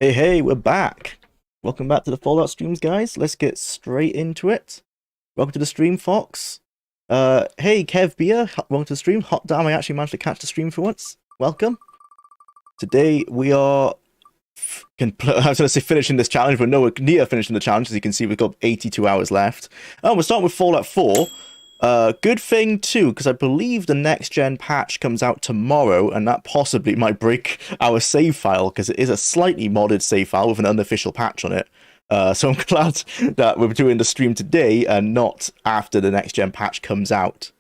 Hey, we're back. Welcome back to the Fallout streams, guys. Let's get straight into it. Welcome to the stream, Fox. Hey, Kev Beer, welcome to the stream. Hot damn, I actually managed to catch the stream for once. Welcome. Today we are, I was going to say finishing this challenge, but no, we're near finishing the challenge. As you can see, we've got 82 hours left. Oh, we're starting with Fallout 4. Good thing too, because I believe the next gen patch comes out tomorrow, and that possibly might break our save file, because it is a slightly modded save file with an unofficial patch on it. So I'm glad that we're doing the stream today and not after the next gen patch comes out.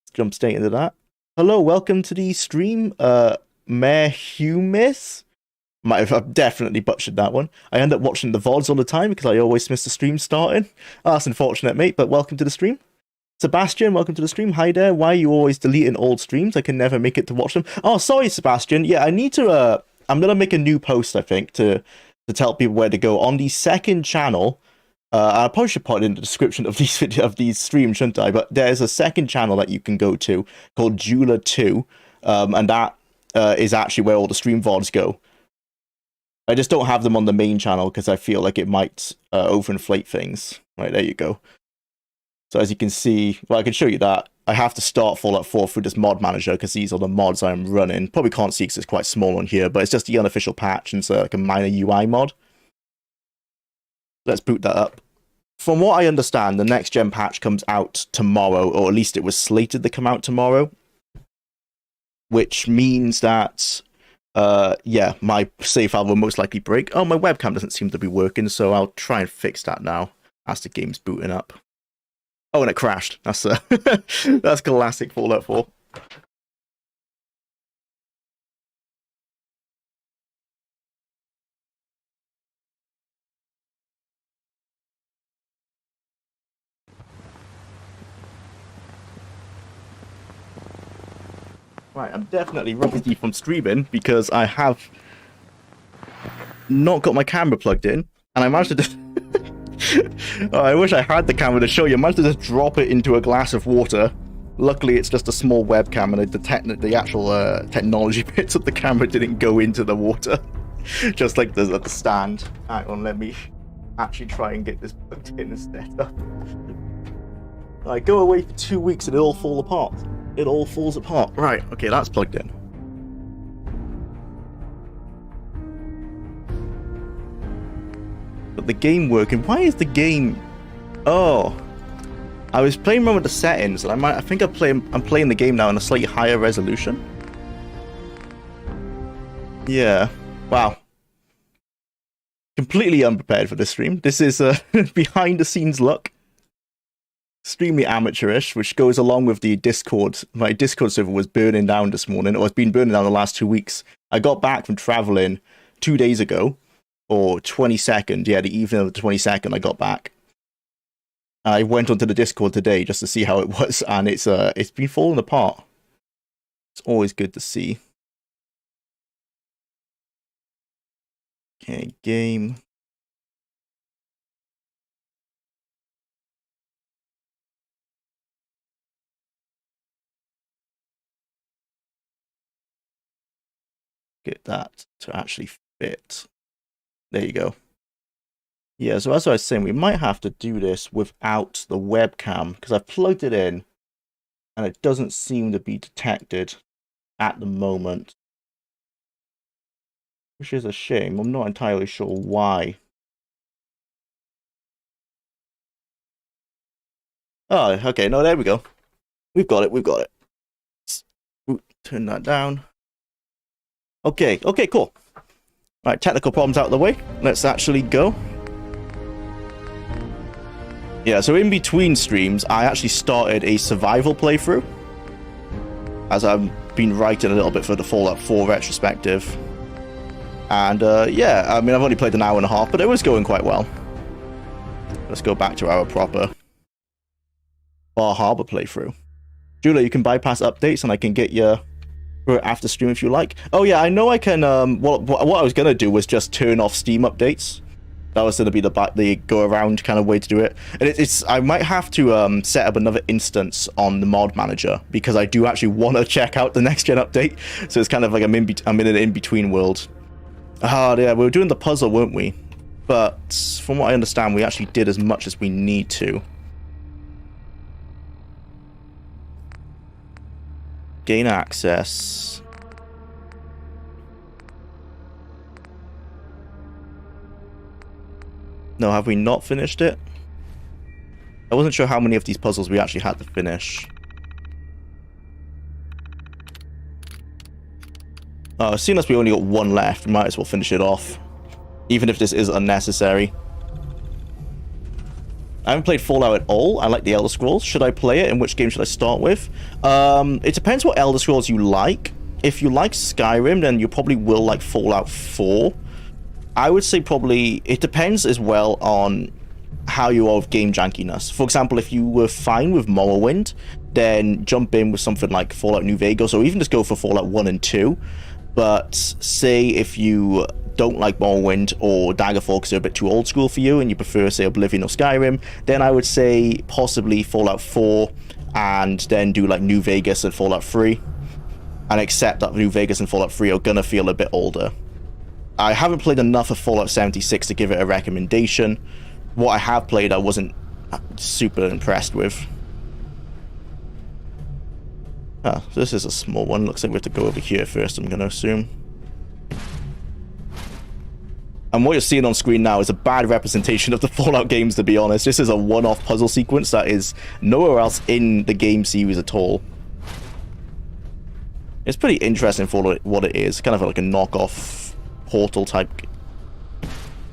Let's jump straight into that. Hello, welcome to the stream, Mayor Humis. I've definitely butchered that one. I end up watching the VODs all the time because I always miss the stream starting. Oh, that's unfortunate, mate, but welcome to the stream. Sebastian, welcome to the stream. Hi there. Why are you always deleting old streams? I can never make it to watch them. Oh, sorry, Sebastian. Yeah, I need to, I'm going to make a new post, I think, to tell people where to go. On the second channel, I probably should put it in the description of these streams, shouldn't I? But there's a second channel that you can go to called Jeweler 2, and that is actually where all the stream VODs go. I just don't have them on the main channel because I feel like it might overinflate things. Right, there you go. So as you can see, well, I can show you that. I have to start Fallout 4 through this mod manager because these are the mods I'm running. Probably can't see because it's quite small on here, but it's just the unofficial patch and it's like a minor UI mod. Let's boot that up. From what I understand, the next gen patch comes out tomorrow, or at least it was slated to come out tomorrow. Which means that, yeah, my save file will most likely break. Oh, my webcam doesn't seem to be working, so I'll try and fix that now as the game's booting up. Oh, and it crashed. That's that's classic Fallout 4. Right, I'm definitely rusty from streaming because I have not got my camera plugged in, and I managed to oh, I wish I had the camera to show you. I managed to just drop it into a glass of water. Luckily, it's just a small webcam, and the actual technology bits of the camera didn't go into the water. Just like the stand. Hang on, let me actually try and get this plugged in instead. I go away for 2 weeks and it all falls apart. It all falls apart. Right, okay, that's plugged in. But the game working. Why is the game? Oh, I was playing around with the settings, and I think I'm playing the game now in a slightly higher resolution. Yeah. Wow. Completely unprepared for this stream. This is behind the scenes look. Extremely amateurish, which goes along with the Discord. My Discord server was burning down this morning, or it's been burning down the last 2 weeks. I got back from traveling 2 days ago. Or 22nd, yeah, the evening of the 22nd I got back. I went onto the Discord today just to see how it was, and it's been falling apart. It's always good to see. Okay, game. Get that to actually fit. There you go. Yeah, so as I was saying, we might have to do this without the webcam, because I've plugged it in, and it doesn't seem to be detected at the moment. Which is a shame. I'm not entirely sure why. Oh, okay, no, there we go. We've got it, we've got it. Let's turn that down. Okay, cool. Right, technical problems out of the way. Let's actually go. Yeah, so in between streams, I actually started a survival playthrough, as I've been writing a little bit for the Fallout 4 retrospective. And yeah, I mean, I've only played an hour and a half, but it was going quite well. Let's go back to our proper Bar Harbor playthrough. Julia, you can bypass updates, and I can get you after stream if you like. Oh yeah, I know I can. What I was gonna do was just turn off Steam updates. That was gonna be the go around kind of way to do it. And I might have to set up another instance on the mod manager because I do actually want to check out the next gen update. So it's kind of like I'm in an in between world. Oh, yeah, we were doing the puzzle, weren't we? But from what I understand, we actually did as much as we need to. Gain access. No, have we not finished it? I wasn't sure how many of these puzzles we actually had to finish. Seeing as we only got one left, we might as well finish it off. Even if this is unnecessary. I haven't played Fallout at all. I like the Elder Scrolls. Should I play it? And which game should I start with? It depends what Elder Scrolls you like. If you like Skyrim, then you probably will like Fallout 4. I would say probably... It depends as well on how you are with game jankiness. For example, if you were fine with Morrowind, then jump in with something like Fallout New Vegas, or even just go for Fallout 1 and 2. But say if you don't like Morrowind or Daggerfall because they're a bit too old school for you and you prefer, say, Oblivion or Skyrim, then I would say possibly Fallout 4 and then do like New Vegas and Fallout 3. And accept that New Vegas and Fallout 3 are gonna feel a bit older. I haven't played enough of Fallout 76 to give it a recommendation. What I have played, I wasn't super impressed with. Ah, so this is a small one. Looks like we have to go over here first, I'm gonna assume. And what you're seeing on screen now is a bad representation of the Fallout games, to be honest. This is a one-off puzzle sequence that is nowhere else in the game series at all. It's pretty interesting for what it is. Kind of like a knockoff Portal type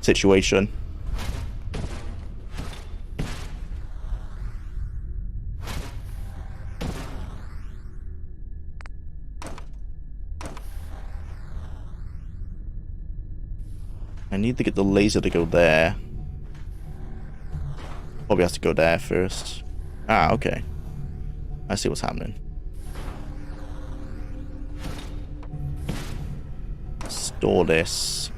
situation. I need to get the laser to go there. Probably has to go there first. Ah, okay. I see what's happening. Store this.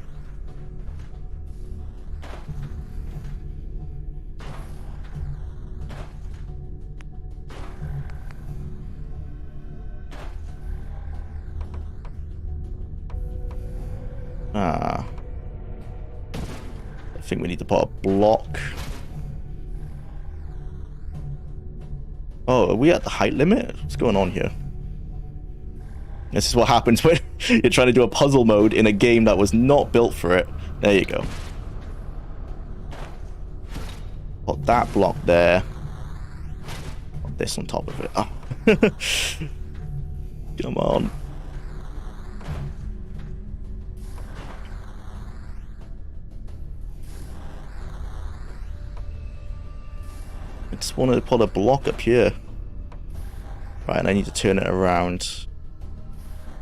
Ah. I think we need to put a block. Oh, are we at the height limit? What's going on here? This is what happens when you're trying to do a puzzle mode in a game that was not built for it. There you go. Put that block there. Put this on top of it. Oh. Come on. I just wanted to put a block up here. Right, and I need to turn it around.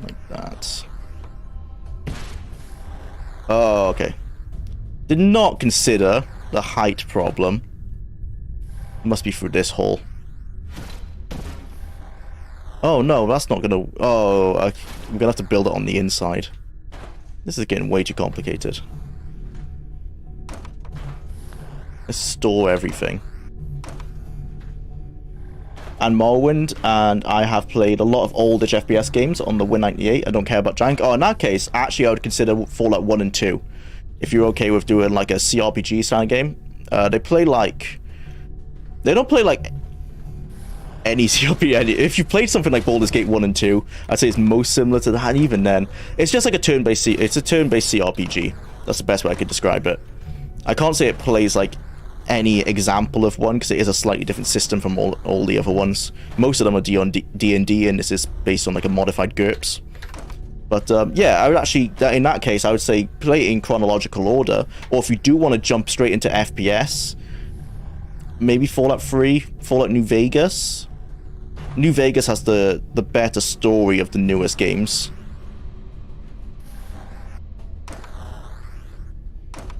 Like that. Oh, okay. Did not consider the height problem. Must be through this hole. Oh, no, that's not gonna... Oh, I'm gonna have to build it on the inside. This is getting way too complicated. Let's store everything. And Morrowind, and I have played a lot of oldish FPS games on the Win98. I don't care about jank. Oh, in that case, actually, I would consider Fallout 1 and 2. If you're okay with doing like a CRPG style game. They play like... They don't play like any CRPG. If you played something like Baldur's Gate 1 and 2, I'd say it's most similar to that. And even then, it's just like a turn-based CRPG. That's the best way I could describe it. I can't say it plays like any example of one, because it is a slightly different system from all the other ones. Most of them are D&D, and this is based on like a modified GURPS. But yeah, I would actually, in that case, I would say play it in chronological order. Or if you do want to jump straight into FPS, maybe Fallout 3, Fallout New Vegas. New Vegas has the better story of the newest games.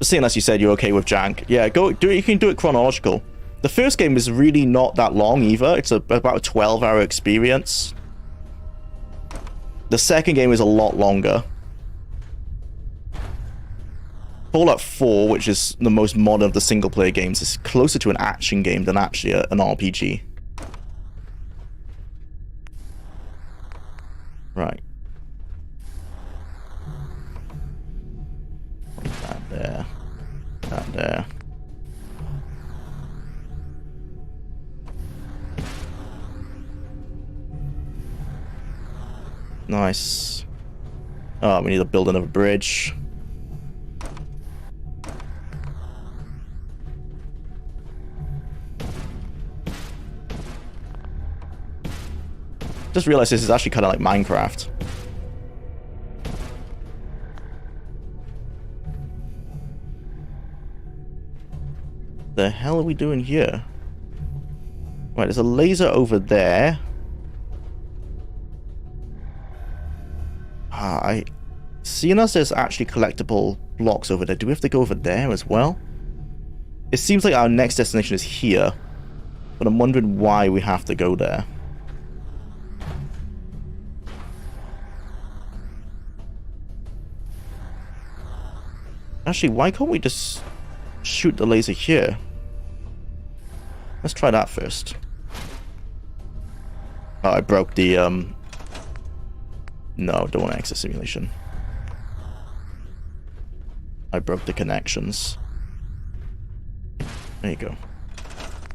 Seeing as you said you're okay with jank, yeah, go do it. You can do it chronological. The first game is really not that long either. It's about a 12-hour experience. The second game is a lot longer. Fallout 4, which is the most modern of the single-player games, is closer to an action game than actually an RPG. Right. there. That there. Nice. Oh, we need to build another bridge. Just realized this is actually kind of like Minecraft. The hell are we doing here? Right, there's a laser over there. Seeing as there's actually collectible blocks over there, do we have to go over there as well? It seems like our next destination is here, but I'm wondering why we have to go there. Actually, why can't we just shoot the laser here? Let's try that first. Oh, I broke the, No, don't want to exit simulation. I broke the connections. There you go.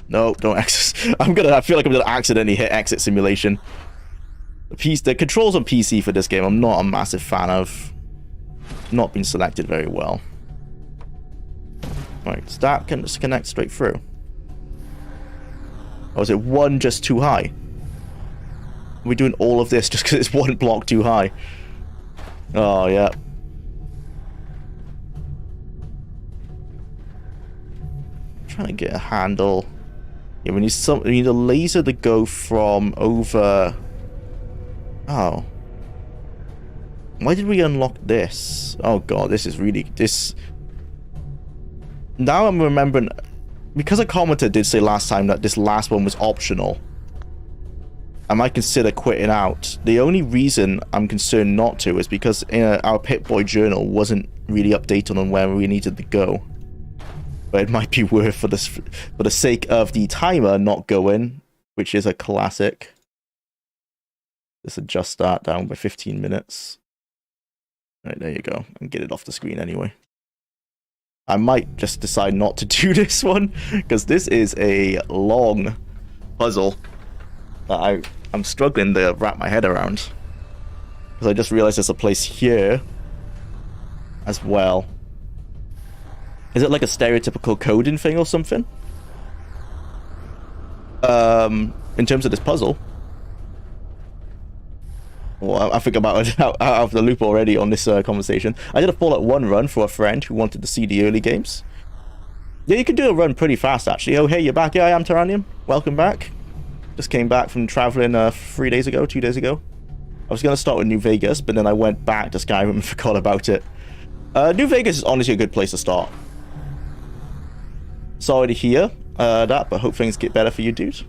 No, don't exit. I feel like I'm gonna accidentally hit exit simulation. The controls on PC for this game, I'm not a massive fan of. Not been selected very well. Right, so that can just connect straight through. Or is it one just too high? Are we doing all of this just because it's one block too high? Oh, yeah. Trying to get a handle. Yeah, we need a laser to go from over. Oh. Why did we unlock this? Oh god, this is really Now I'm remembering, because a commenter did say last time that this last one was optional. I might consider quitting out. The only reason I'm concerned not to is because our Pip-Boy journal wasn't really updated on where we needed to go. But it might be worth for the sake of the timer not going, which is a classic. Let's adjust that down by 15 minutes. Right, there you go. And get it off the screen anyway. I might just decide not to do this one, because this is a long puzzle that I'm struggling to wrap my head around. Because I just realized there's a place here as well. Is it like a stereotypical coding thing or something? In terms of this puzzle. Well, I think about it out of the loop already on this conversation. I did a Fallout 1 run for a friend who wanted to see the early games. Yeah, you can do a run pretty fast, actually. Oh, hey, you're back. Yeah, I am Terranium. Welcome back. Just came back from traveling 2 days ago. I was going to start with New Vegas, but then I went back to Skyrim and forgot about it. New Vegas is honestly a good place to start. Sorry to hear that, but hope things get better for you, dude.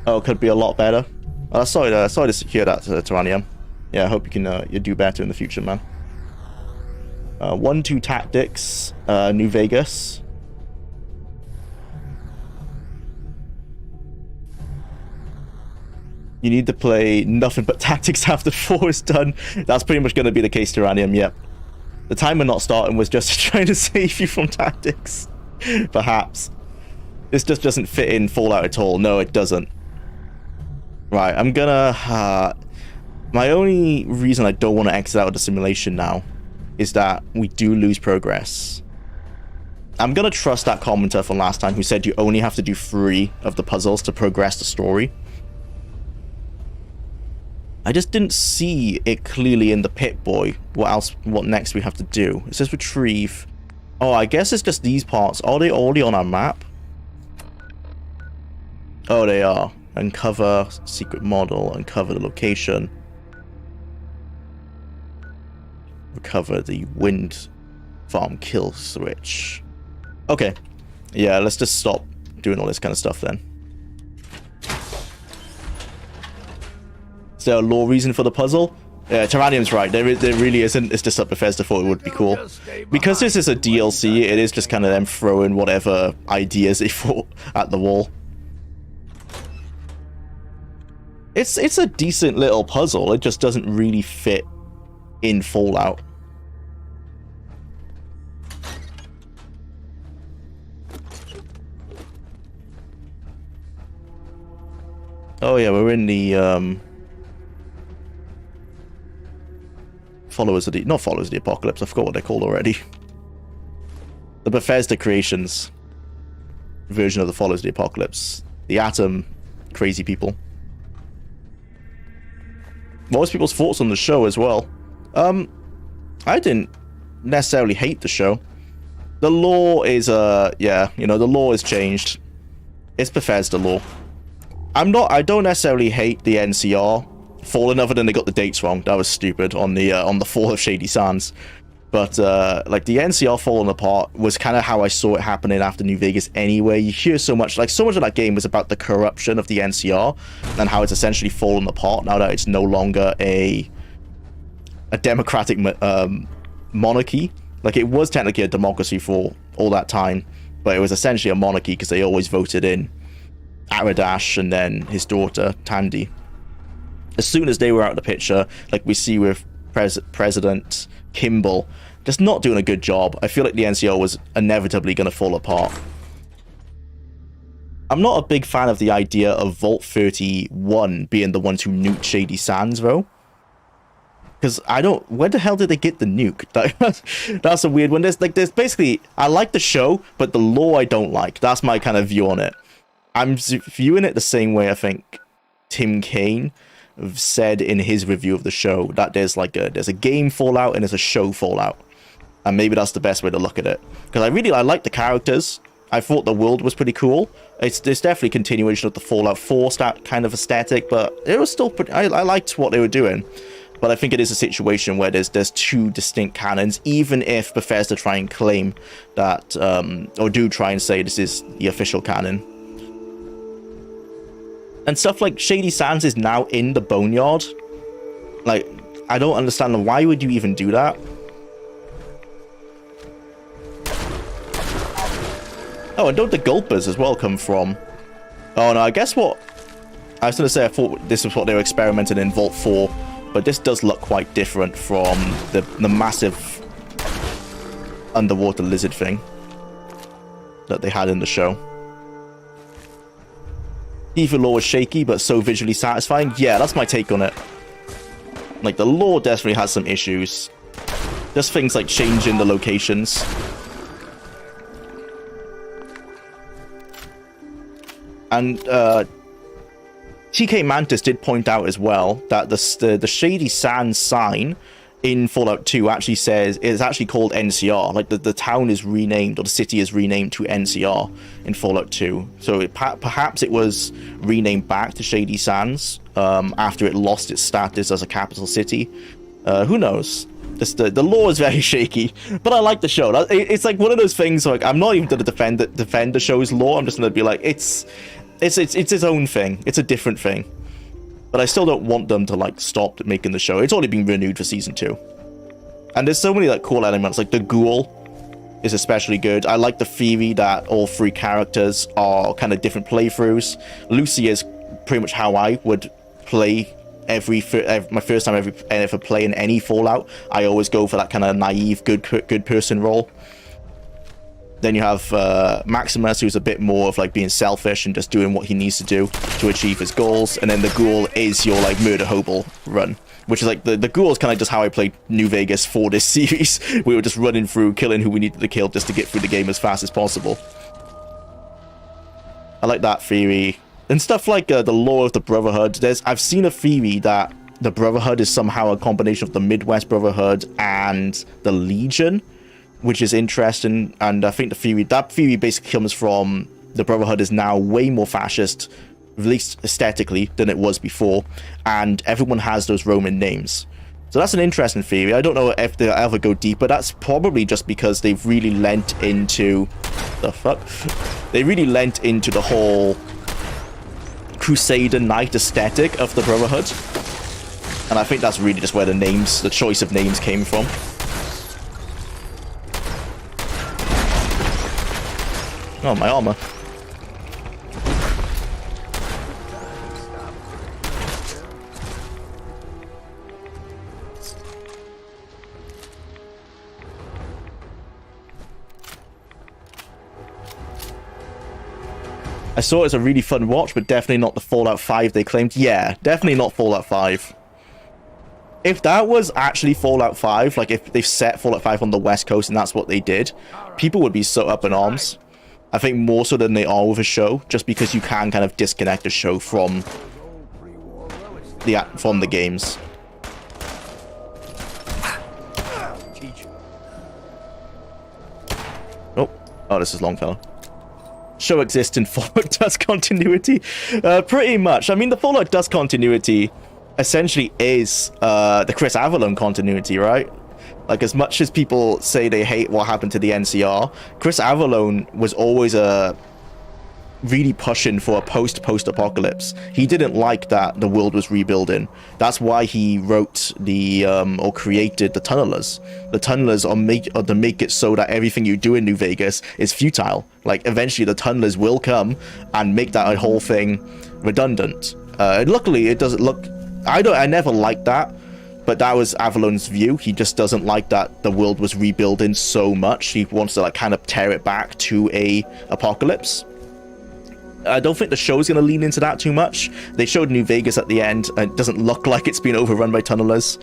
Oh, could be a lot better. Sorry to hear that, Terranium. Yeah, I hope you can you do better in the future, man. 1-2 Tactics, New Vegas. You need to play nothing but Tactics after 4 is done. That's pretty much going to be the case, Terranium, yep. The timer not starting was just trying to save you from Tactics. Perhaps. This just doesn't fit in Fallout at all. No, it doesn't. Right, I'm gonna... my only reason I don't want to exit out of the simulation now is that we do lose progress. I'm gonna trust that commenter from last time who said you only have to do 3 of the puzzles to progress the story. I just didn't see it clearly in the Pip-Boy. What next we have to do? It says retrieve. Oh, I guess it's just these parts. Are they already on our map? Oh, they are. Uncover secret model, uncover the location. Recover the wind farm kill switch. Okay. Yeah, let's just stop doing all this kind of stuff then. Is there a lore reason for the puzzle? Yeah, Terranium's right. There really isn't. It's just that Bethesda thought it would be cool. Because this is a DLC, it is just kind of them throwing whatever ideas they thought at the wall. It's a decent little puzzle. It just doesn't really fit in Fallout. Oh yeah, we're in the followers of the, not followers of the apocalypse, I forgot what they're called already. The Bethesda Creations version of the followers of the apocalypse. The Atom crazy people. What was people's thoughts on the show as well? I didn't necessarily hate the show. The lore is yeah, you know, the lore has changed. It's Bethesda lore. I don't necessarily hate the NCR Fallen, other than they got the dates wrong. That was stupid on the fall of Shady Sands. But like the NCR falling apart was kind of how I saw it happening after New Vegas anyway. You hear so much, like so much of that game was about the corruption of the NCR and how it's essentially fallen apart now that it's no longer a democratic monarchy. Like it was technically a democracy for all that time, but it was essentially a monarchy because they always voted in Aradash and then his daughter Tandy. As soon as they were out of the picture, like we see with President Kimball, just not doing a good job, I feel like the NCR was inevitably going to fall apart. I'm not a big fan of the idea of Vault 31 being the ones who nuked Shady Sands, though. Because I don't... Where the hell did they get the nuke? That's a weird one. There's basically... I like the show, but the lore I don't like. That's my kind of view on it. I'm viewing it the same way I think Tim Kaine said in his review of the show, that there's a game Fallout and there's a show Fallout. And maybe that's the best way to look at it. Because I like the characters. I thought the world was pretty cool. It's definitely a continuation of the Fallout 4 kind of aesthetic, but it was still pretty... I liked what they were doing. But I think it is a situation where there's two distinct canons, even if Bethesda try and claim that, or do try and say this is the official canon. And stuff like Shady Sands is now in the Boneyard. Like, I don't understand why would you even do that? Oh, and don't the Gulpers as well come from... Oh no, I guess what... I was going to say I thought this was what they were experimenting in Vault 4, but this does look quite different from the massive underwater lizard thing that they had in the show. Even lore was shaky, but so visually satisfying. Yeah, that's my take on it. Like, the lore definitely has some issues. Just things like changing the locations. And, TK Mantis did point out as well that the Shady Sands sign in Fallout 2 actually says it's actually called NCR. Like the town is renamed, or the city is renamed to NCR in Fallout 2. So perhaps it was renamed back to Shady Sands after it lost its status as a capital city. Who knows? The lore is very shaky, but I like the show. It's like one of those things. Like I'm not even going to defend the show's lore. I'm just going to be like it's its own thing. It's a different thing. But I still don't want them to, like, stop making the show. It's already been renewed for Season 2. And there's so many, like, cool elements. Like, the ghoul is especially good. I like the theory that all three characters are kind of different playthroughs. Lucy is pretty much how I would play my first time ever playing any Fallout. I always go for that kind of naive, good person role. Then you have Maximus, who's a bit more of like being selfish and just doing what he needs to do to achieve his goals. And then the Ghoul is your like murder hobo run, which is like the Ghoul is kind of just how I played New Vegas for this series. We were just running through, killing who we needed to kill just to get through the game as fast as possible. I like that theory. And stuff like the lore of the Brotherhood. I've seen a theory that the Brotherhood is somehow a combination of the Midwest Brotherhood and the Legion, which is interesting. And I think that theory basically comes from the Brotherhood is now way more fascist, at least aesthetically, than it was before, and everyone has those Roman names. So that's an interesting theory. I don't know if they'll ever go deeper. That's probably just because they've really lent into they really lent into the whole Crusader Knight aesthetic of the Brotherhood, and I think that's really just where the choice of names came from. Oh, my armor. I saw it as a really fun watch, but definitely not the Fallout 5 they claimed. Yeah, definitely not Fallout 5. If that was actually Fallout 5, like if they've set Fallout 5 on the West Coast and that's what they did, people would be so up in arms. I think more so than they are with a show, just because you can kind of disconnect a show from the games. Oh, this is Longfellow. Show exists in Fallout Dust continuity. Pretty much. I mean, the Fallout Dust continuity essentially is the Chris Avellone continuity, right? Like, as much as people say they hate what happened to the NCR, Chris Avellone was always really pushing for a post-apocalypse. He didn't like that the world was rebuilding. That's why he wrote or created the Tunnelers. The Tunnelers are to make it so that everything you do in New Vegas is futile. Like, eventually the Tunnelers will come and make that whole thing redundant. Luckily, it doesn't look... I never liked that, but that was Avallone's view. He just doesn't like that the world was rebuilding so much. He wants to, like, kind of tear it back to a apocalypse. I don't think the show's going to lean into that too much. They showed New Vegas at the end, and it doesn't look like it's been overrun by Tunnelers.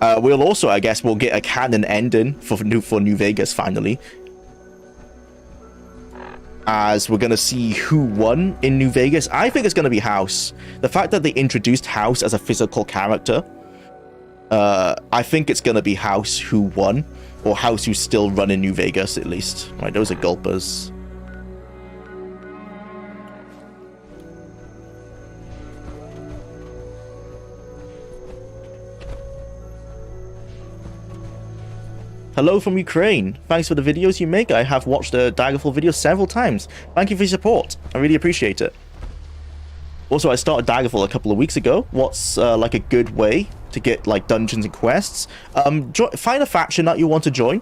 We'll also, I guess, we'll get a canon ending for New Vegas, finally. As we're going to see who won in New Vegas. I think it's going to be House. The fact that they introduced House as a physical character, I think it's going to be House who won, or House who's still running New Vegas, at least. Right, those are gulpers. Hello from Ukraine. Thanks for the videos you make. I have watched the Daggerfall video several times. Thank you for your support. I really appreciate it. Also, I started Daggerfall a couple of weeks ago. What's like a good way to get like dungeons and quests? Find a faction that you want to join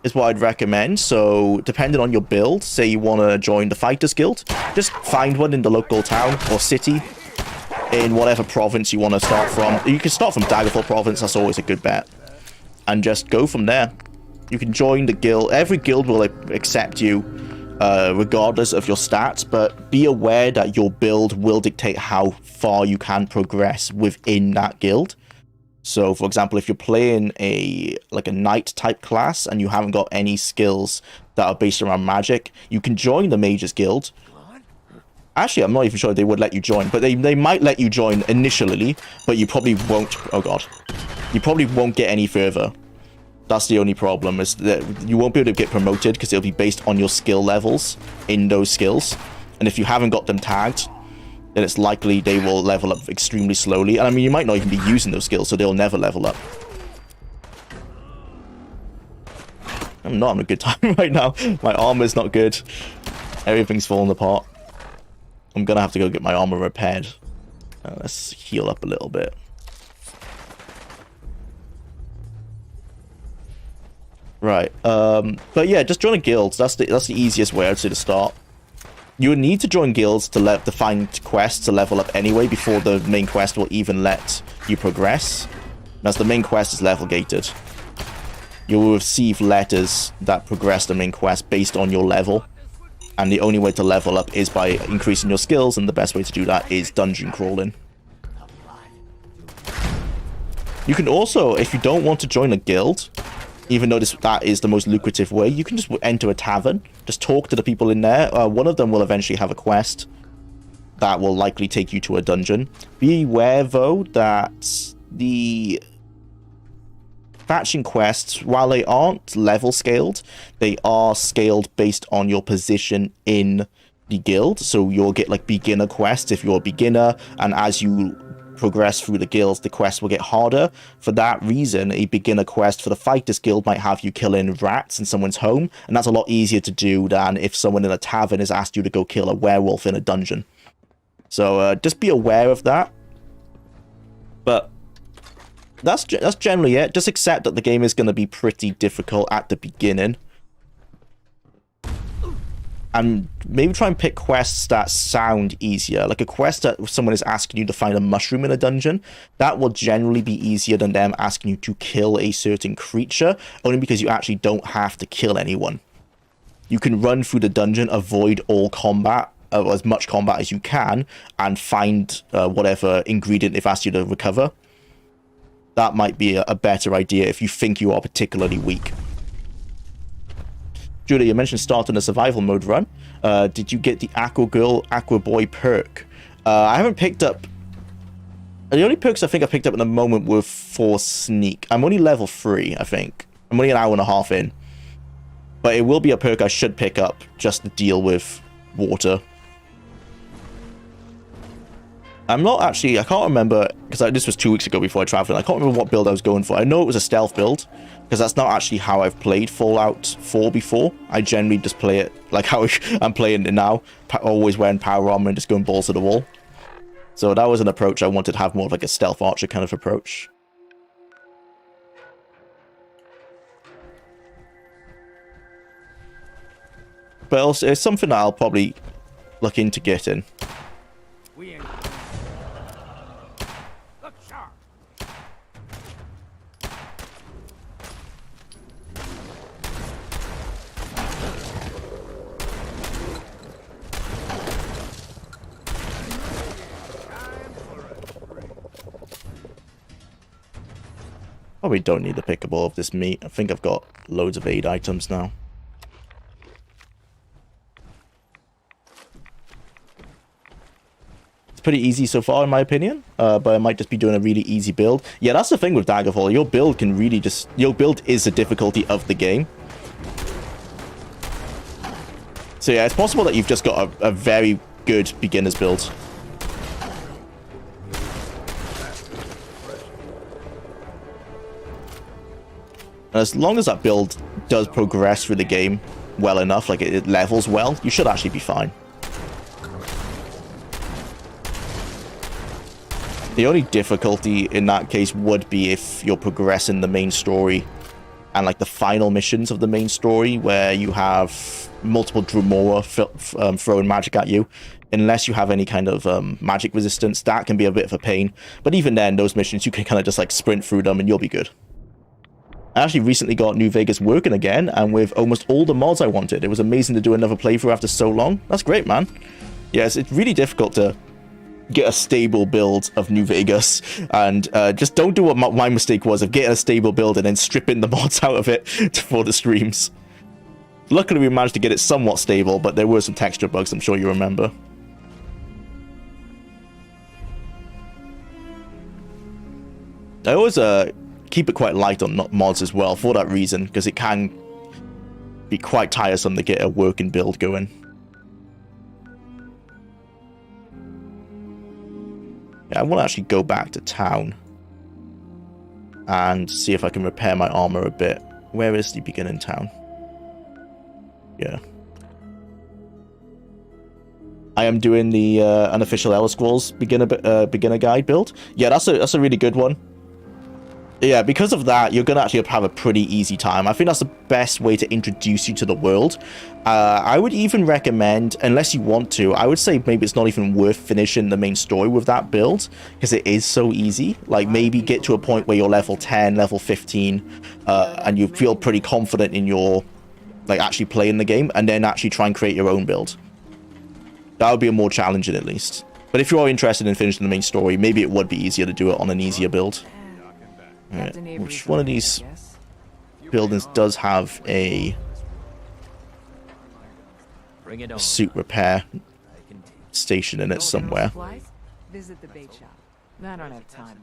is what I'd recommend. So depending on your build, say you want to join the Fighters Guild, just find one in the local town or city in whatever province you want to start from. You can start from Daggerfall province. That's always a good bet. And just go from there. You can join the guild. Every guild will accept you regardless of your stats, but be aware that your build will dictate how far you can progress within that guild. So, for example, if you're playing a knight type class and you haven't got any skills that are based around magic, you can join the Mages Guild. Actually, I'm not even sure they would let you join, but they might let you join initially, but you probably won't... Oh, God. You probably won't get any further. That's the only problem, is that you won't be able to get promoted because it'll be based on your skill levels in those skills. And if you haven't got them tagged, then it's likely they will level up extremely slowly. And I mean, you might not even be using those skills, so they'll never level up. I'm not having a good time right now. My armor's not good. Everything's falling apart. I'm gonna have to go get my armor repaired. Let's heal up a little bit. Right, but yeah, just join a guild. That's the easiest way, I'd say, to start. You would need to join guilds to find quests to level up anyway, before the main quest will even let you progress. As the main quest is level gated. You will receive letters that progress the main quest based on your level. And the only way to level up is by increasing your skills, and the best way to do that is dungeon crawling. You can also, if you don't want to join a guild, even though that is the most lucrative way, you can just enter a tavern. Just talk to the people in there. One of them will eventually have a quest that will likely take you to a dungeon. Beware, though, that the faction quests, while they aren't level scaled, they are scaled based on your position in the guild. So you'll get like beginner quests if you're a beginner, and as you progress through the guilds, the quests will get harder. For that reason, a beginner quest for the Fighters Guild might have you killing rats in someone's home, and that's a lot easier to do than if someone in a tavern has asked you to go kill a werewolf in a dungeon. So just be aware of that. But that's generally it. Just accept that the game is going to be pretty difficult at the beginning. And maybe try and pick quests that sound easier. Like a quest that someone is asking you to find a mushroom in a dungeon, that will generally be easier than them asking you to kill a certain creature, only because you actually don't have to kill anyone. You can run through the dungeon, avoid all combat, as much combat as you can, and find whatever ingredient they've asked you to recover. That might be a better idea if you think you are particularly weak. Julia, you mentioned starting a survival mode run. Did you get the Aqua Girl, Aqua Boy perk? I haven't picked up... The only perks I think I picked up at the moment were for Sneak. I'm only level 3, I think. I'm only an hour and a half in. But it will be a perk I should pick up just to deal with water. I'm not actually... I can't remember, because this was 2 weeks ago before I traveled. I can't remember what build I was going for. I know it was a stealth build, because that's not actually how I've played Fallout 4 before. I generally just play it like how I'm playing it now. Always wearing power armor and just going balls to the wall. So that was an approach I wanted to have, more of like a stealth archer kind of approach. But also, it's something that I'll probably look into getting. Probably don't need to pick up all of this meat. I think I've got loads of aid items now. It's pretty easy so far in my opinion, but I might just be doing a really easy build. Yeah, that's the thing with Daggerfall. Your build can really just... Your build is the difficulty of the game. So yeah, it's possible that you've just got a very good beginner's build. And as long as that build does progress through the game well enough, like it levels well, you should actually be fine. The only difficulty in that case would be if you're progressing the main story and like the final missions of the main story where you have multiple Drumora throwing magic at you. Unless you have any kind of magic resistance, that can be a bit of a pain. But even then, those missions, you can kind of just like sprint through them and you'll be good. I actually recently got New Vegas working again, and with almost all the mods I wanted. It was amazing to do another playthrough after so long. That's great, man. Yes, it's really difficult to get a stable build of New Vegas, and just don't do what my mistake was of getting a stable build and then stripping the mods out of it for the streams. Luckily, we managed to get it somewhat stable, but there were some texture bugs, I'm sure you remember. I always keep it quite light on mods as well for that reason, because it can be quite tiresome to get a working build going. Yeah, I want to actually go back to town and see if I can repair my armor a bit. Where is the beginning town? Yeah. I am doing the unofficial Elder Scrolls beginner guide build. Yeah, that's a really good one. Yeah, because of that, you're going to actually have a pretty easy time. I think that's the best way to introduce you to the world. I would even recommend, unless you want to, I would say maybe it's not even worth finishing the main story with that build, because it is so easy. Like, maybe get to a point where you're level 10, level 15, and you feel pretty confident in your, like, actually playing the game, and then actually try and create your own build. That would be more challenging, at least. But if you are interested in finishing the main story, maybe it would be easier to do it on an easier build. Right. Which one of these buildings does have a suit repair station in it somewhere? Visit the bait shop. I don't have time.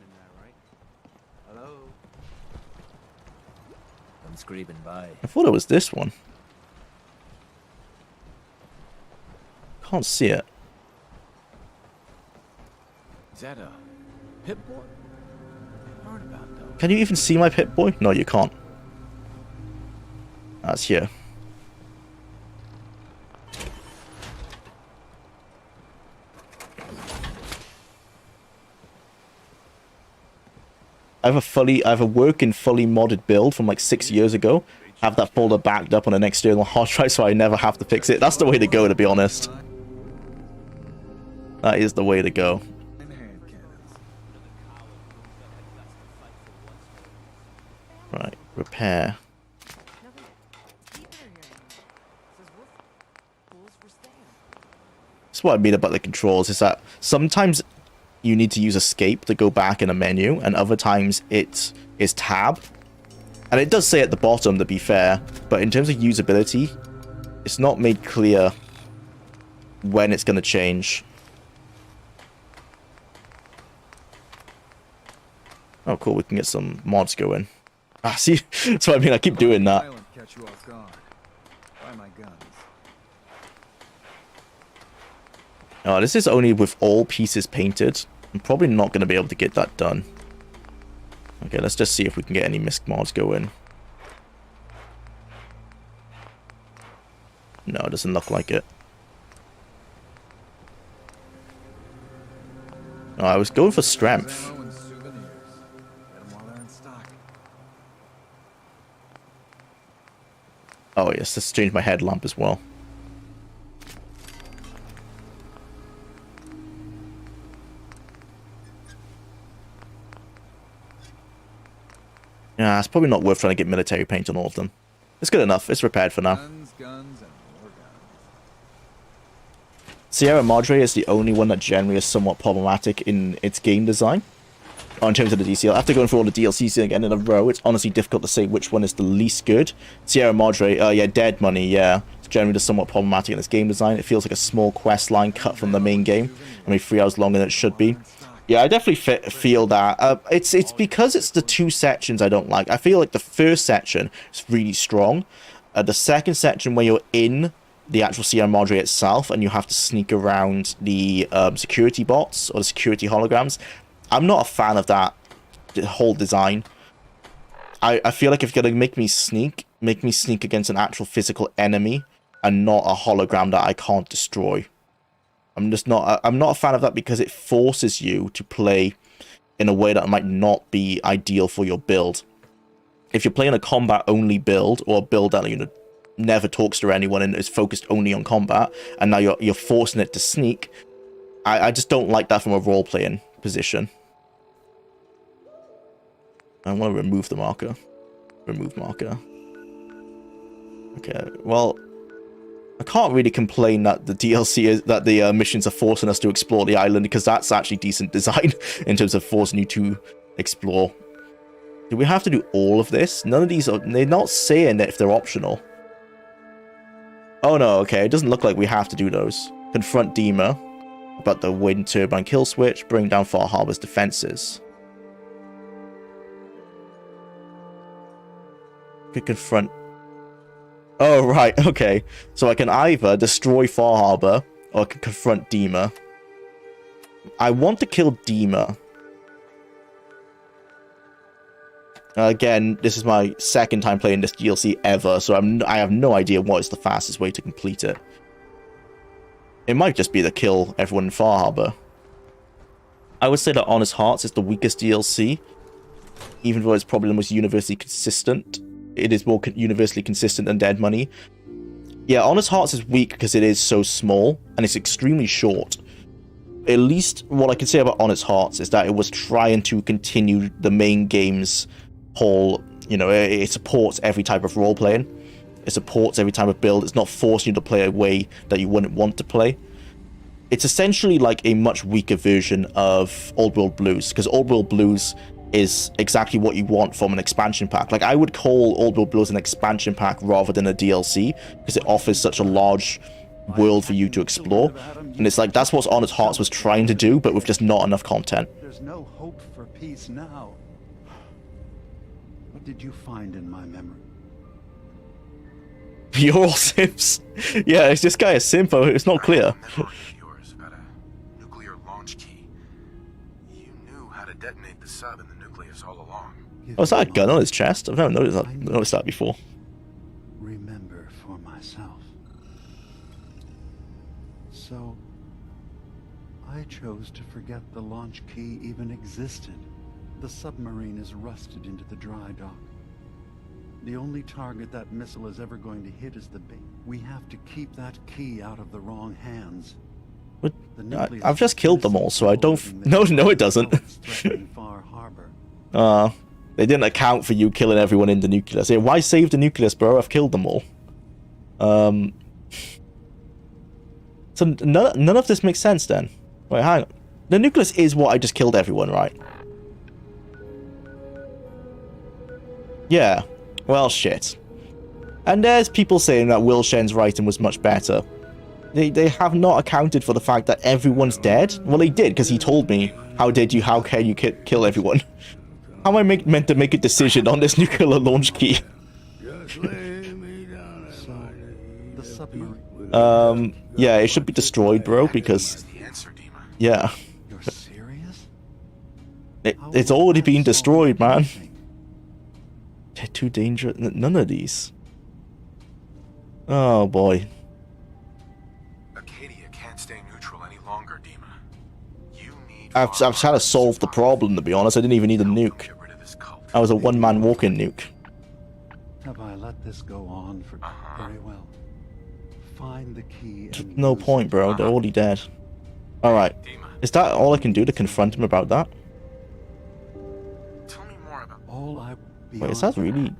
Hello. I'm scraping by. I thought it was this one. Can't see it. Is that a Pip-Boy? Heard about those. Can you even see my Pip-Boy? No, you can't. That's here. I have a working fully modded build from like 6 years ago. Have that folder backed up on an external hard drive so I never have to fix it. That's the way to go, to be honest. That is the way to go. Right, repair. That's what I mean about the controls, is that sometimes you need to use escape to go back in a menu, and other times it is tab. And it does say at the bottom, to be fair, but in terms of usability, it's not made clear when it's going to change. Oh, cool, we can get some mods going. Ah, see, that's what I mean, I keep doing that. Catch you off guard. Buy my guns. Oh, this is only with all pieces painted. I'm probably not going to be able to get that done. Okay, let's just see if we can get any misc mods going. No, it doesn't look like it. Oh, I was going for strength. Ammo and souvenirs. Get 'em while they're in stock. Oh yes, let's change my headlamp as well. Yeah, it's probably not worth trying to get military paint on all of them. It's good enough. It's repaired for now. Guns, guns, and more guns. Sierra Madre is the only one that generally is somewhat problematic in its game design. Or in terms of the DCL. After going through all the DLCs again in a row, it's honestly difficult to say which one is the least good. Sierra Madre, yeah, Dead Money, yeah. It's generally just somewhat problematic in its game design. It feels like a small quest line cut from the main game. I mean, 3 hours longer than it should be. Yeah, I definitely feel that. It's because it's the 2 sections I don't like. I feel like the first section is really strong. The second section, where you're in the actual Sierra Madre itself and you have to sneak around the security bots or the security holograms, I'm not a fan of that whole design. I feel like if you're going to make me sneak against an actual physical enemy and not a hologram that I can't destroy. I'm not a fan of that because it forces you to play in a way that might not be ideal for your build. If you're playing a combat-only build, or a build that, you know, never talks to anyone and is focused only on combat, and now you're forcing it to sneak, I just don't like that from a role-playing position. I want to remove the marker. Remove marker. Okay, well, I can't really complain that the DLC is that the missions are forcing us to explore the island, because that's actually decent design in terms of forcing you to explore. Do we have to do all of this? None of these are. They're not saying if they're optional. Oh no, okay. It doesn't look like we have to do those. Confront Dima about the wind turbine kill switch. Bring down Far Harbor's defenses. Could confront. Oh, right, okay. So I can either destroy Far Harbor, or I can confront Dima. I want to kill Dima. Again, this is my second time playing this DLC ever, so I have no idea what is the fastest way to complete it. It might just be to kill everyone in Far Harbor. I would say that Honest Hearts is the weakest DLC, even though it's probably the most universally consistent. It is more universally consistent than Dead Money. Yeah, Honest Hearts is weak because it is so small, and it's extremely short. At least what I can say about Honest Hearts is that it was trying to continue the main game's whole, you know, it supports every type of role-playing. It supports every type of build. It's not forcing you to play a way that you wouldn't want to play. It's essentially like a much weaker version of Old World Blues, because Old World Blues is exactly what you want from an expansion pack. Like, I would call Old World Blues an expansion pack rather than a DLC, because it offers such a large world for you to explore. And it's like, that's what Honest Hearts was trying to do, but with just not enough content. There's no hope for peace now. What did you find in my memory? You're all simps. Yeah, is this guy a simp? It's not clear. Yours about a nuclear launch key. You knew how to detonate the sub in the nucleus all along. Oh, is that a gun on his chest? I've never noticed that before. Remember for myself. So, I chose to forget the launch key even existed. The submarine is rusted into the dry dock. The only target that missile is ever going to hit is the bait. We have to keep that key out of the wrong hands. But I've just killed them all, so I don't. No, it doesn't. Far Harbor. They didn't account for you killing everyone in the nucleus. Yeah, why save the nucleus, bro? I've killed them all. So none of this makes sense then. Wait, hang on. The nucleus is what I just killed everyone, right? Yeah. Well, shit. And there's people saying that Will Shen's writing was much better. They have not accounted for the fact that everyone's dead. Well, he did, because he told me, how can you kill everyone? How am I meant to make a decision on this nuclear launch key? The submarine. Yeah, it should be destroyed, bro, because... The answer, Dima. Yeah. You're serious? It's already been destroyed, man. They're too dangerous. None of these. Oh, boy. Acadia can't stay neutral any longer, Dima. You need... I've had to solve the problem, to be honest. I didn't even need a nuke. Get rid of this cult. I was a one-man walk-in nuke. Have I let this go on for very well? Find the key. And No use point, it. bro. They're already dead. Alright. Dima, Is that all I can do to confront him about that? tell me more about... All I Wait, is that really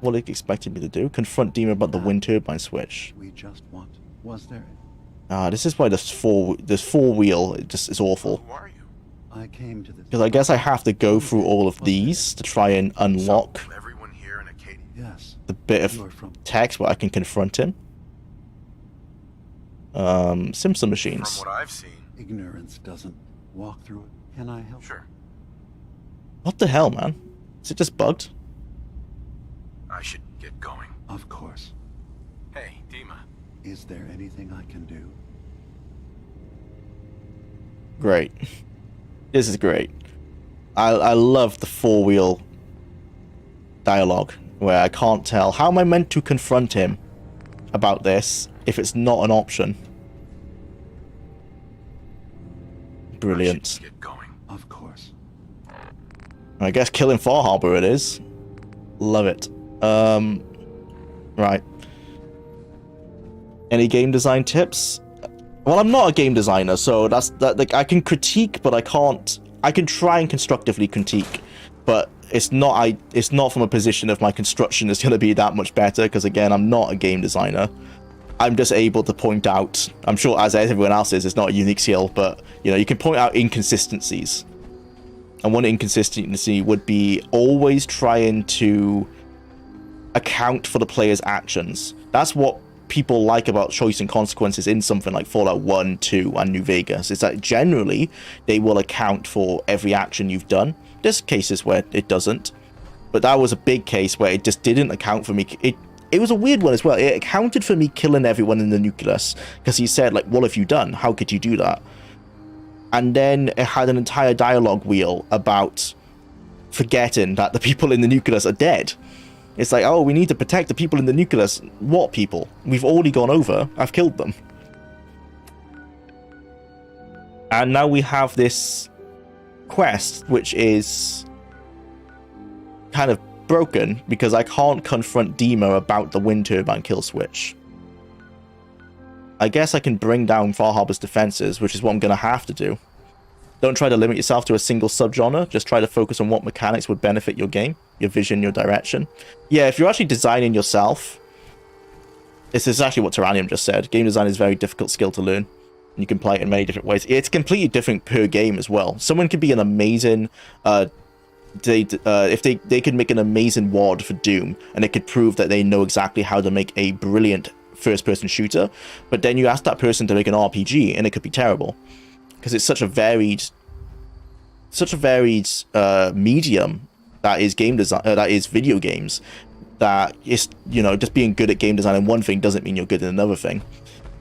what they expected me to do? Confront Dima about the wind turbine switch. we just want. Was there? This is why this four wheel it just is awful. Who are you? I came to this. Because I guess I have to go through all of these to try and unlock So, everyone here in Acadia. Yes. the bit You are of from. text where I can confront him. Simpson machines. From what I've seen, Ignorance doesn't walk through it. Can I help? sure. What the hell, man? Is it just bugged? I should get going. Of course. Hey, Dima. Is there anything I can do? Great. This is great. I love the four-wheel dialogue where I can't tell. How am I meant to confront him about this if it's not an option? Brilliant. I should get going. Of course. I guess killing Far Harbor it is. Love it. Right. Any game design tips? Well, I'm not a game designer, so that's that. Like, I can critique, but I can't. I can try and constructively critique, but it's not. It's not from a position of my construction is going to be that much better. Because again, I'm not a game designer. I'm just able to point out. I'm sure, as everyone else is, it's not a unique skill, but you know, you can point out inconsistencies. And one inconsistency would be always trying to account for the player's actions. That's what people like about choice and consequences in something like Fallout 1, 2, and New Vegas, is that generally they will account for every action you've done. There's cases where it doesn't, but that was a big case where it just didn't account for me. It was a weird one as well. It accounted for me killing everyone in the nucleus, because he said, like, what have you done? How could you do that? And then it had an entire dialogue wheel about forgetting that the people in the nucleus are dead. It's like, oh, we need to protect the people in the nucleus. What people? We've already gone over. I've killed them. And now we have this quest, which is kind of broken because I can't confront Dima about the wind turbine kill switch. I guess I can bring down Far Harbor's defenses, which is what I'm going to have to do. Don't try to limit yourself to a single subgenre. Just try to focus on what mechanics would benefit your game, your vision, your direction. Yeah, if you're actually designing yourself, this is actually what Tyrannium just said. Game design is a very difficult skill to learn. You can play it in many different ways. It's completely different per game as well. Someone could be an amazing... if they could make an amazing WAD for Doom, and it could prove that they know exactly how to make a brilliant first-person shooter, but then you ask that person to make an RPG, and it could be terrible. Because it's such a varied medium that is game design, that is video games, that is, you know, just being good at game design in one thing doesn't mean you're good in another thing.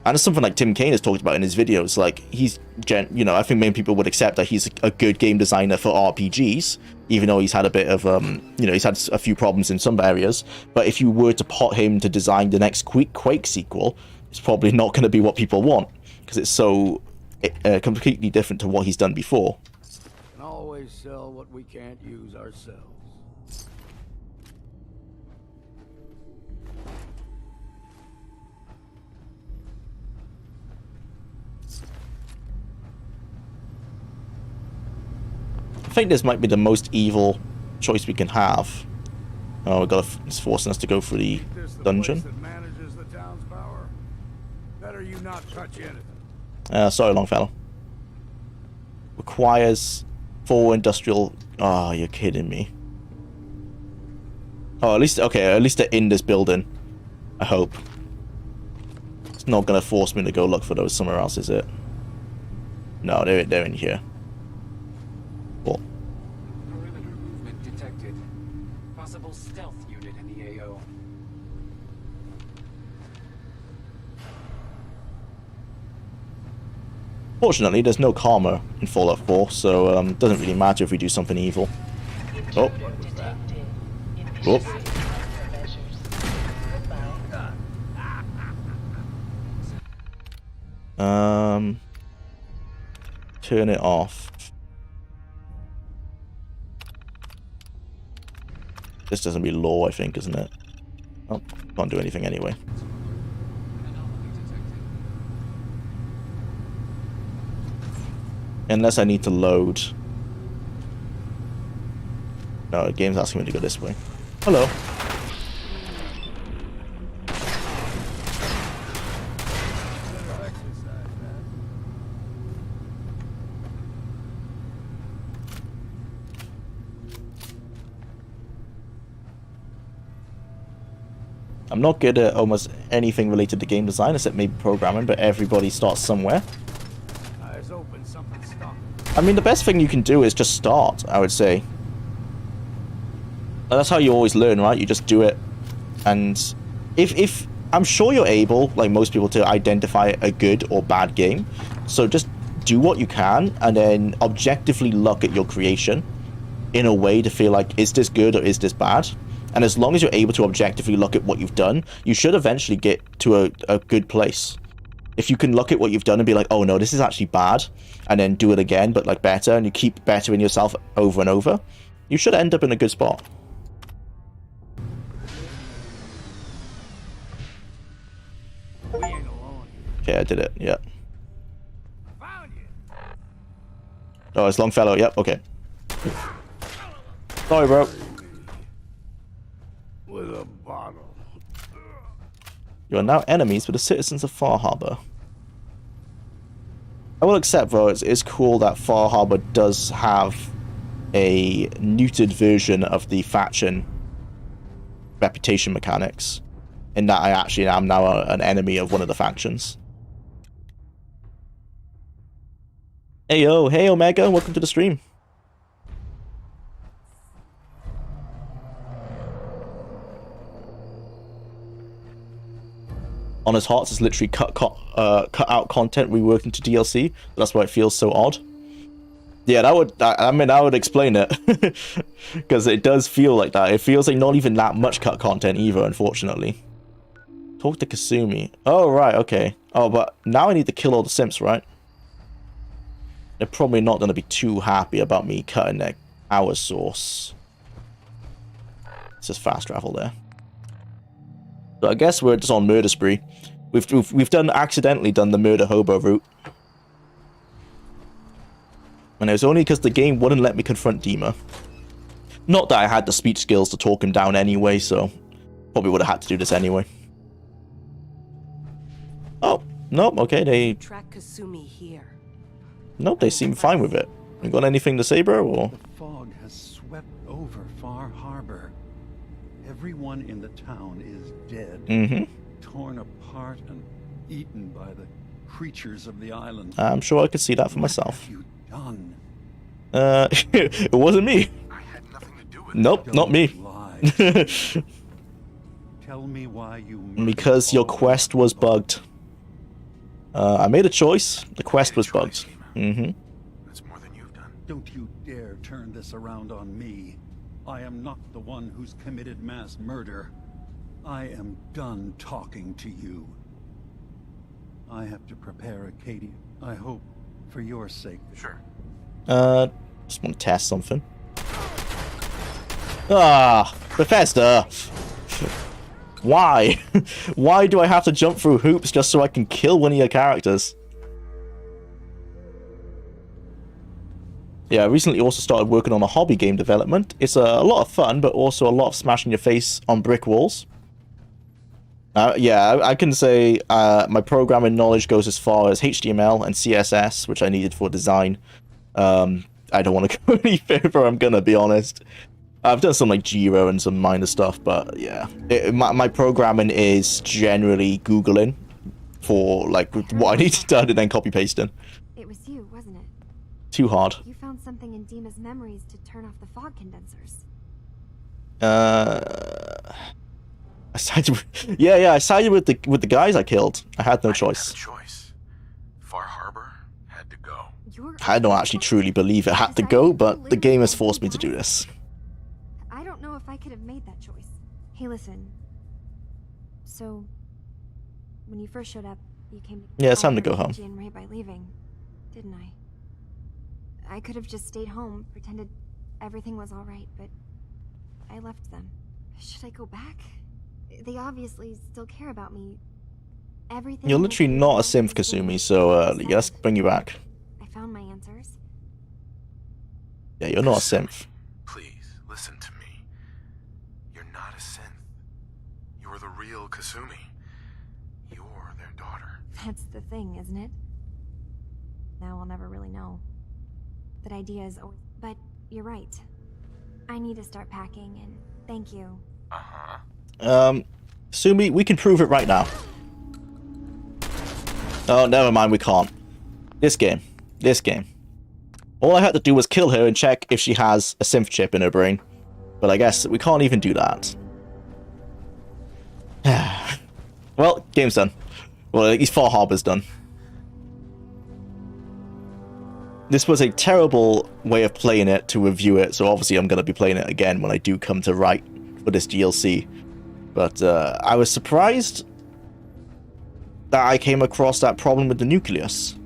And it's something like Tim Kaine has talked about in his videos. Like, you know, I think many people would accept that he's a good game designer for RPGs, even though he's had a bit of, you know, he's had a few problems in some areas. But if you were to pot him to design the next Quake sequel, it's probably not going to be what people want, because it's so completely different to what he's done before. Can always sell what we can't use ourselves. I think this might be the most evil choice we can have. Oh, it's forcing us to go through the dungeon. That manages the town's power. Better you not touch anything. Sorry, Longfellow. Requires 4 industrial... Oh, you're kidding me. Oh, at least... Okay, at least they're in this building. I hope. It's not gonna force me to go look for those somewhere else, is it? No, they're in here. Cool. Perimeter movement detected. Possible stealth unit in the AO. Fortunately, there's no karma in Fallout 4, so it doesn't really matter if we do something evil. Oh. Oh. Turn it off. This doesn't be law, I think, isn't it? Oh, can't do anything anyway. Unless I need to load. No, the game's asking me to go this way. Hello. I'm not good at almost anything related to game design except maybe programming, but everybody starts somewhere. Eyes open, something stuck. I mean, the best thing you can do is just start, I would say. That's how you always learn, right? You just do it. And if I'm sure you're able, like most people, to identify a good or bad game. So just do what you can and then objectively look at your creation in a way to feel like, is this good or is this bad? And as long as you're able to objectively look at what you've done, you should eventually get to a good place. If you can look at what you've done and be like, oh no, this is actually bad, and then do it again, but like better, and you keep bettering yourself over and over, you should end up in a good spot. We ain't alone. Okay, I did it, yeah. Found you. Oh, it's Longfellow, yep, okay. Sorry, bro. With a bottle. You are now enemies with the citizens of Far Harbor. I will accept, though, it's cool that Far Harbor does have a neutered version of the faction reputation mechanics, in that I actually am now an enemy of one of the factions. Hey yo, hey Omega, welcome to the stream. Honest Hearts is literally cut out content reworked into DLC. That's why it feels so odd. Yeah, that would. I mean, I would explain it because it does feel like that. It feels like not even that much cut content either, unfortunately. Talk to Kasumi. Oh right, okay. Oh, but now I need to kill all the simps, right? They're probably not going to be too happy about me cutting their power source. It's just fast travel there. So I guess we're just on murder spree. We've accidentally done the murder hobo route. And it was only because the game wouldn't let me confront Dima. Not that I had the speech skills to talk him down anyway, so probably would have had to do this anyway. Oh, nope, okay, they... Track Kasumi here. Nope, they seem fine with it. You got anything to say, bro, or...? The fog has swept over Far Harbor. Everyone in the town is dead, torn apart and eaten by the creatures of the island. I'm sure I could see that for myself. What have you done? It wasn't me. I had nothing to do with Nope, it. not me. Lie. Tell me why you murdered Because your all quest was people. bugged. I made a choice. The quest was bugged. That's more than you've done. Don't you dare turn this around on me. I am not the one who's committed mass murder. I am done talking to you. I have to prepare Acadia. I hope, for your sake. Sure. Just want to test something. Ah, Bethesda. Why? Why do I have to jump through hoops just so I can kill one of your characters? Yeah, I recently also started working on a hobby game development. It's a lot of fun, but also a lot of smashing your face on brick walls. Yeah, I can say my programming knowledge goes as far as HTML and CSS, which I needed for design. I don't want to go any further, I'm gonna be honest. I've done some like Jira and some minor stuff, but yeah. My programming is generally Googling for like what I need to done and then copy pasting. It was you, wasn't it? Too hard. You found something in Dima's memories to turn off the fog condensers. I sided with, yeah, I sided with the guys I killed. I had no choice. Far Harbor had to go. I don't actually truly believe it had to go, but the game has forced me to do this. I don't know if I could have made that choice. Hey, listen. So, when you first showed up, you came to Yeah, it's time to go home. and Ray by leaving, didn't I? I could have just stayed home, pretended everything was all right, but I left them. Should I go back? They obviously still care about me. Everything. You're literally not a synth, Kasumi, so let's bring you back. I found my answers. Yeah, you're not a synth. Please, listen to me. You're not a synth. You're the real Kasumi. You're their daughter. That's the thing, isn't it? Now I'll never really know. That idea is always... But you're right. I need to start packing, and thank you. Sumi, we can prove it right now. Oh, never mind, we can't. This game. All I had to do was kill her and check if she has a synth chip in her brain. But I guess we can't even do that. Well, game's done. Well, at least Far Harbor's done. This was a terrible way of playing it to review it, so obviously I'm going to be playing it again when I do come to write for this DLC. But I was surprised that I came across that problem with the nucleus.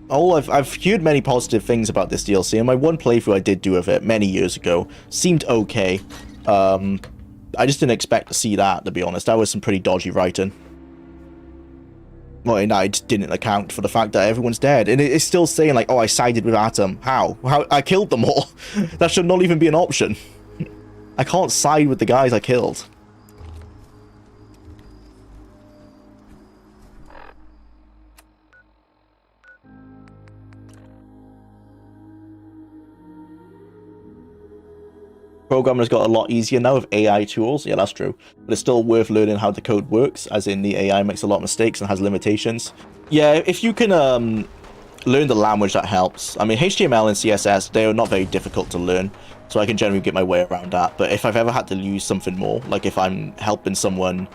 I've heard many positive things about this DLC, and my one playthrough I did do of it many years ago seemed okay. I just didn't expect to see that, to be honest. That was some pretty dodgy writing. Well, and I just didn't account for the fact that everyone's dead. And it's still saying, like, oh, I sided with Atom. How? I killed them all. That should not even be an option. I can't side with the guys I killed. Programmers got a lot easier now with AI tools. Yeah, that's true. But it's still worth learning how the code works, as in the AI makes a lot of mistakes and has limitations. Yeah, if you can learn the language, that helps. I mean, HTML and CSS, they are not very difficult to learn, so I can generally get my way around that. But if I've ever had to use something more, like if I'm helping someone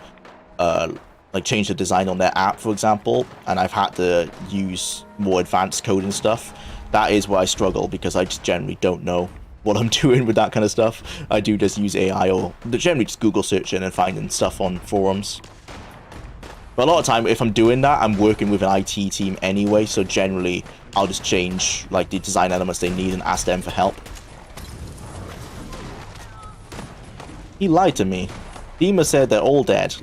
like change the design on their app, for example, and I've had to use more advanced code and stuff, that is where I struggle, because I just generally don't know what I'm doing with that kind of stuff. I do just use AI, or generally just Google searching and finding stuff on forums. But a lot of time, if I'm doing that, I'm working with an IT team anyway, so generally I'll just change like the design elements they need and ask them for help. He lied to me. Dima said they're all dead.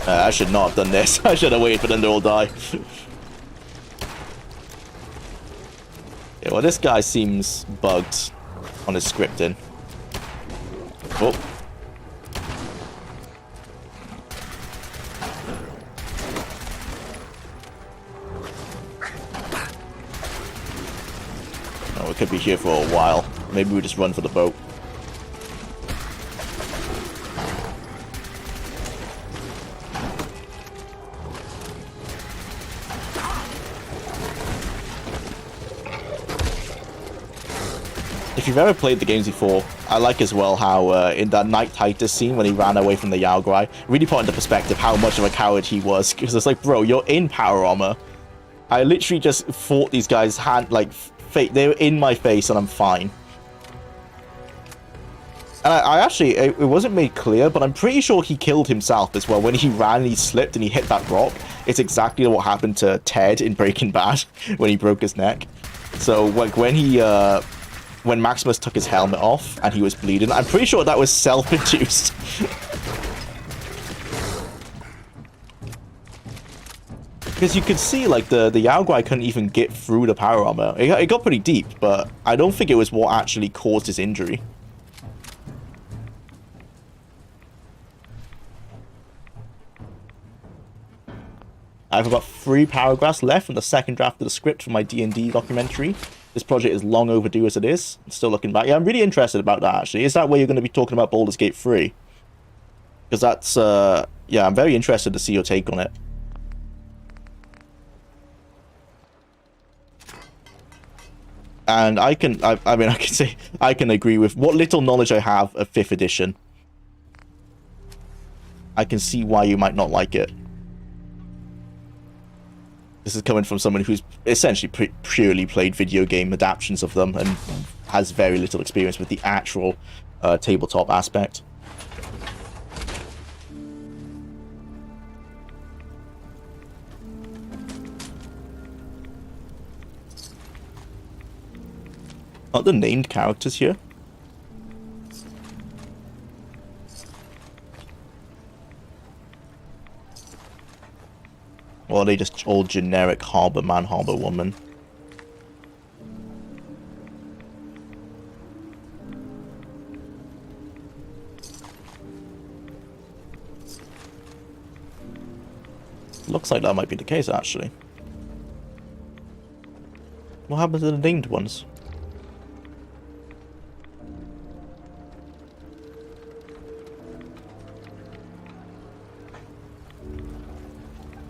I should not have done this. I should have waited for them to all die. Yeah, well, this guy seems bugged on his scripting. Oh. Oh, we could be here for a while. Maybe we just run for the boat. If you've ever played the games before, I like as well how in that Knight Titus scene when he ran away from the Yaograi, really put into perspective how much of a coward he was. Because it's like, bro, you're in power armor. I literally just fought these guys they were in my face and I'm fine. And I actually, it wasn't made clear, but I'm pretty sure he killed himself as well. When he ran and he slipped and he hit that rock, it's exactly what happened to Ted in Breaking Bad when he broke his neck. So like when Maximus took his helmet off and he was bleeding, I'm pretty sure that was self-induced. Because you could see, like, the Yao Guai couldn't even get through the power armor. It got pretty deep, but I don't think it was what actually caused his injury. I have about 3 paragraphs left from the second draft of the script for my D&D documentary. This project is long overdue as it is. I'm still looking back. Yeah, I'm really interested about that, actually. Is that where you're going to be talking about Baldur's Gate 3? Because that's, yeah, I'm very interested to see your take on it. And I mean, I can say, I can agree with what little knowledge I have of 5th edition. I can see why you might not like it. This is coming from someone who's essentially purely played video game adaptations of them and has very little experience with the actual tabletop aspect. Aren't the named characters here? Or are they just all generic harbor man, harbor woman? Looks like that might be the case, actually. What happened to the named ones?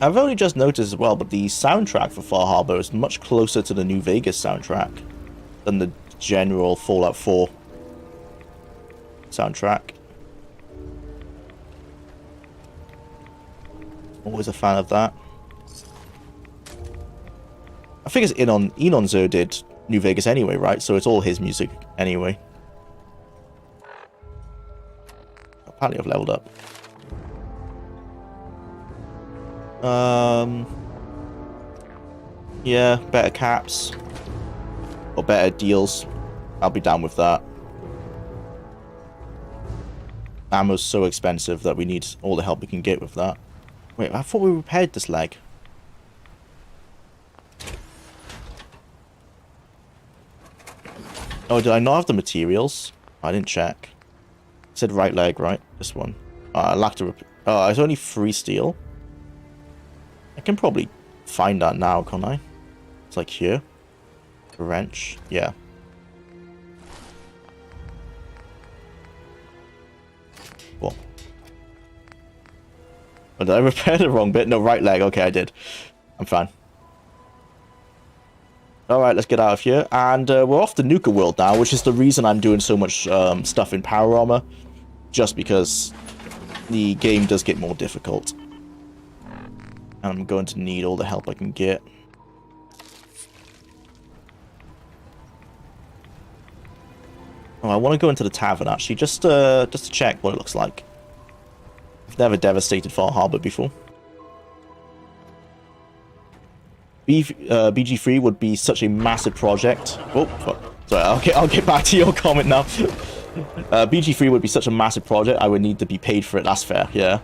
I've only just noticed as well, but the soundtrack for Far Harbor is much closer to the New Vegas soundtrack than the general Fallout 4 soundtrack. Always a fan of that. I think it's Enonzo did New Vegas anyway, right? So it's all his music anyway. Apparently I've leveled up. Yeah, better caps or better deals. I'll be down with that. Ammo's so expensive that we need all the help we can get with that. Wait, I thought we repaired this leg. Oh, did I not have the materials? I didn't check. It said right leg, right? This one. I lacked a oh, it's only 3 steel. I can probably find that now, can't I? It's like here. A wrench. Yeah. Cool. Oh, did I repair the wrong bit? No, right leg. Okay, I did. I'm fine. Alright, let's get out of here. And we're off to Nuka World now, which is the reason I'm doing so much stuff in power armor. Just because the game does get more difficult. And I'm going to need all the help I can get. Oh, I want to go into the tavern, actually, just to check what it looks like. I've never devastated Far Harbor before. BG3 would be such a massive project. Oh, fuck. Sorry, I'll get back to your comment now. BG3 would be such a massive project, I would need to be paid for it. That's fair, yeah.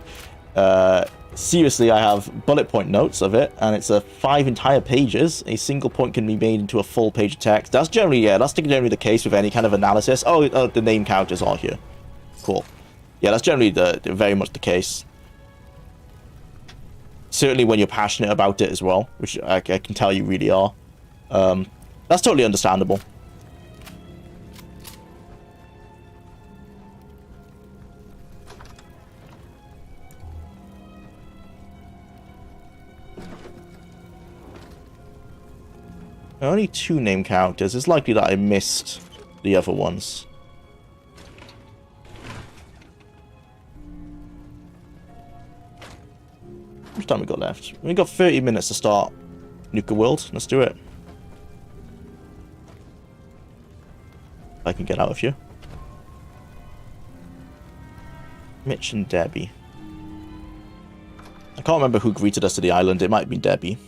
Seriously, I have bullet point notes of it, and it's 5 entire pages. A single point can be made into a full page of text. That's generally, yeah, that's generally the case with any kind of analysis. Oh, the name characters are here. Cool. Yeah, that's generally very much the case. Certainly when you're passionate about it as well, which I can tell you really are. That's totally understandable. Only 2 name characters. It's likely that I missed the other ones. How much time we got left? We got 30 minutes to start Nuka World. Let's do it. If I can get out of here. Mitch and Debbie. I can't remember who greeted us to the island. It might have been Debbie.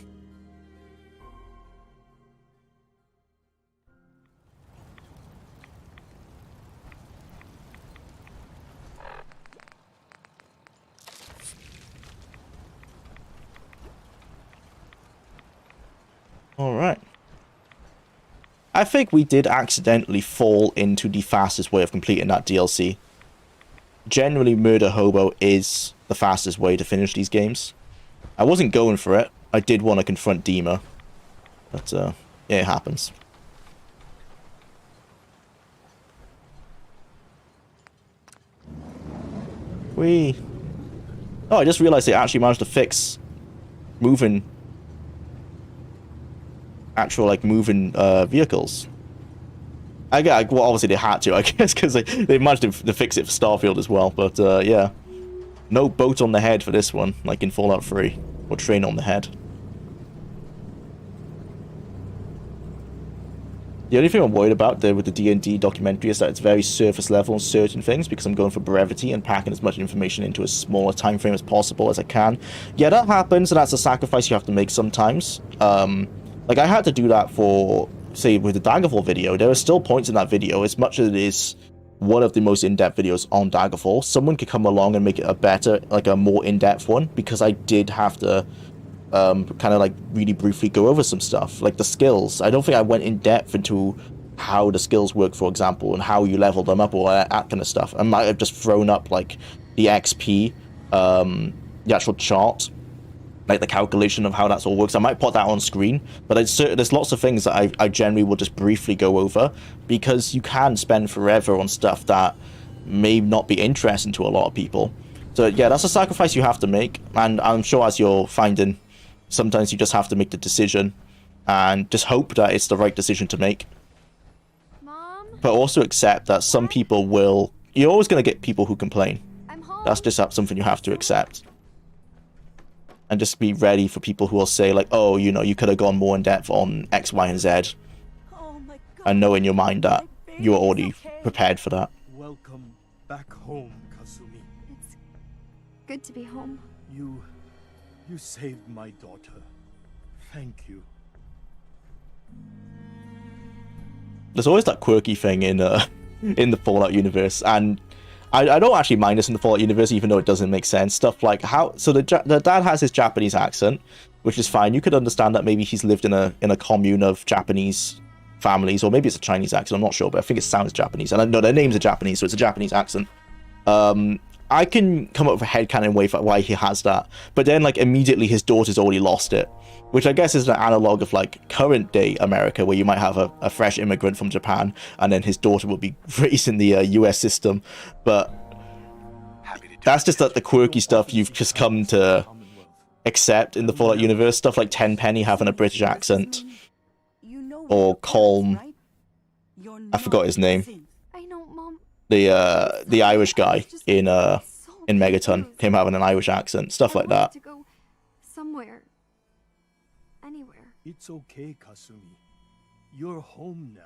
Alright. I think we did accidentally fall into the fastest way of completing that DLC. Generally, Murder Hobo is the fastest way to finish these games. I wasn't going for it. I did want to confront Dima. But, yeah, it happens. Whee! Oh, I just realized they actually managed to fix moving... moving vehicles. Well, obviously they had to, I guess, because they managed to fix it for Starfield as well, but yeah. No boat on the head for this one, like in Fallout 3. Or train on the head. The only thing I'm worried about with the D&D documentary is that it's very surface level on certain things, because I'm going for brevity and packing as much information into a smaller time frame as possible as I can. Yeah, that happens, and that's a sacrifice you have to make sometimes. Like, I had to do that for, say, with the Daggerfall video. There are still points in that video, as much as it is one of the most in-depth videos on Daggerfall. Someone could come along and make it a better, like a more in-depth one, because I did have to kind of like really briefly go over some stuff, like the skills. I don't think I went in depth into how the skills work, for example, and how you level them up, or that kind of stuff. I might have just thrown up like the XP, the actual chart, like the calculation of how that all works. I might put that on screen, but there's lots of things that I generally will just briefly go over, because you can spend forever on stuff that may not be interesting to a lot of people. So yeah, that's a sacrifice you have to make, and I'm sure, as you're finding, sometimes you just have to make the decision and just hope that it's the right decision to make. Mom? But also accept that some people will... You're always going to get people who complain. I'm home. That's just something you have to accept. And just be ready for people who will say, like, oh, you know, you could have gone more in depth on X, Y, and Z. Oh my God. And know in your mind that you are already prepared for that. Welcome back home, Kasumi. It's good to be home. You saved my daughter. Thank you. There's always that quirky thing in the Fallout universe, and I don't actually mind this in the Fallout universe, even though it doesn't make sense. Stuff like how... So the dad has his Japanese accent, which is fine. You could understand that maybe he's lived in a commune of Japanese families, or maybe it's a Chinese accent, I'm not sure, but I think it sounds Japanese. And I know their names are Japanese, so it's a Japanese accent. I can come up with a headcanon way for why he has that, but then like immediately his daughter's already lost it, which I guess is an analog of like current day America, where you might have a fresh immigrant from Japan and then his daughter will be raised in the US system. But that's just like the quirky stuff you've just come to accept in the Fallout universe. Stuff like Tenpenny having a British accent, or Colm, I forgot his name, I know, Mom. the Irish guy in Megaton, him having an Irish accent, stuff like that. To go somewhere, anywhere. It's okay, Kasumi. You're home now.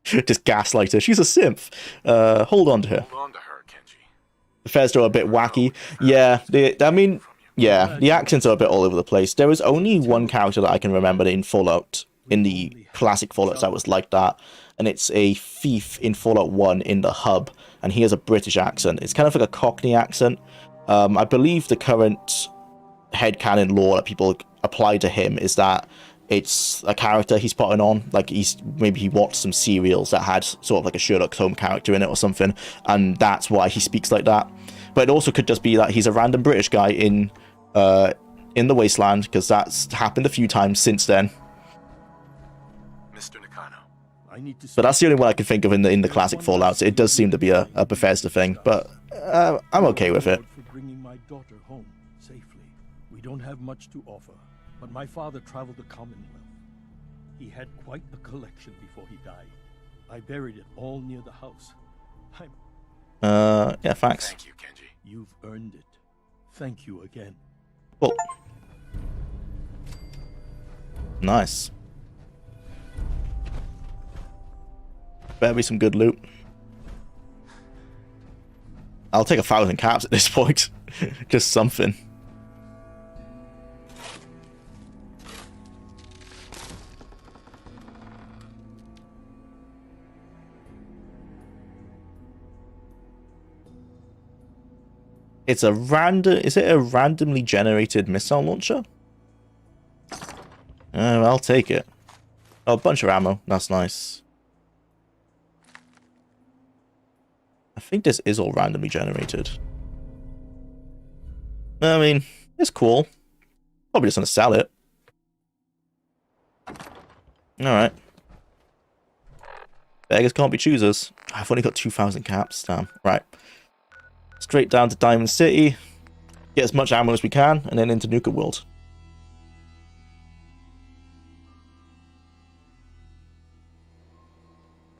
Just gaslight her. She's a simp. Hold on to her. Hold on to her, Kenji. Bethesda are a bit wacky. Yeah, the accents are a bit all over the place. There was only one character that I can remember in Fallout, in the classic Fallouts, that was like that, and it's a thief in Fallout 1 in the hub, and he has a British accent. It's kind of like a Cockney accent. I believe the current headcanon lore that people apply to him is that it's a character he's putting on, like maybe he watched some serials that had sort of like a Sherlock Holmes character in it or something, and that's why he speaks like that. But it also could just be that he's a random British guy in the Wasteland, because that's happened a few times since then. Mr. Nakano. But that's the only one I can think of in the classic Fallouts. It does seem to be a Bethesda thing, but I'm okay with it. For bringing my daughter home safely. We don't have much to offer, but my father traveled the Commonwealth. He had quite a collection before he died. I buried it all near the house. Yeah, thanks. Thank you, Kenji. You've earned it. Thank you again. Cool. Nice. Better be some good loot. I'll take 1,000 caps at this point. Just something. It's a random... Is it a randomly generated missile launcher? I'll take it. Oh, a bunch of ammo. That's nice. I think this is all randomly generated. I mean, it's cool. Probably just gonna sell it. Alright. Beggars can't be choosers. I've only got 2,000 caps. Damn. Right. Straight down to Diamond City. Get as much ammo as we can, and then into Nuka World.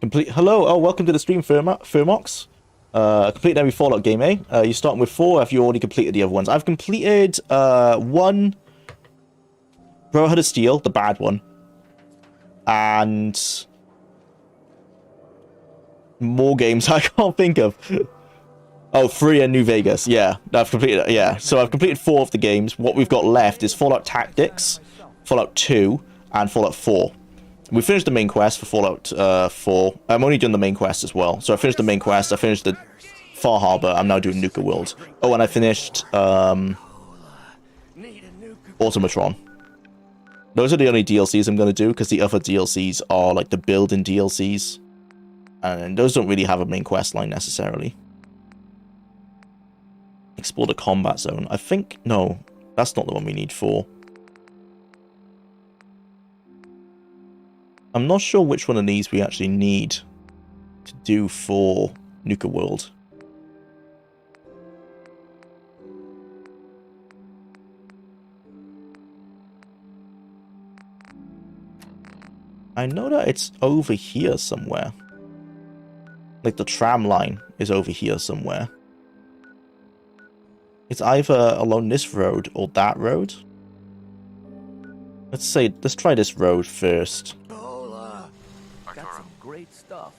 Complete. Hello. Oh, welcome to the stream, Firmox. Completed every Fallout game, eh? You're starting with 4. Have you already completed the other ones? I've completed 1 Brotherhood of Steel, the bad one, and more games I can't think of. Oh, 3 and New Vegas. Yeah, I've completed. Yeah, so I've completed 4 of the games. What we've got left is Fallout Tactics, Fallout 2, and Fallout 4. We finished the main quest for Fallout 4. I'm only doing the main quest as well. So I finished the main quest. I finished the Far Harbor. I'm now doing Nuka World. Oh, and I finished Automatron. Those are the only DLCs I'm going to do, because the other DLCs are like the building DLCs. And those don't really have a main quest line necessarily. Explore the combat zone. I think... No, that's not the one we need for. I'm not sure which one of these we actually need to do for Nuka World. I know that it's over here somewhere. Like the tram line is over here somewhere. It's either along this road or that road. Let's try this road first. Got some great stuff,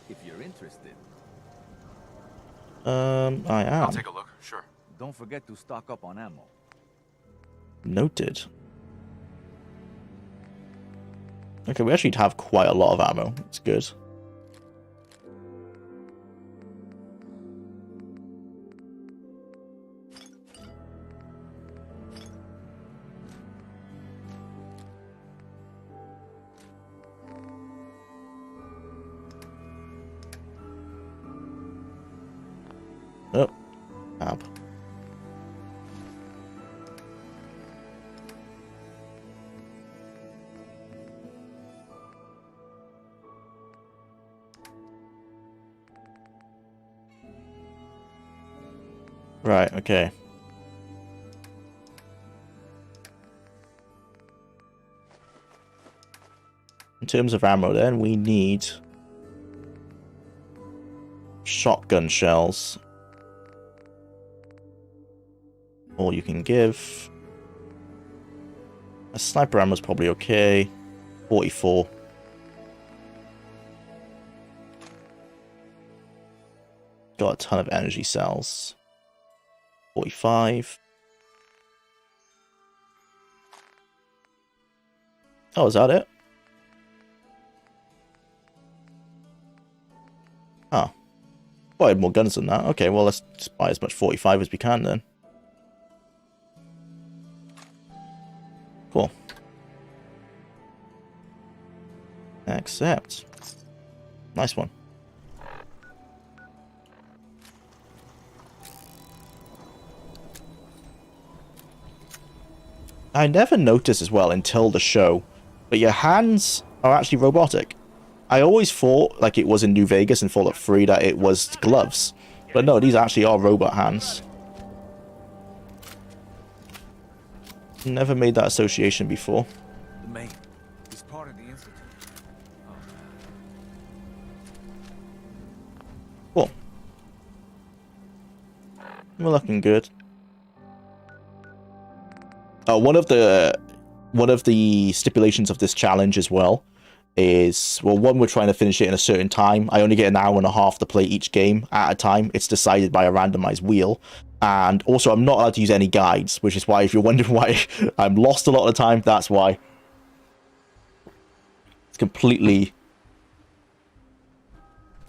if you're interested. I am. I'll take a look, sure. Don't forget to stock up on ammo. Noted. Okay, we actually have quite a lot of ammo. It's good. Oh, tab. Right, okay. In terms of ammo then, we need shotgun shells. All you can give. A sniper ammo's probably okay. 44. Got a ton of energy cells. 45. Oh, is that it? Oh. Well, I had more guns than that. Okay, well, let's just buy as much 45 as we can then. Cool. Accept. Nice one. I never noticed as well until the show, but your hands are actually robotic. I always thought, like it was in New Vegas and Fallout 3, that it was gloves. But no, these actually are robot hands. Never made that association before. The main is part of the institute. Cool. We're looking good. One of the stipulations of this challenge as well is, well, one, we're trying to finish it in a certain time. I only get an hour and a half to play each game at a time. It's decided by a randomized wheel. And also, I'm not allowed to use any guides, which is why, if you're wondering why I'm lost a lot of the time, that's why. It's completely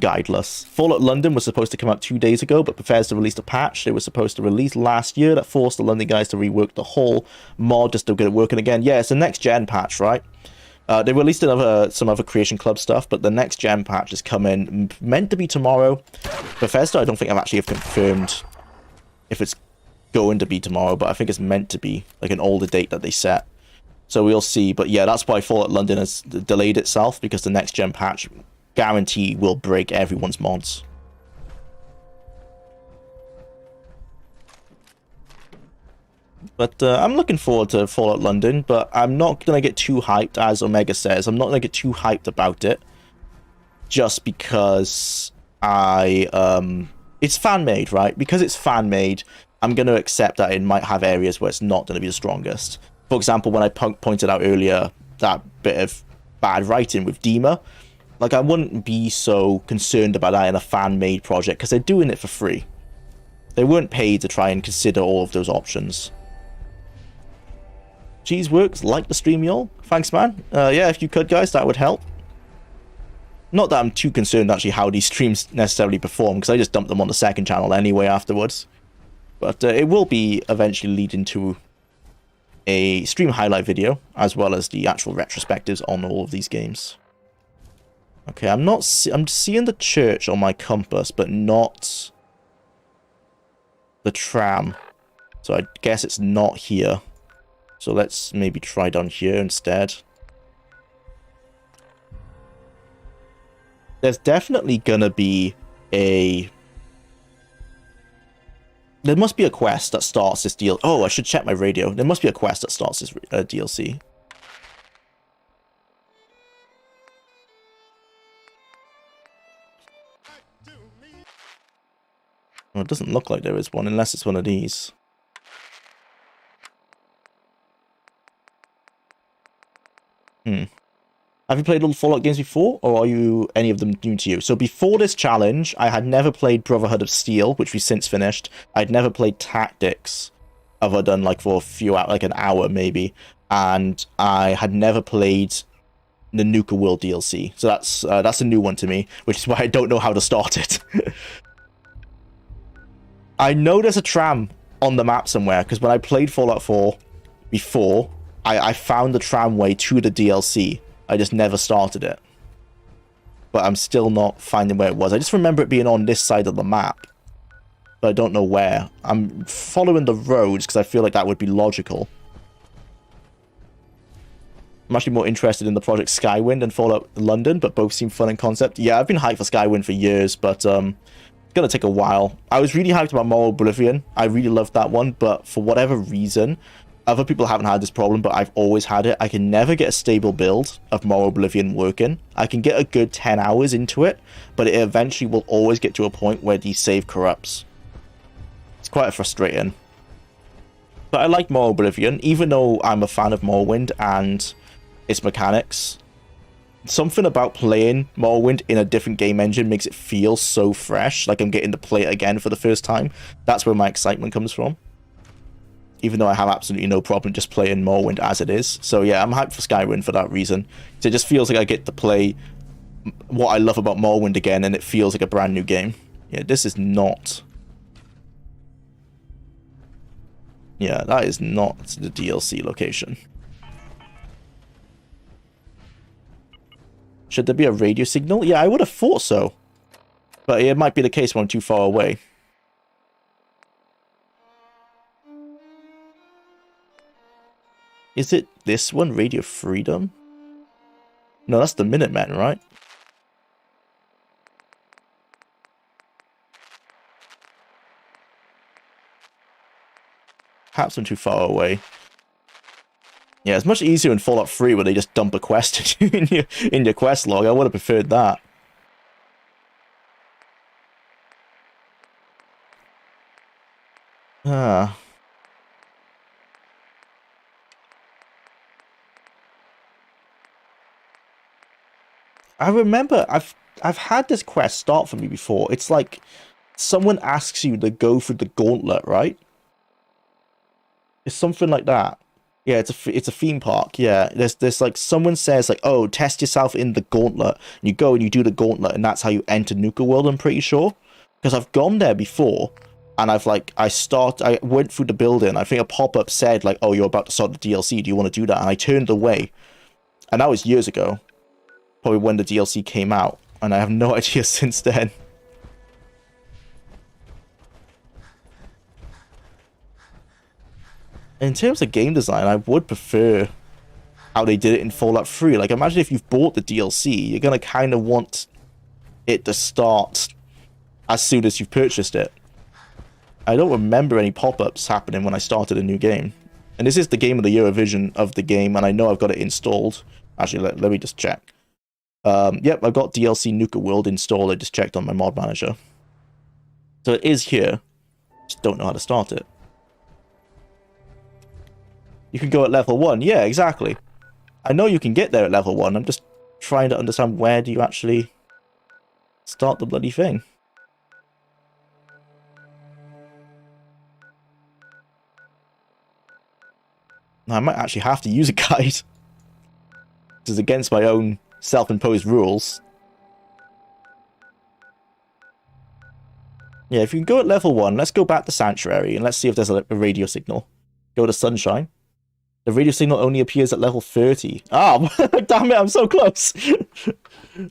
guideless. Fallout London was supposed to come out 2 days ago, but Bethesda released a patch they were supposed to release last year that forced the London guys to rework the whole mod just to get it working again. Yeah, it's a next-gen patch, right? They released some other Creation Club stuff, but the next-gen patch is coming, meant to be tomorrow. Bethesda, I don't think have confirmed if it's going to be tomorrow, but I think it's meant to be, like an older date that they set. So we'll see. But yeah, that's why Fallout London has delayed itself, because the next-gen patch guarantee will break everyone's mods. But I'm looking forward to Fallout London, but I'm not going to get too hyped, as Omega says. I'm not going to get too hyped about it, just because it's fan-made, right? Because it's fan-made, I'm going to accept that it might have areas where it's not going to be the strongest. For example, when I pointed out earlier that bit of bad writing with Dima, like, I wouldn't be so concerned about that in a fan-made project, because they're doing it for free. They weren't paid to try and consider all of those options. Cheeseworks, like the stream, y'all. Thanks, man. Yeah, if you could, guys, that would help. Not that I'm too concerned, actually, how these streams necessarily perform, because I just dumped them on the second channel anyway afterwards. But it will be eventually leading to a stream highlight video, as well as the actual retrospectives on all of these games. Okay, I'm seeing the church on my compass, but not the tram. So I guess it's not here. So let's maybe try down here instead. There's definitely gonna be a... There must be a quest that starts this deal. Oh, I should check my radio. There must be a quest that starts this DLC. Well, it doesn't look like there is one, unless it's one of these. Have you played all the Fallout games before, or are you any of them new to you? So before this challenge, I had never played Brotherhood of Steel, which we since finished. I'd never played Tactics, other than like for a few hours, like an hour maybe. And I had never played the Nuka World DLC. So that's a new one to me, which is why I don't know how to start it. I know there's a tram on the map somewhere, because when I played Fallout 4 before, I found the tramway to the DLC. I just never started it. But I'm still not finding where it was. I just remember it being on this side of the map, but I don't know where. I'm following the roads, because I feel like that would be logical. I'm actually more interested in the project Skywind and Fallout London, but both seem fun in concept. Yeah, I've been hyped for Skywind for years, but it's gonna take a while. I was really hyped about Moral Oblivion. I really loved that one, but for whatever reason, other people haven't had this problem, but I've always had it. I can never get a stable build of Moral Oblivion working. I can get a good 10 hours into it, but it eventually will always get to a point where the save corrupts. It's quite frustrating. But I like Moral Oblivion, even though I'm a fan of Morrowind and its mechanics. Something about playing Morrowind in a different game engine makes it feel so fresh, like I'm getting to play it again for the first time. That's where my excitement comes from. Even though I have absolutely no problem just playing Morrowind as it is. So yeah, I'm hyped for Skywind for that reason. So it just feels like I get to play what I love about Morrowind again, and it feels like a brand new game. Yeah, this is not... Yeah, that is not the DLC location. Should there be a radio signal? Yeah, I would have thought so. But it might be the case when I'm too far away. Is it this one, Radio Freedom? No, that's the Minutemen, right? Perhaps I'm too far away. Yeah, it's much easier in Fallout 3 where they just dump a quest in your quest log. I would have preferred that. Ah. I remember I've had this quest start for me before. It's like someone asks you to go through the gauntlet, right? It's something like that. Yeah, it's a theme park. Yeah, there's like someone says like, oh, test yourself in the gauntlet. And you go and you do the gauntlet, and that's how you enter Nuka World. I'm pretty sure, because I've gone there before, and I went through the building. I think a pop up said like, oh, you're about to start the DLC. Do you want to do that? And I turned away, and that was years ago, probably when the DLC came out, and I have no idea since then. In terms of game design, I would prefer how they did it in Fallout 3. Like, imagine if you've bought the DLC, you're going to kind of want it to start as soon as you've purchased it. I don't remember any pop-ups happening when I started a new game. And this is the Game of the Year revision of the game, and I know I've got it installed. Actually, let me just check. Yep, I've got DLC Nuka World installed. I just checked on my mod manager. So it is here. Just don't know how to start it. You can go at level 1. Yeah, exactly. I know you can get there at level 1. I'm just trying to understand where do you actually start the bloody thing. Now, I might actually have to use a guide. This is against my own self-imposed rules. Yeah, if you can go at level 1, let's go back to Sanctuary and let's see if there's a radio signal. Go to Sunshine. The radio signal only appears at level 30. Oh, damn it, I'm so close.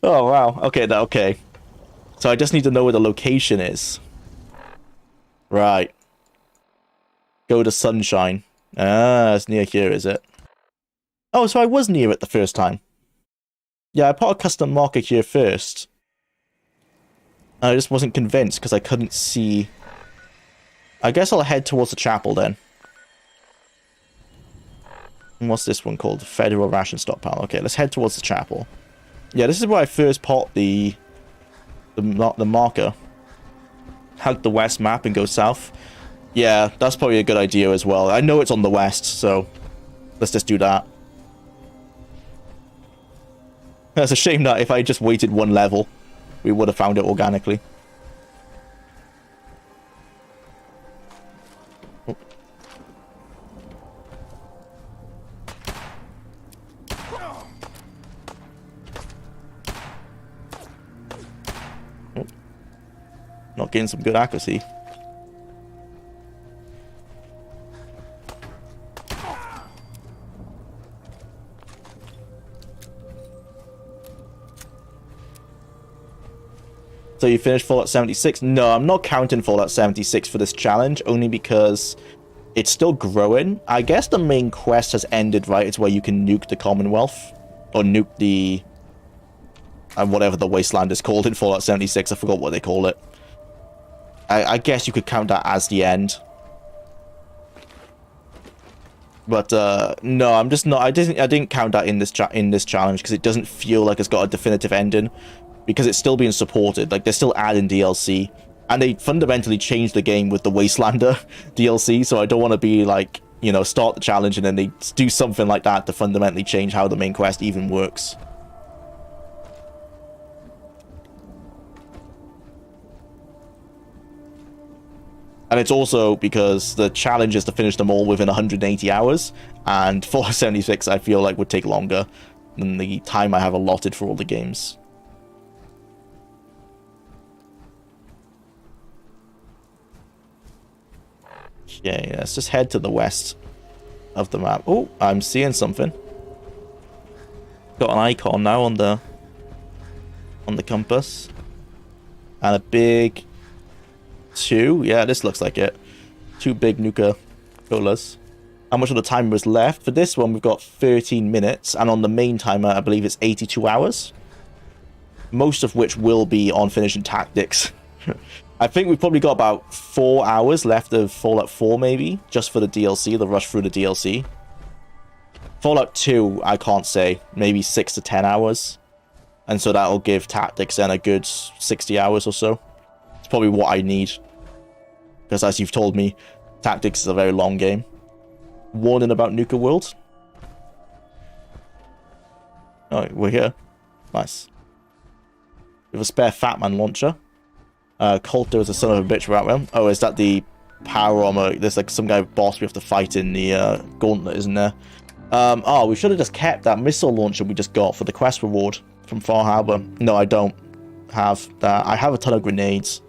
Oh, wow. Okay, okay. So I just need to know where the location is. Right. Go to Sunshine. Ah, it's near here, is it? Oh, so I was near it the first time. Yeah, I put a custom marker here first. I just wasn't convinced because I couldn't see. I guess I'll head towards the chapel then. And what's this one called? Federal Ration Stockpile. Okay, let's head towards the chapel. Yeah, this is where I first popped the marker. Hug the west map and go south. Yeah, that's probably a good idea as well. I know it's on the west, so let's just do that. That's a shame that if I just waited one level, we would have found it organically. Oh. Oh. Not getting some good accuracy. So you finished Fallout 76? No, I'm not counting Fallout 76 for this challenge, only because it's still growing. I guess the main quest has ended, right? It's where you can nuke the Commonwealth. Or nuke the... whatever the wasteland is called in Fallout 76. I forgot what they call it. I guess you could count that as the end. But, no, I'm just not... I didn't count that in this challenge, because it doesn't feel like it's got a definitive ending. Because it's still being supported. Like, they're still adding DLC. And they fundamentally changed the game with the Wastelander DLC. So I don't want to be like, you know, start the challenge and then they do something like that to fundamentally change how the main quest even works. And it's also because the challenge is to finish them all within 180 hours. And Fallout 76, I feel like, would take longer than the time I have allotted for all the games. Okay, let's just head to the west of the map. Oh, I'm seeing something. Got an icon now on the compass. And a big 2. Yeah, this looks like it. 2 big Nuka colas. How much of the timer is left? For this one, we've got 13 minutes. And on the main timer, I believe it's 82 hours. Most of which will be on finishing tactics. I think we've probably got about 4 hours left of Fallout 4, maybe, just for the DLC, the rush through the DLC. Fallout 2, I can't say, maybe 6 to 10 hours. And so that'll give Tactics then a good 60 hours or so. It's probably what I need. Because as you've told me, Tactics is a very long game. Warning about Nuka World. Oh, we're here. Nice. We have a spare Fat Man launcher. Coulter is a son of a bitch right well. Oh, is that the power armor. There's like some guy boss we have to fight in the gauntlet, isn't there? Oh, we should have just kept that missile launcher we just got for the quest reward from Far Harbor. No, I don't have that. I have a ton of grenades.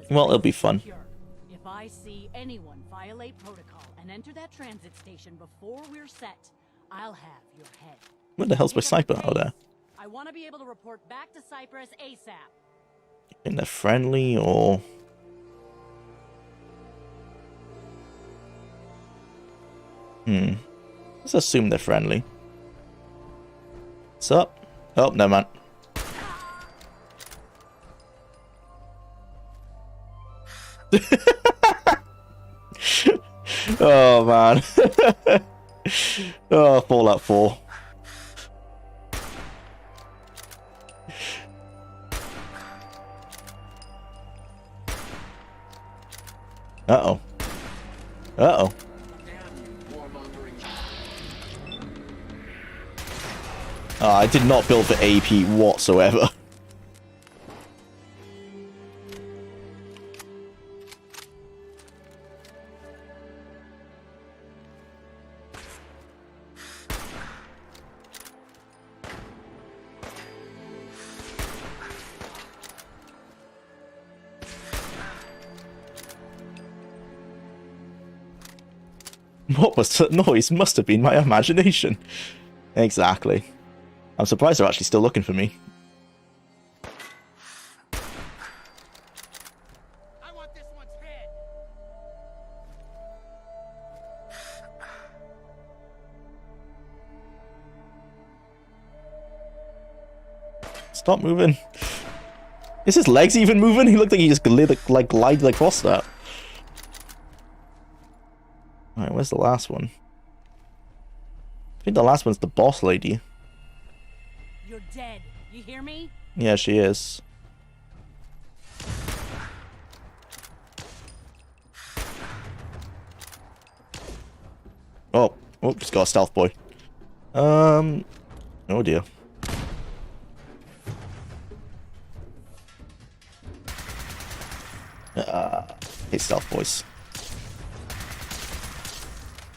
Well, it'll be fun. If I see anyone violate protocol and enter that transit station before we're set, I'll have your head. Where the hell's my sniper out there? I want to be able to report back to Cyprus ASAP. think they're friendly, or... Let's assume they're friendly. What's up? Oh, no, man. Oh, man. Oh, Fallout 4. Uh-oh. Uh-oh. Oh, I did not build for AP whatsoever. What was that noise? Must have been my imagination. Exactly. I'm surprised they're actually still looking for me. I want this one's head. Stop moving. Is his legs even moving? He looked like he just glided across that. Alright, where's the last one? I think the last one's the boss lady. You're dead. You hear me? Yeah, she is. Oh, just got a stealth boy. Oh dear. Hey, stealth boys.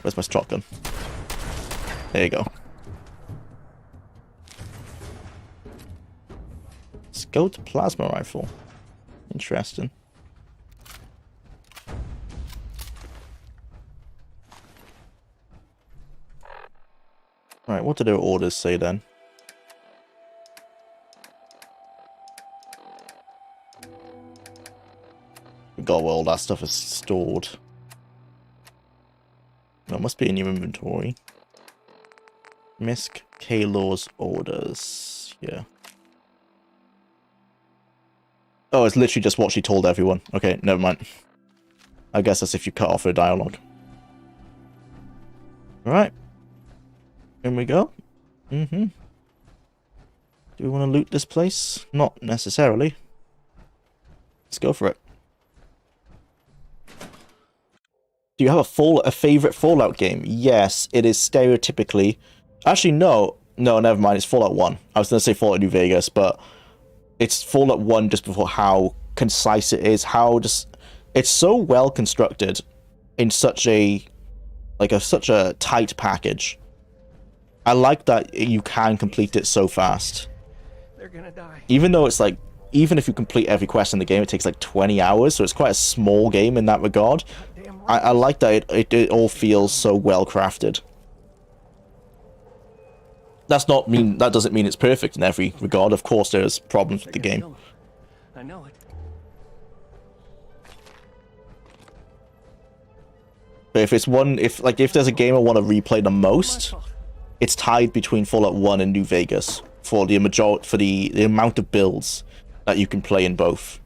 Where's my shotgun? There you go. Scoped plasma rifle. Interesting. Alright, what do their orders say then? Forgot where all that stuff is stored. There must be in your inventory. Misk Kalor's orders. Yeah. Oh, it's literally just what she told everyone. Okay, never mind. I guess that's if you cut off her dialogue. Alright. In we go. Do we want to loot this place? Not necessarily. Let's go for it. Do you have a favorite Fallout game? Yes, it is stereotypically... Actually, no. No, never mind. It's Fallout 1. I was going to say Fallout New Vegas, but it's Fallout 1 just before how concise it is. How just... It's so well constructed in such a... such a tight package. I like that you can complete it so fast. They're gonna die. Even though it's like... Even if you complete every quest in the game, it takes like 20 hours, so it's quite a small game in that regard. I like that it all feels so well crafted. That doesn't mean it's perfect in every regard. Of course, there's problems with the game. I know it. But if there's a game I want to replay the most, it's tied between Fallout 1 and New Vegas for the amount of builds that you can play in both.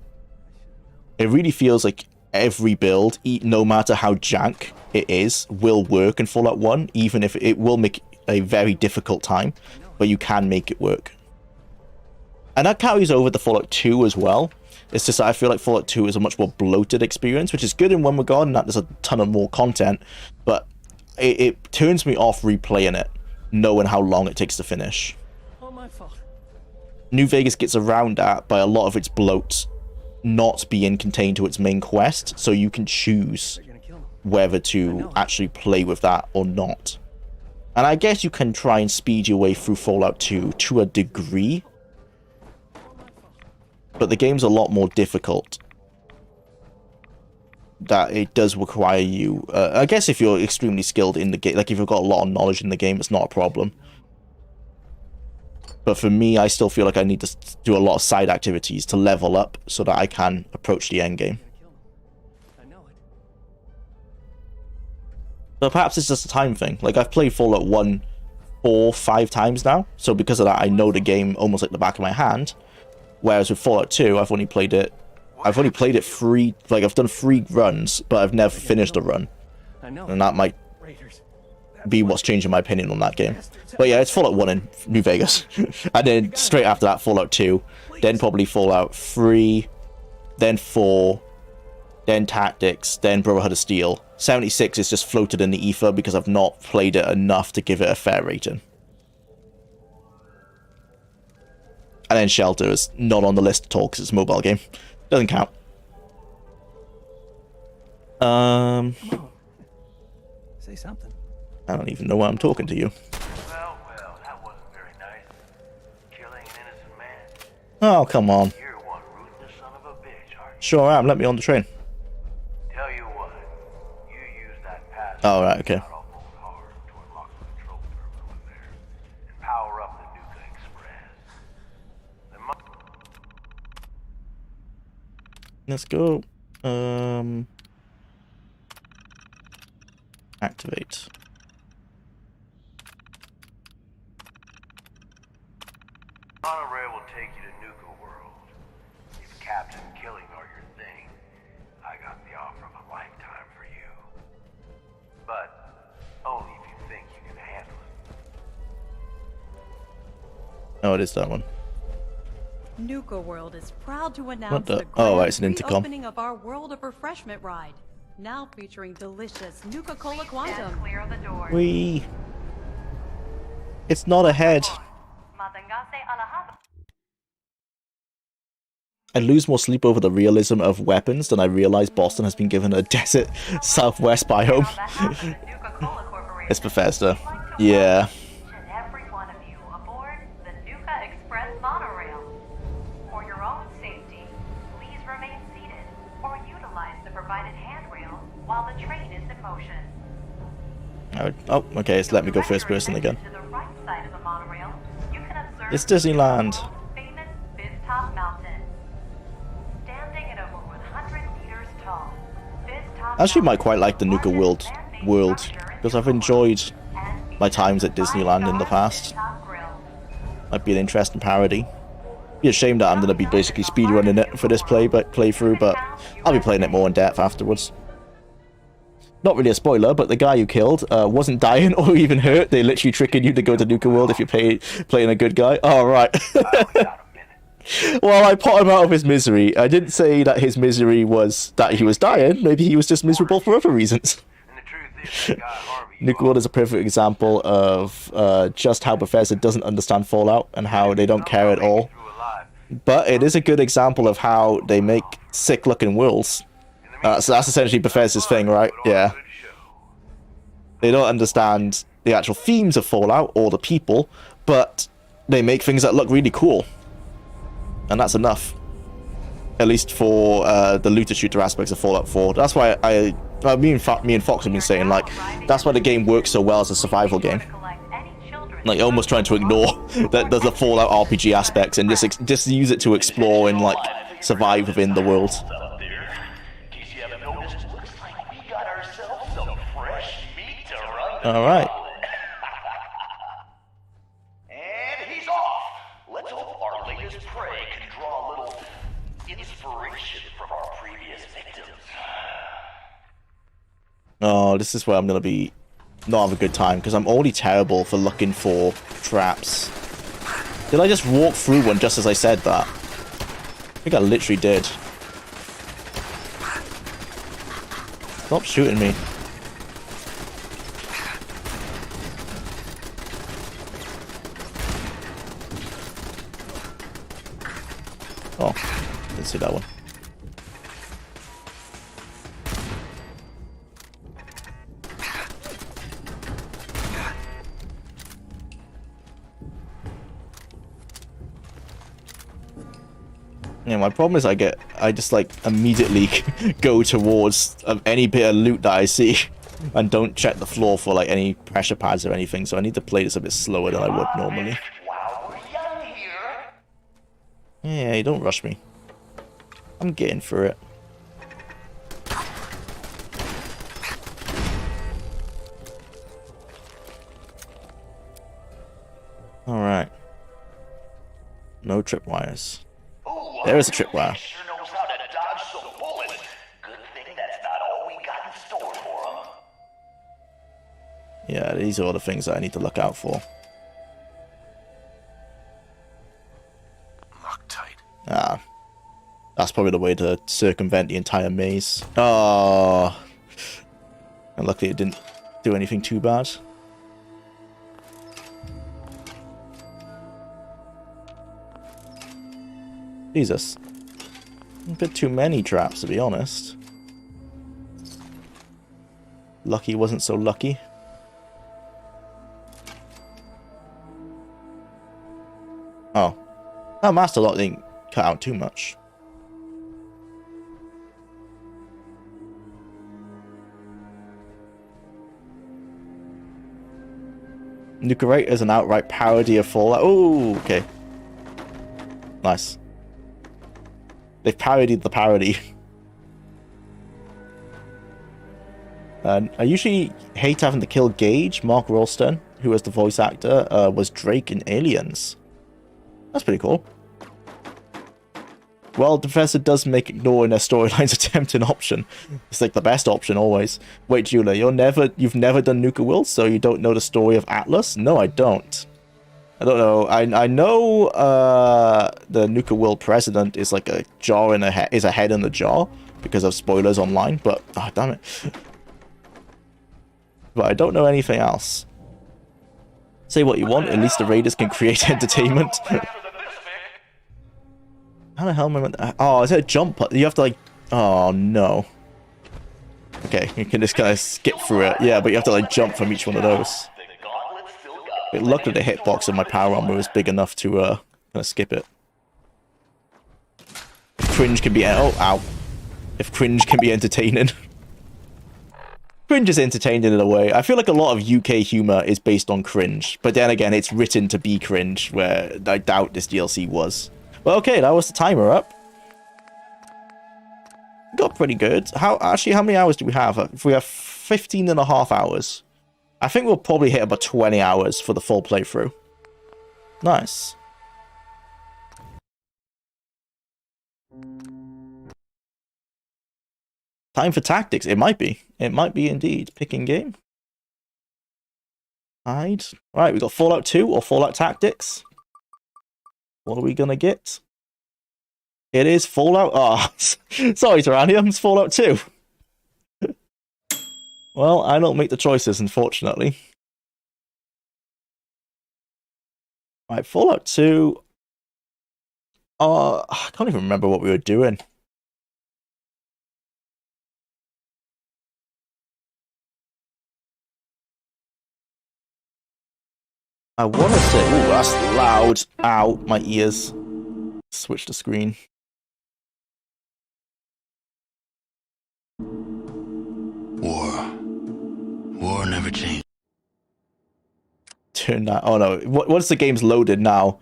It really feels like every build, no matter how jank it is, will work in Fallout 1, even if it will make a very difficult time, but you can make it work. And that carries over to Fallout 2 as well. It's just that I feel like Fallout 2 is a much more bloated experience, which is good in one regard, and that there's a ton of more content, but it turns me off replaying it, knowing how long it takes to finish. All my fault. New Vegas gets around that by a lot of its bloat not being contained to its main quest, so you can choose whether to actually play with that or not. And I guess you can try and speed your way through Fallout 2 to a degree, but the game's a lot more difficult. That it does require you, I guess if you're extremely skilled in the game, like if you've got a lot of knowledge in the game, it's not a problem. But for me, I still feel like I need to do a lot of side activities to level up so that I can approach the end game. But perhaps it's just a time thing. Like, I've played Fallout 1 4, 5 times now, so because of that, I know the game almost like the back of my hand. Whereas with Fallout 2, I've only played it 3, like, I've done 3 runs, but I've never finished a run. And that might be what's changing my opinion on that game. But yeah, it's Fallout 1 in New Vegas. And then straight after that, Fallout 2, then probably Fallout 3, then 4, then Tactics, then Brotherhood of Steel. 76 is just floated in the ether because I've not played it enough to give it a fair rating. And then Shelter is not on the list at all because it's a mobile game. Doesn't count. Say something. I don't even know why I'm talking to you. Well, that wasn't very nice. Killing an innocent man. Oh, come on. You're one ruthless son of a bitch, aren't you? Sure am. Let me on the train. Tell you what, you use that pass. Oh, right, okay. Out on Moon Hard to unlock the control terminal in there and power up the Nuka Express. Let's go. Activate. Monorail will take you to Nuka World. If Captain Killing are your thing, I got the offer of a lifetime for you. But only if you think you can handle it. Oh, it is that one. Nuka World is proud to announce the- the oh, grand it's an intercom. reopening of our World of Refreshment ride, now featuring delicious Nuka-Cola Quantum. Clear the doors. It's not ahead. Matangase alahado. I lose more sleep over the realism of weapons than I realize Boston has been given a desert southwest biome. It's Bethesda. Yeah. And every one of you aboard the Nuka Express monorail. For your own safety, please remain seated or utilize the provided handrail while the train is in motion. Oh, okay, it's let me go first person again. To the right side of the monorail, you can observe It's Disneyland. the famous Biztop Mountain. Standing at over 100 meters tall, Biztop I actually might quite like the Mountain Nuka is world the largest man-made structure because in I've the enjoyed world and my times at features Disneyland in the five-star past. Biztop grill. Might be an interesting parody. Be a shame that I'm going to be basically speedrunning it for this playthrough, but I'll be playing it more in depth afterwards. Not really a spoiler, but the guy you killed wasn't dying or even hurt. They're literally tricking you to go to Nuka World if you're playing a good guy. Oh, right. Well, I put him out of his misery. I didn't say that his misery was that he was dying. Maybe he was just miserable for other reasons. And the truth is, that guy Harvey Nuka World is a perfect example of just how Bethesda doesn't understand Fallout and how they don't care at all. But it is a good example of how they make sick-looking worlds. So that's essentially Bethesda's thing, right? Yeah. They don't understand the actual themes of Fallout or the people, but they make things that look really cool. And that's enough. At least for the looter-shooter aspects of Fallout 4. That's why me and Fox have been saying, like, that's why the game works so well as a survival game. Like, almost trying to ignore the Fallout RPG aspects and just use it to explore and, like, survive within the world. Alright. And he's off. Let's hope our latest prey can draw a little inspiration from our previous victims. Oh, this is where I'm gonna be not have a good time because I'm already terrible for looking for traps. Did I just walk through one just as I said that? I think I literally did. Stop shooting me. Oh, didn't see that one. Yeah, my problem is I just like immediately go towards any bit of loot that I see and don't check the floor for like any pressure pads or anything, so I need to play this a bit slower than I would normally. Yeah, you don't rush me. I'm getting through it. Alright. No tripwires. There is a tripwire. Yeah, these are all the things that I need to look out for. Loctite. Ah. That's probably the way to circumvent the entire maze. Oh. And luckily it didn't do anything too bad. Jesus. A bit too many traps, to be honest. Lucky wasn't so lucky. Oh. That master lock didn't cut out too much. Nuka is an outright parody of Fallout. Oh, okay. Nice. They've parodied the parody. I usually hate having to kill Gage. Mark Rolston, who was the voice actor, was Drake in Aliens. That's pretty cool. Well, the professor does make ignoring their storylines a tempting option. It's like the best option always. Wait, Julia, you've never done Nuka Will, so you don't know the story of Atlas? No, I don't. I don't know. I know the Nuka Will president is like a jar in a head, is a head in a jar because of spoilers online, but oh, damn it. But I don't know anything else. Say what you want, at least the Raiders can create entertainment. How the hell am I meant to... Oh, is it a jump? You have to like... Oh, no. Okay, you can just kind of skip through it. Yeah, but you have to like jump from each one of those. But luckily the hitbox of my power armor was big enough to kind of skip it. Cringe can be... Oh, ow. If cringe can be entertaining. Cringe is entertaining in a way. I feel like a lot of UK humor is based on cringe. But then again, it's written to be cringe, where I doubt this DLC was. Well, okay, that was the timer up. Got pretty good. How many hours do we have? If we have 15.5 hours, I think we'll probably hit about 20 hours for the full playthrough. Nice. Time for tactics. It might be. It might be indeed. Picking game. Hide. Alright, we got Fallout 2 or Fallout Tactics. What are we gonna get? It is Fallout... Oh, sorry, Tyrannium. It's Fallout 2. Well, I don't make the choices, unfortunately. Right, Fallout 2... I can't even remember what we were doing. I want to say... Ooh, that's loud. Ow, my ears. Switch the screen. War never changed. Turn that... Oh no, once the game's loaded now,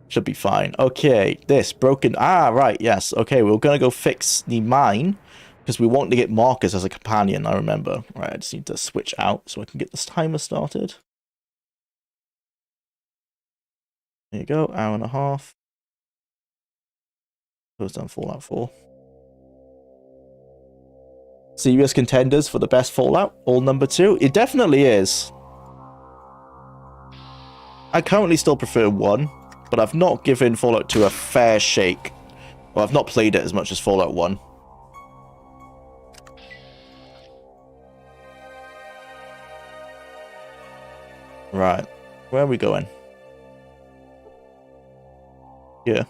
should be fine. Okay, this broken... Ah, right, yes. Okay, we're gonna go fix the mine, because we want to get Marcus as a companion, I remember. Right, I just need to switch out so I can get this timer started. There you go, hour and a half. Goes down Fallout 4. Serious contenders for the best Fallout, all number 2. It definitely is. I currently still prefer 1, but I've not given Fallout 2 a fair shake. Well, I've not played it as much as Fallout 1. Right, where are we going? Here.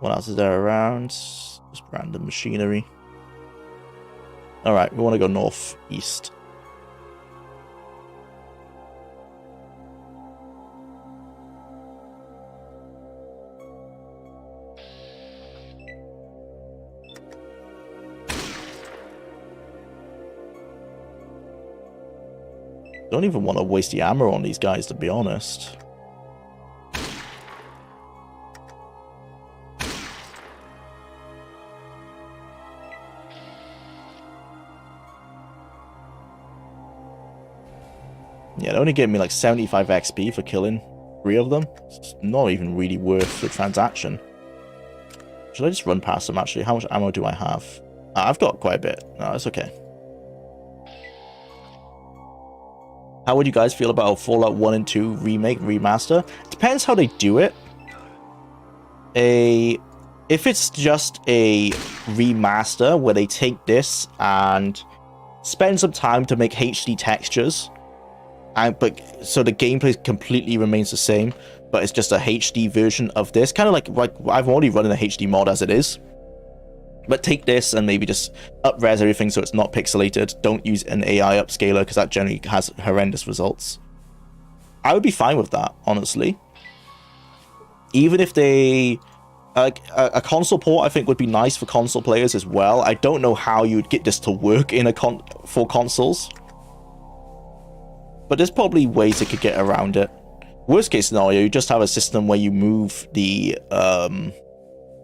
What else is there around? Just random machinery. Alright, we want to go northeast. Don't even want to waste the ammo on these guys, to be honest. Yeah, it only gave me like 75 XP for killing 3 of them. It's not even really worth the transaction. Should I just run past them, actually? How much ammo do I have? I've got quite a bit. No, that's okay. How would you guys feel about a Fallout 1 and 2 remake, remaster? Depends how they do it. If it's just a remaster where they take this and spend some time to make HD textures, so the gameplay completely remains the same, but it's just a HD version of this, kind of like I've already run a HD mod as it is. But take this and maybe just up-res everything so it's not pixelated. Don't use an AI upscaler because that generally has horrendous results. I would be fine with that, honestly. Even if they... a console port, I think, would be nice for console players as well. I don't know how you'd get this to work in for consoles. But there's probably ways they could get around it. Worst case scenario, you just have a system where you move the...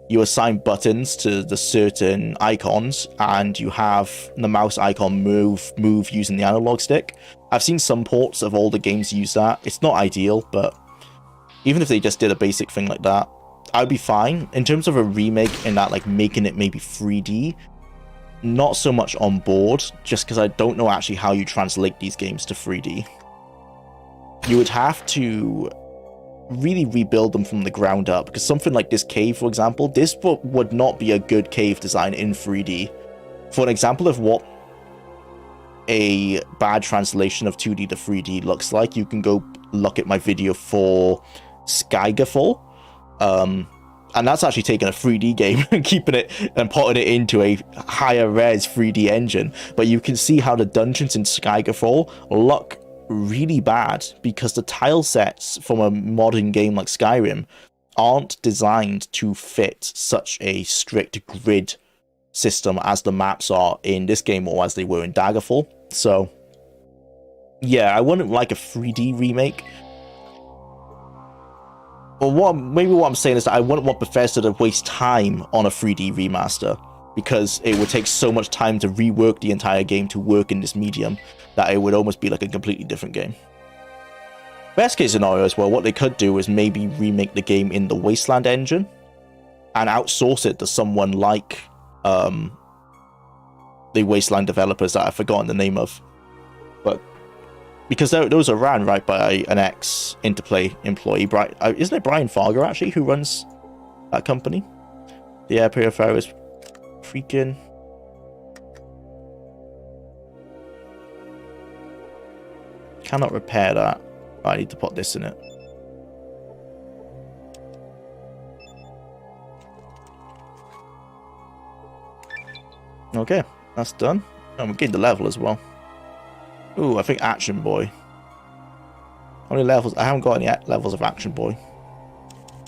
you assign buttons to the certain icons, and you have the mouse icon move using the analog stick. I've seen some ports of older games use that. It's not ideal, but even if they just did a basic thing like that, I'd be fine. In terms of a remake and that, like, making it maybe 3D, not so much on board, just because I don't know actually how you translate these games to 3D. You would have to really rebuild them from the ground up, because something like this cave, for example, this would not be a good cave design in 3D. For an example of what a bad translation of 2D to 3D looks like, you can go look at my video for Skygerfall, and that's actually taking a 3D game and keeping it and putting it into a higher res 3D engine. But you can see how the dungeons in Skygerfall look really bad because the tile sets from a modern game like Skyrim aren't designed to fit such a strict grid system as the maps are in this game or as they were in Daggerfall. So yeah, I wouldn't like a 3D remake. Or maybe what I'm saying is that I wouldn't want Bethesda to waste time on a 3D remaster, because it would take so much time to rework the entire game to work in this medium that it would almost be like a completely different game. Best case scenario as well, what they could do is maybe remake the game in the Wasteland engine and outsource it to someone like the Wasteland developers that I've forgotten the name of. But because those are ran right by an ex-Interplay employee. Isn't it Brian Fargo actually who runs that company? The air purifier is freaking... Cannot repair that. I need to put this in it. Okay, that's done. And we gained the level as well. Ooh, I think Action Boy. How many levels? I haven't got any levels of Action Boy.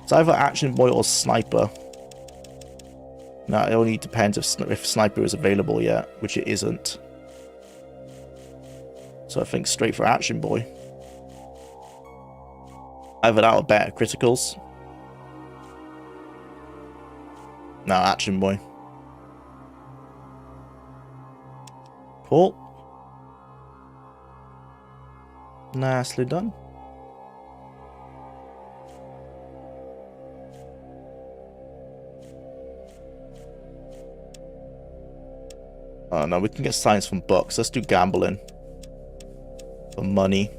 It's either Action Boy or Sniper. No, it only depends if Sniper is available yet, which it isn't. So I think straight for Action Boy. Either that or better criticals. No, Action Boy. Cool. Nicely done. Oh no, we can get science from books. Let's do gambling. For money.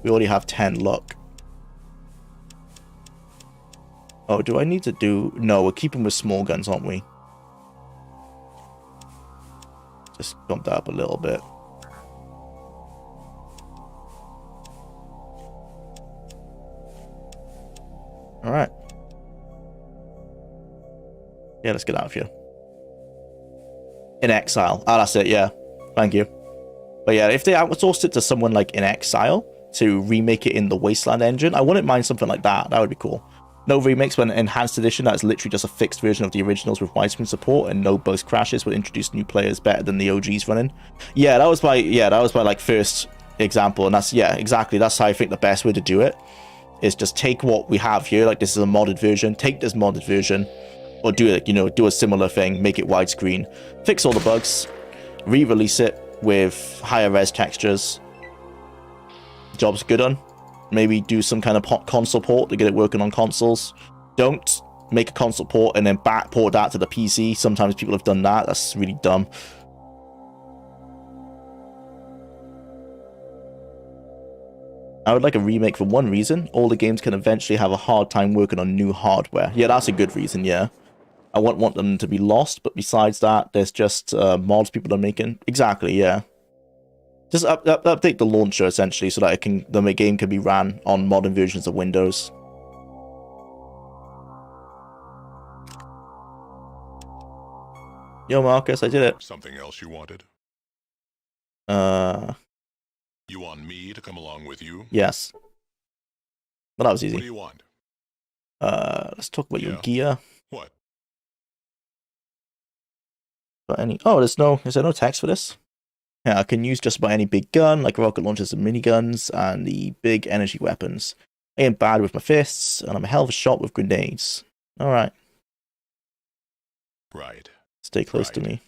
We already have 10 luck. Oh, do I need to do... No, we're keeping with small guns, aren't we? Just bump that up a little bit. Alright. Yeah, let's get out of here. In Exile. Ah, that's it, yeah. Thank you. But yeah, if they outsourced it to someone like In Exile to remake it in the Wasteland engine, I wouldn't mind something like that. That would be cool. But yeah, if they outsourced it to someone like In Exile to remake it in the Wasteland engine, I wouldn't mind something like that. That would be cool. But yeah, if they outsourced it to someone like In Exile to remake it in the Wasteland engine, I wouldn't mind something like that. That would be cool. No remakes, but an enhanced edition that's literally just a fixed version of the originals with widescreen support and no bug crashes will introduce new players better than the OGs running. Yeah, that was my like first example, and that's exactly, that's how I think the best way to do it is just take what we have here, like this is a modded version, take this modded version, or do it, do a similar thing, make it widescreen, fix all the bugs, re-release it with higher res textures. Job's good on. Maybe do some kind of console port to get it working on consoles. Don't make a console port and then back port that to the PC. Sometimes people have done that. That's really dumb. I would like a remake for one reason. All the games can eventually have a hard time working on new hardware. Yeah, that's a good reason, yeah. I wouldn't want them to be lost, but besides that, there's just mods people are making. Exactly, yeah. Just update the launcher, essentially, so that the game can be ran on modern versions of Windows. Yo, Marcus, I did it. Something else you wanted? You want me to come along with you? Yes. But that was easy. What do you want? Let's talk about your gear. What? But is there no text for this? Yeah, I can use just about any big gun, like rocket launchers and miniguns, and the big energy weapons. I am bad with my fists, and I'm a hell of a shot with grenades. Alright. Right. Stay close to me.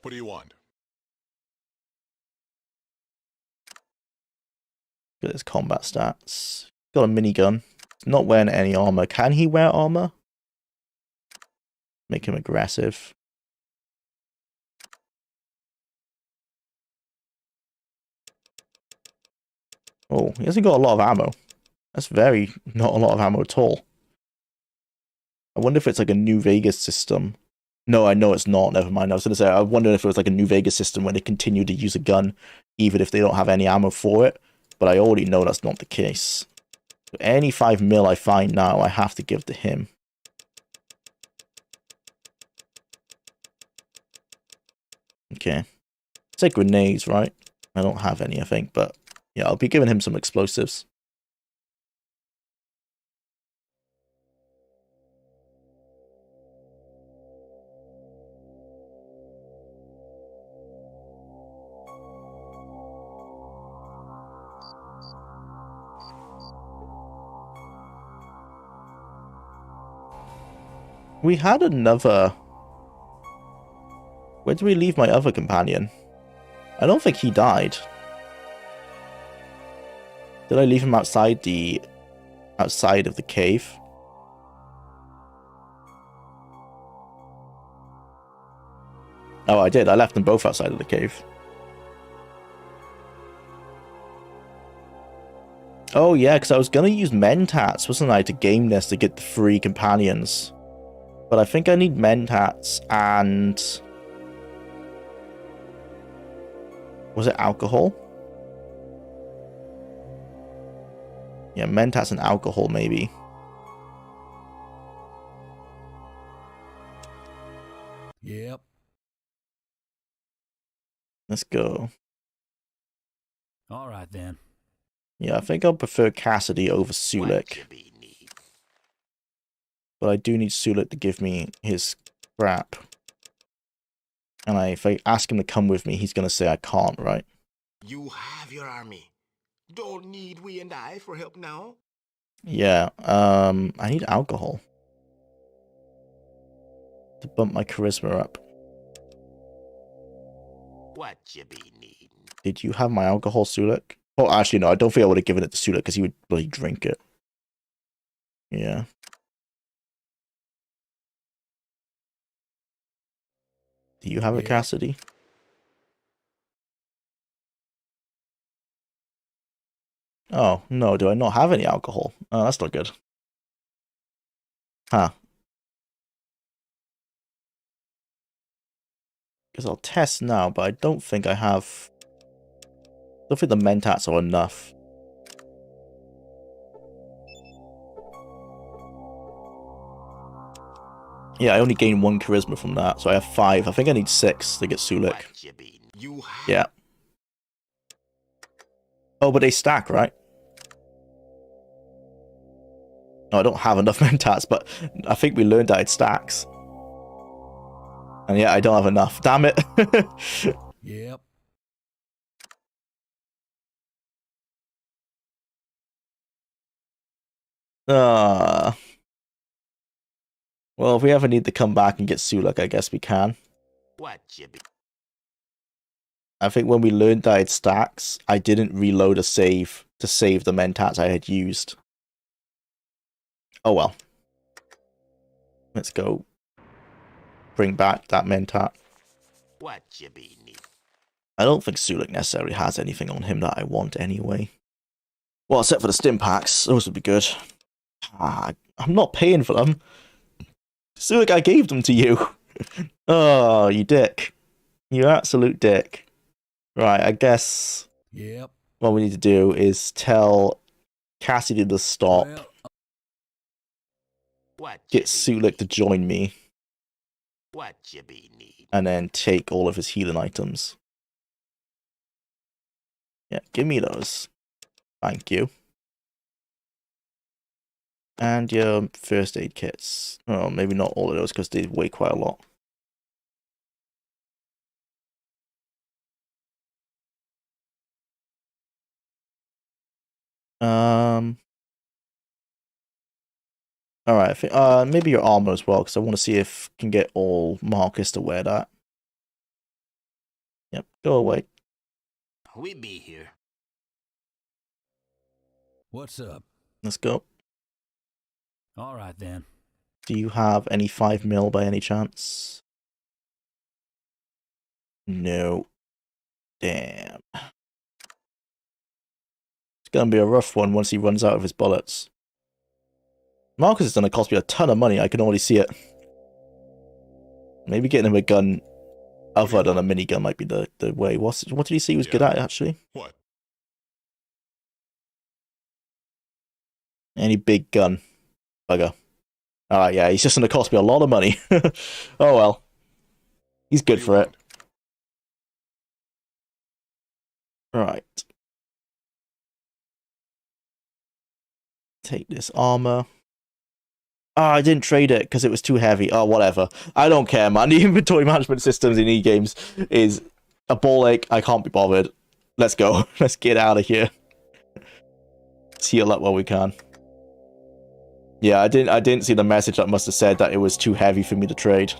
What do you want? Look at his combat stats. Got a minigun. Not wearing any armor. Can he wear armor? Make him aggressive. Oh, he hasn't got a lot of ammo. That's not a lot of ammo at all. I wonder if it's like a New Vegas system. No, I know it's not. Never mind. I was going to say, I wonder if it was like a New Vegas system where they continue to use a gun even if they don't have any ammo for it. But I already know that's not the case. So any 5mm I find now, I have to give to him. Okay. Take grenades, right? I don't have any, I think, but yeah, I'll be giving him some explosives. We had another... Where did we leave my other companion? I don't think he died. Did I leave him outside of the cave? Oh, I did. I left them both outside of the cave. Oh, yeah, because I was going to use Mentats, wasn't I, to game this to get the 3 companions. But I think I need Mentats and... Was it alcohol? Yeah, Mentats and alcohol, maybe. Yep. Let's go. All right, then. Yeah, I think I'll prefer Cassidy over Sulik. But I do need Sulik to give me his crap. And if I ask him to come with me, he's going to say I can't, right? You have your army. Don't need we and I for help now? Yeah, I need alcohol. To bump my charisma up. What you be needing? Did you have my alcohol, Sulik? Oh, actually, no, I don't think I would have given it to Sulik because he would bloody drink it. Yeah. Do you have it, Cassidy? Oh, no, do I not have any alcohol? Oh, that's not good. Huh. Because I'll test now, but I don't think I have... I don't think the Mentats are enough. Yeah, I only gained 1 charisma from that, so I have 5. I think I need 6 to get Sulik. Yeah. Oh, but they stack, right? No, I don't have enough mentats, but I think we learned that it stacks. And yeah, I don't have enough. Damn it. Yep. Well, if we ever need to come back and get Sulak, I guess we can. What you be? I think when we learned that it stacks, I didn't reload a save to save the mentats I had used. Oh well. Let's go bring back that mentat. What you be need? I don't think Sulak necessarily has anything on him that I want anyway. Well, except for the stim packs. Those would be good. I'm not paying for them. Sulak, I gave them to you. Oh, you dick. You absolute dick. Right, I guess Yep. what we need to do is tell Cassidy to stop. What Get Sulak to join me. What you be need? And then take all of his healing items. Yeah, give me those. Thank you. And your first aid kits. Oh, maybe not all of those because they weigh quite a lot. All right. I think, maybe your armor as well, because I want to see if I can get all Marcus to wear that. Yep. Go away. We be here. What's up? Let's go. All right then. Do you have any 5 mil by any chance? No. Damn. It's gonna be a rough one once he runs out of his bullets. Marcus is gonna cost me a ton of money, I can already see it. Maybe getting him a gun other than a minigun might be the way. What did he say he was good at, actually? What? Any big gun. Bugger. Alright, yeah, he's just gonna cost me a lot of money. Oh well. He's good for it. Right. Take this armor. Oh, I didn't trade it because it was too heavy. Oh, whatever. I don't care, man. The inventory management systems in e-games is a ball ache. I can't be bothered. Let's go. Let's get out of here. Let's heal up while we can. Yeah, I didn't see the message that must have said that it was too heavy for me to trade.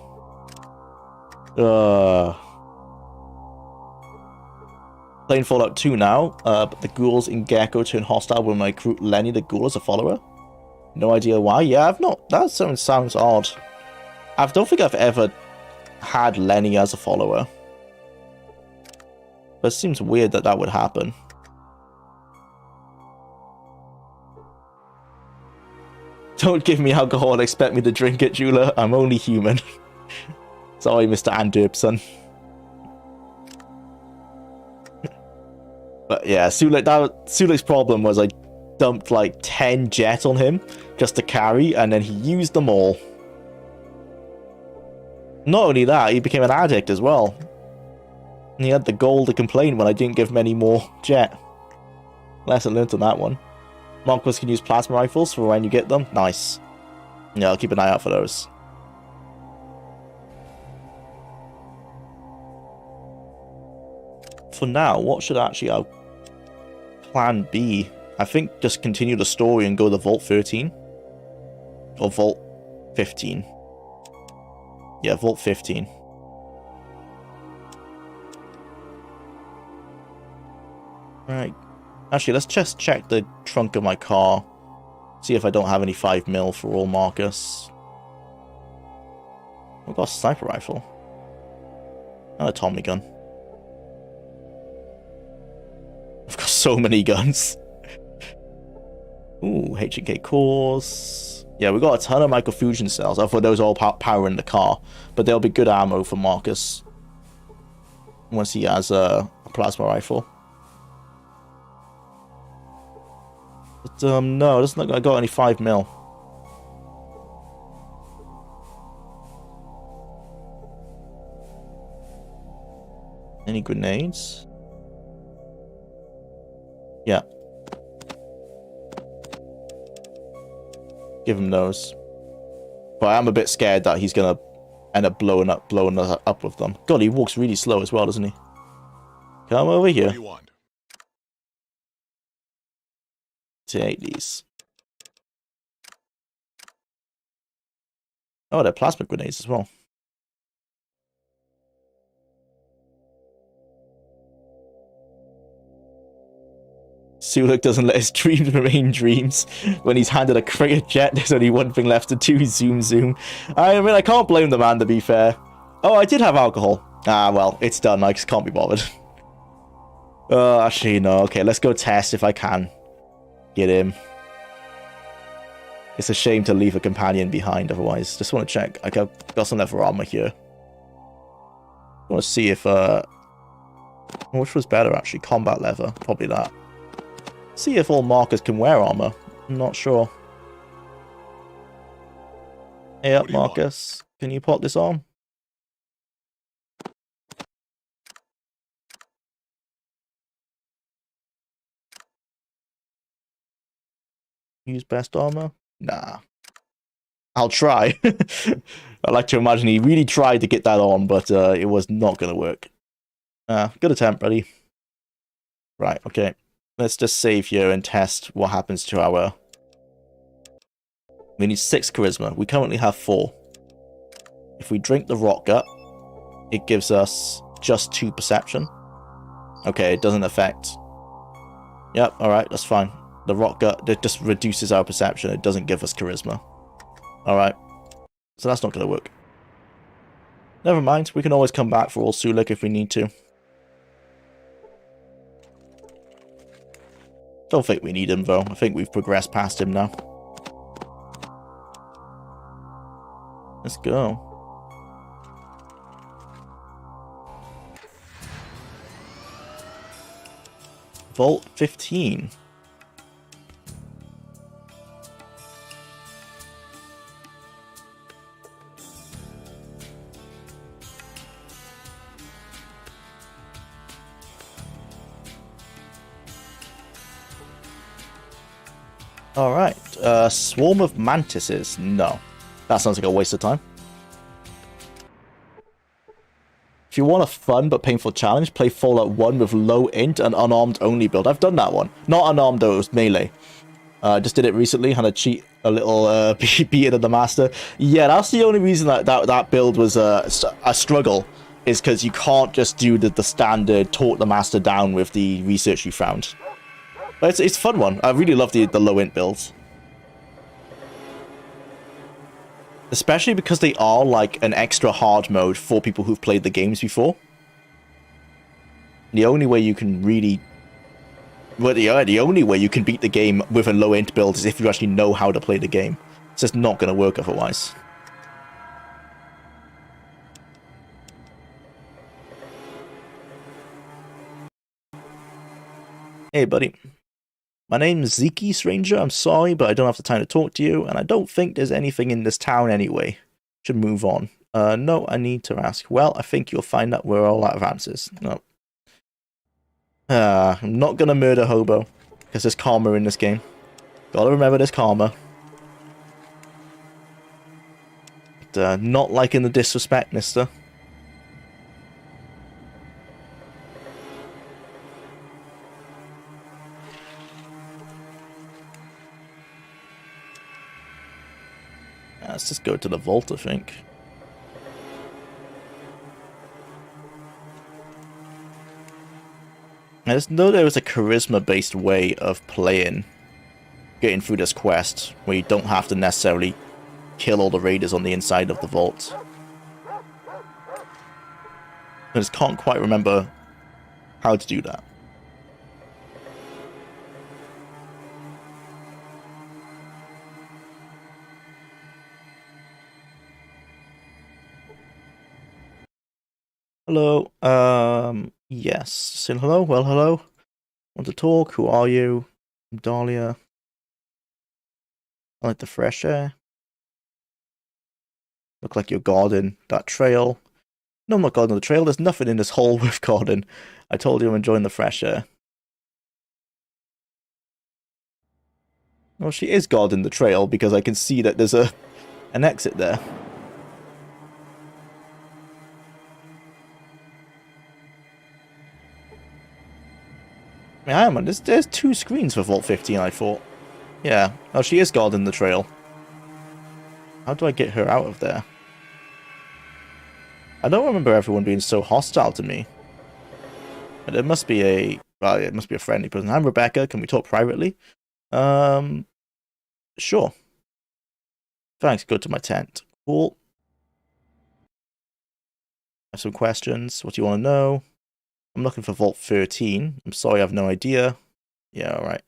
Playing Fallout 2 now, but the ghouls in Gecko turn hostile when I recruit Lenny the ghoul as a follower. No idea why. Yeah, I've not. That sounds odd. I don't think I've ever had Lenny as a follower. But it seems weird that that would happen. Don't give me alcohol and expect me to drink it, Jula. I'm only human. Sorry, Mr. Anderson. But yeah, Sulak's problem was I dumped like 10 jet on him just to carry, and then he used them all. Not only that, he became an addict as well. And he had the gall to complain when I didn't give him any more jet. Lesson learned on that one. Monquis can use plasma rifles for when you get them. Nice. Yeah, I'll keep an eye out for those. For now, what should actually our plan be? I think just continue the story and go to Vault 13. Or Vault 15. Yeah, Vault 15. Right. Actually, let's just check the trunk of my car. See if I don't have any 5 mil for all Marcus. I've got a sniper rifle. And a Tommy gun. I've got so many guns. Ooh, H&K cores. Yeah, we got a ton of microfusion cells. I thought those all powering the car. But they'll be good ammo for Marcus. Once he has a plasma rifle. But, no, it doesn't look like I got any 5 mil. Any grenades? Yeah. Give him those. But I am a bit scared that he's gonna end up blowing us up with them. God, he walks really slow as well, doesn't he? Come over here. What do you want? Take these. Oh, they're plasma grenades as well. Suluk doesn't let his dreams remain dreams. When he's handed a crate of jet, there's only one thing left to do, zoom zoom. I mean, I can't blame the man, to be fair. Oh, I did have alcohol. Ah, well, it's done. I just can't be bothered. Actually, no. Okay, let's go test if I can get him. It's a shame to leave a companion behind otherwise. Just want to check. I got some leather armor here. I want to see if, which was better, actually? Combat leather. Probably that. See if all markers can wear armor. I'm not sure. Hey up, Marcus. Can you put this on? Use best armor? Nah. I'll try. I like to imagine he really tried to get that on, but it was not going to work. Good attempt, buddy. Right, okay. Let's just save here and test what happens to our... We need 6 charisma. We currently have 4. If we drink the rot gut, it gives us just 2 perception. Okay, it doesn't affect... Yep, alright, that's fine. The rot gut, it just reduces our perception. It doesn't give us charisma. Alright. So that's not going to work. Never mind, we can always come back for all Suluk if we need to. Don't think we need him, though. I think we've progressed past him now. Let's go. Vault 15. Alright, swarm of mantises. No. That sounds like a waste of time. If you want a fun but painful challenge, play Fallout 1 with low int and unarmed only build. I've done that one. Not unarmed though, it was melee. Just did it recently, had to cheat a little beating of the master. Yeah, that's the only reason that build was a struggle, is because you can't just do the standard talk the master down with the research you found. But it's a fun one. I really love the low int builds. Especially because they are like an extra hard mode for people who've played the games before. The only way you can really... Well, the only way you can beat the game with a low int build is if you actually know how to play the game. It's just not going to work otherwise. Hey, buddy. My name's Zeke, stranger. I'm sorry, but I don't have the time to talk to you, and I don't think there's anything in this town anyway. Should move on. No, I need to ask. Well, I think you'll find that we're all out of answers. No. I'm not gonna murder Hobo, because there's karma in this game. Gotta remember there's karma. But, not liking the disrespect, mister. Let's just go to the vault, I think. I just know there was a charisma-based way of playing, getting through this quest, where you don't have to necessarily kill all the raiders on the inside of the vault. I just can't quite remember how to do that. Hello, yes. Saying hello? Well, hello. Want to talk? Who are you? I'm Dahlia. I like the fresh air. Look like you're guarding that trail. No, I'm not guarding the trail. There's nothing in this hole worth guarding. I told you I'm enjoying the fresh air. Well, she is guarding the trail because I can see that there's an exit there. I mean, I am. There's 2 screens for Vault 15, I thought. Yeah. Oh, she is guarding the trail. How do I get her out of there? I don't remember everyone being so hostile to me. But it must be a... Well, it must be a friendly person. I'm Rebecca. Can we talk privately? Sure. Thanks. Go to my tent. Cool. I have some questions. What do you want to know? I'm looking for Vault 13. I'm sorry, I have no idea. Yeah, alright.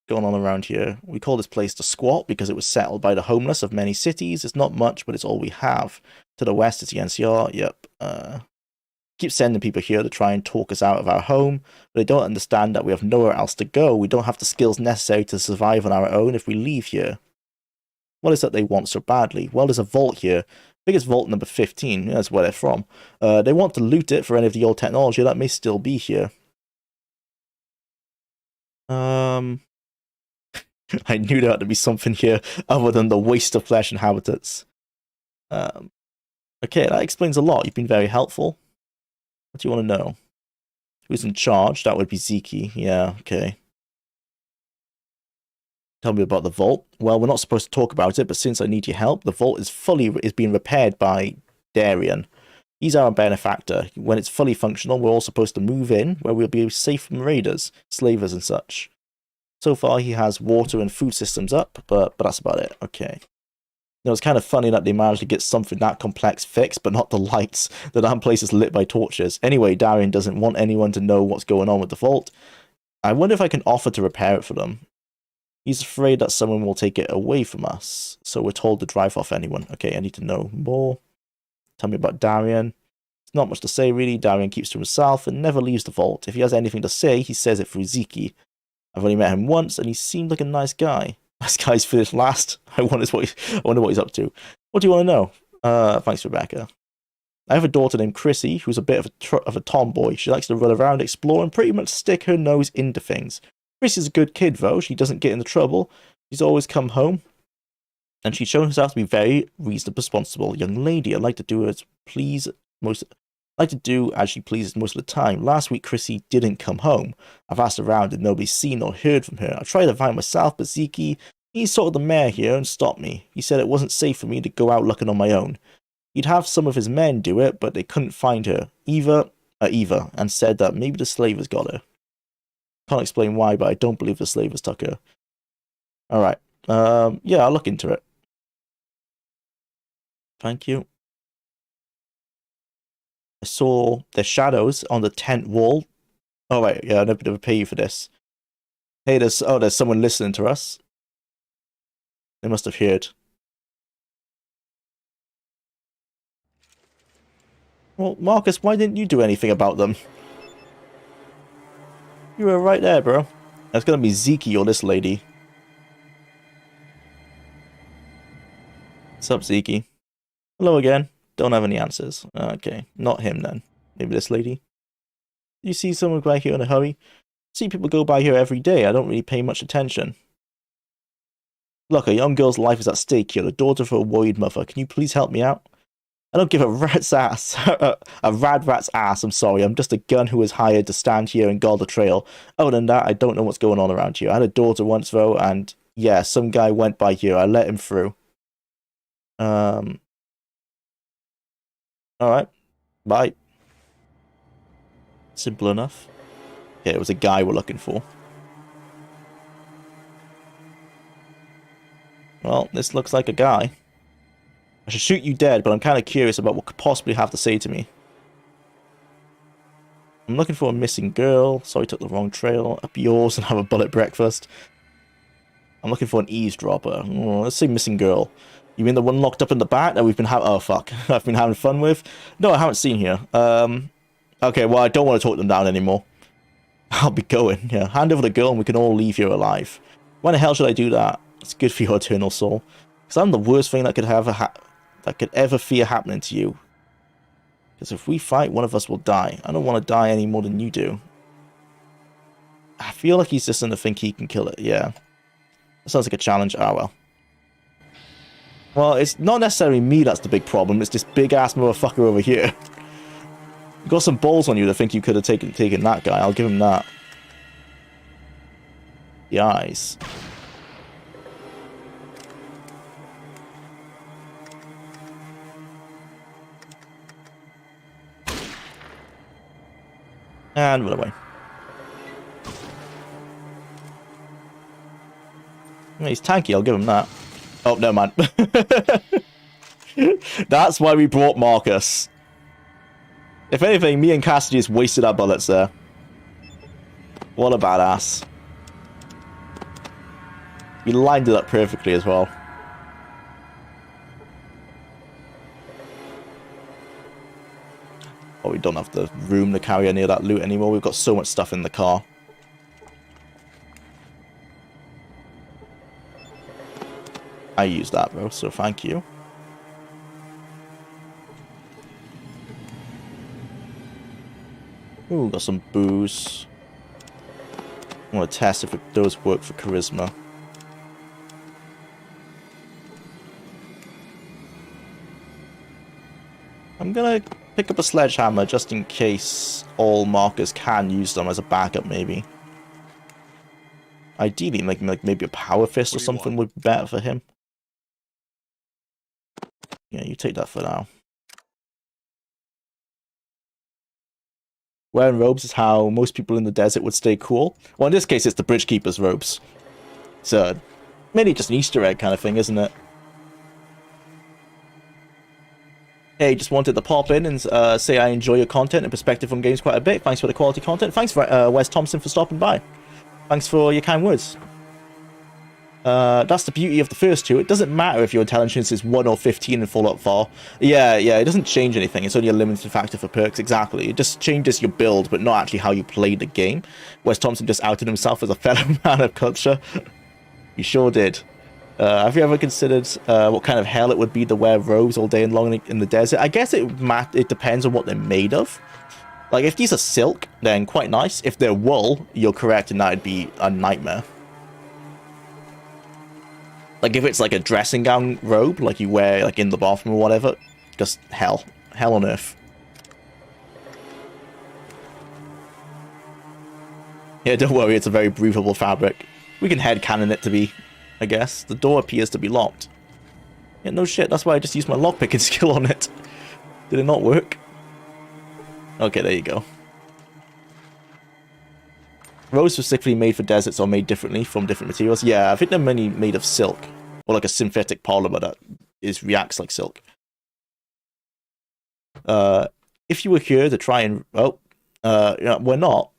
Going on around here. We call this place the Squat because it was settled by the homeless of many cities. It's not much, but it's all we have. To the west is the NCR. Yep. Keep sending people here to try and talk us out of our home, but they don't understand that we have nowhere else to go. We don't have the skills necessary to survive on our own if we leave here. What is that they want so badly? Well, there's a vault here. Biggest vault, number 15. That's where they're from. They want to loot it for any of the old technology that may still be here. I knew there had to be something here other than the waste of flesh and habitats. Okay, that explains a lot. You've been very helpful. What do you want to know? Who's in charge? That would be Ziki. Yeah, okay. Tell me about the vault. Well, we're not supposed to talk about it, but since I need your help, the vault is being repaired by Darian. He's our benefactor. When it's fully functional, we're all supposed to move in, where we'll be safe from raiders, slavers and such. So far, he has water and food systems up, but that's about it. Okay. You know, it's kind of funny that they managed to get something that complex fixed, but not the lights. The damn place is lit by torches. Anyway, Darian doesn't want anyone to know what's going on with the vault. I wonder if I can offer to repair it for them. He's afraid that someone will take it away from us, so we're told to drive off anyone. Okay, I need to know more. Tell me about Darian. It's not much to say, really. Darian keeps to himself and never leaves the vault. If he has anything to say, he says it through Ziki. I've only met him once, and he seemed like a nice guy. Nice guy's finished last. I wonder what he's up to. What do you want to know? Thanks, Rebecca. I have a daughter named Chrissy, who's a bit of a tomboy. She likes to run around, explore, and pretty much stick her nose into things. Chrissy's a good kid, though. She doesn't get into trouble. She's always come home. And she's shown herself to be a very reasonable, responsible young lady. I like to do as she pleases most of the time. Last week, Chrissy didn't come home. I've asked around and nobody's seen or heard from her. I tried to find myself, but Ziki, he's sort of the mayor here and stopped me. He said it wasn't safe for me to go out looking on my own. He'd have some of his men do it, but they couldn't find her. Eva, and said that maybe the slavers got her. Can't explain why, but I don't believe the slavers took her. Alright. Yeah, I'll look into it. Thank you. I saw their shadows on the tent wall. Oh, right, yeah, I never pay you for this. Hey, there's someone listening to us. They must have heard. Well, Marcus, why didn't you do anything about them? You were right there, bro. That's gonna be Ziki or this lady. What's up, Ziki? Hello again. Don't have any answers. Okay, not him then. Maybe this lady. You see someone by here in a hurry? See people go by here every day. I don't really pay much attention. Look, a young girl's life is at stake here. The daughter of a worried mother. Can you please help me out? I don't give a rat's ass. A rad rat's ass, I'm sorry. I'm just a gun who was hired to stand here and guard the trail. Other than that, I don't know what's going on around here. I had a daughter once, though, and yeah, some guy went by here. I let him through. Alright. Bye. Simple enough. Okay, it was a guy we're looking for. Well, this looks like a guy. I should shoot you dead, but I'm kind of curious about what could possibly have to say to me. I'm looking for a missing girl. Sorry, took the wrong trail. Up yours and have a bullet breakfast. I'm looking for an eavesdropper. Oh, let's say missing girl. You mean the one locked up in the back that we've been having... Oh, fuck. I've been having fun with? No, I haven't seen here. Okay, well, I don't want to talk them down anymore. I'll be going, yeah. Hand over the girl and we can all leave here alive. Why the hell should I do that? It's good for your eternal soul. Because I'm the worst thing that could ever fear happening to you. Because if we fight, one of us will die. I don't want to die any more than you do. I feel like he's just going to think he can kill it, yeah. Sounds like a challenge. Ah, well. Well, it's not necessarily me that's the big problem. It's this big-ass motherfucker over here. You got some balls on you to think you could have taken that guy. I'll give him that. The eyes. And run away. He's tanky, I'll give him that. Oh, no, man. That's why we brought Marcus. If anything, me and Cassidy just wasted our bullets there. What a badass. We lined it up perfectly as well. Oh, we don't have the room to carry any of that loot anymore. We've got so much stuff in the car. I used that, bro, so thank you. Ooh, got some booze. I want to test if it does work for charisma. I'm gonna pick up a sledgehammer just in case all markers can use them as a backup, maybe. Ideally, like maybe a power fist or something would be better for him. Yeah, you take that for now. Wearing robes is how most people in the desert would stay cool. Well, in this case, it's the Bridgekeeper's robes. So, maybe just an Easter egg kind of thing, isn't it? Hey, just wanted to pop in and say I enjoy your content and perspective on games quite a bit. Thanks for the quality content. Thanks for Wes Thompson for stopping by. Thanks for your kind words. That's the beauty of the first two. It doesn't matter if your intelligence is 1 or 15 in Fallout 4. Yeah, it doesn't change anything. It's only a limited factor for perks, exactly. It just changes your build, but not actually how you play the game. Wes Thompson just outed himself as a fellow man of culture. He sure did. Have you ever considered what kind of hell it would be to wear robes all day and long in the desert? I guess it depends on what they're made of. Like, if these are silk, then quite nice. If they're wool, you're correct, and that'd be a nightmare. Like, if it's like a dressing gown robe, like you wear like in the bathroom or whatever, just hell. Hell on earth. Yeah, don't worry, it's a very breathable fabric. We can headcanon it to be, I guess. The door appears to be locked. Yeah, no shit, that's why I just used my lockpicking skill on it. Did it not work? Okay, there you go. Robes specifically made for deserts are made differently from different materials. Yeah, I think they're mainly made of silk. Or like a synthetic polymer that reacts like silk. If you were here to try and... Oh, we're not.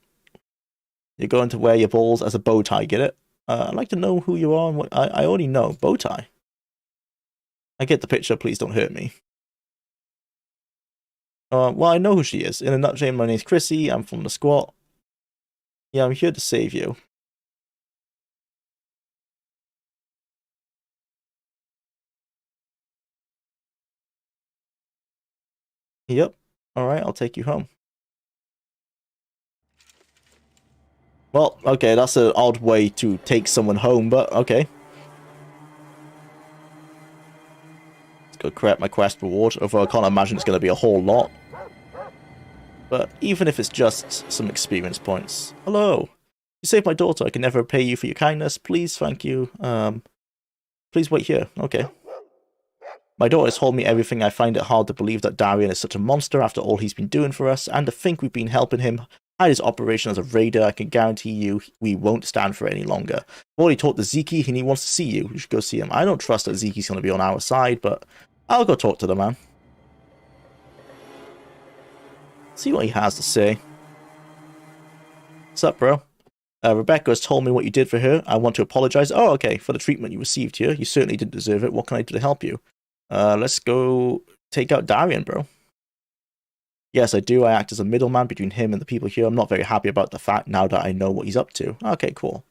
You're going to wear your balls as a bow tie, get it? I'd like to know who you are and what... I already know. Bow tie. I get the picture, please don't hurt me. Well, I know who she is. In a nutshell, my name's Chrissy, I'm from the squat. Yeah, I'm here to save you. Yep. Alright, I'll take you home. Well, okay, that's an odd way to take someone home, but okay. Let's go create my quest reward, although I can't imagine it's going to be a whole lot. But even if it's just some experience points. Hello. You saved my daughter. I can never repay you for your kindness. Please, thank you. Please wait here. Okay. My daughter has told me everything. I find it hard to believe that Darian is such a monster after all he's been doing for us, and to think we've been helping him hide his operation as a raider. I can guarantee you we won't stand for it any longer. I've already talked to Zeke, and he wants to see you. You should go see him. I don't trust that Zeke's going to be on our side, but I'll go talk to the man. See what he has to say. What's up, bro? Rebecca has told me what you did for her. I want to apologize. Oh, okay, for the treatment you received here. You certainly didn't deserve it. What can I do to help you? Let's go take out Darian, bro. Yes, I do. I act as a middleman between him and the people here. I'm not very happy about the fact now that I know what he's up to. Okay, cool.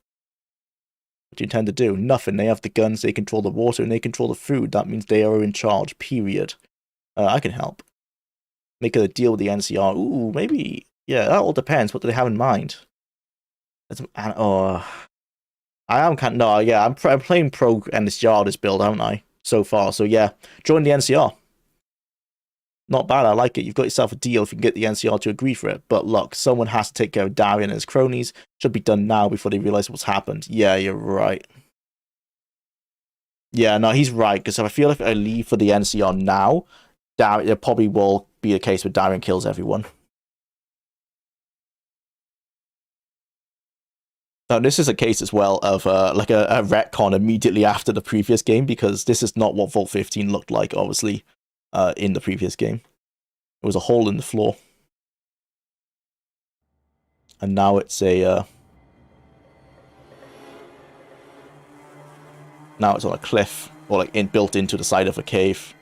What do you intend to do? Nothing. They have the guns, they control the water, and they control the food. That means they are in charge, period. I can help. Make a deal with the NCR. Ooh, maybe. Yeah, that all depends. What do they have in mind? I am kind no, yeah, I'm playing pro NCR this build, haven't I? So far, so yeah, join the NCR. Not bad, I like it. You've got yourself a deal if you can get the NCR to agree for it. But look, someone has to take care of Darian and his cronies. Should be done now before they realize what's happened. Yeah, you're right. Yeah, no, he's right, because I feel if I leave for the NCR now, it probably will be a case where Darian kills everyone. Now, this is a case as well of like a retcon immediately after the previous game, because this is not what Vault 15 looked like, obviously, in the previous game. It was a hole in the floor. And now it's a... now it's on a cliff, or like built into the side of a cave.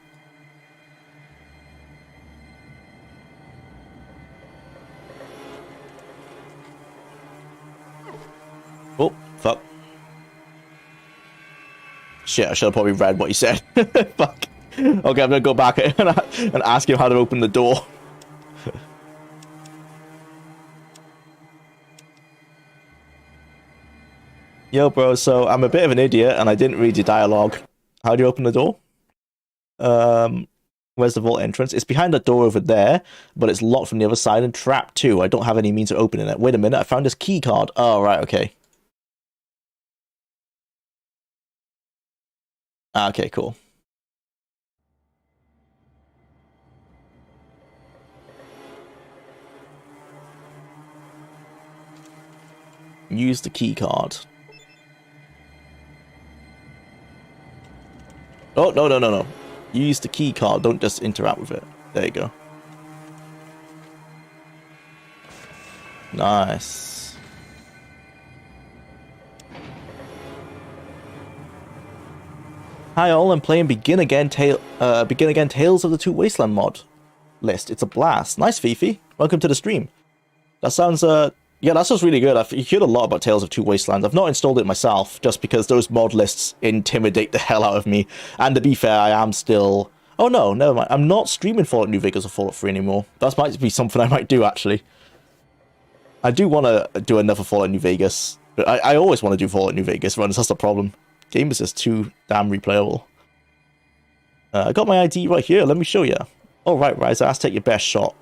Oh, fuck. Shit, I should have probably read what he said. Fuck. Okay, I'm gonna go back and ask him how to open the door. Yo, bro, so I'm a bit of an idiot and I didn't read your dialogue. How do you open the door? Where's the vault entrance? It's behind the door over there, but it's locked from the other side and trapped too. I don't have any means of opening it. Wait a minute, I found this key card. Oh, right, okay. Okay, cool. Use the key card. Oh, no, no, no, no. Use the key card, don't just interact with it. There you go. Nice. Hi all, I'm playing Begin Again Tales of the Two Wasteland mod list. It's a blast. Nice, Fifi. Welcome to the stream. That sounds yeah, that sounds really good. I've heard a lot about Tales of Two Wastelands. I've not installed it myself, just because those mod lists intimidate the hell out of me. And to be fair, I am still... Oh no, never mind. I'm not streaming Fallout New Vegas or Fallout 3 anymore. That might be something I might do, actually. I do want to do another Fallout New Vegas. But I always want to do Fallout New Vegas runs, that's the problem. Game is just too damn replayable. I got my ID right here, let me show you. Oh, right, Rise, let's take your best shot.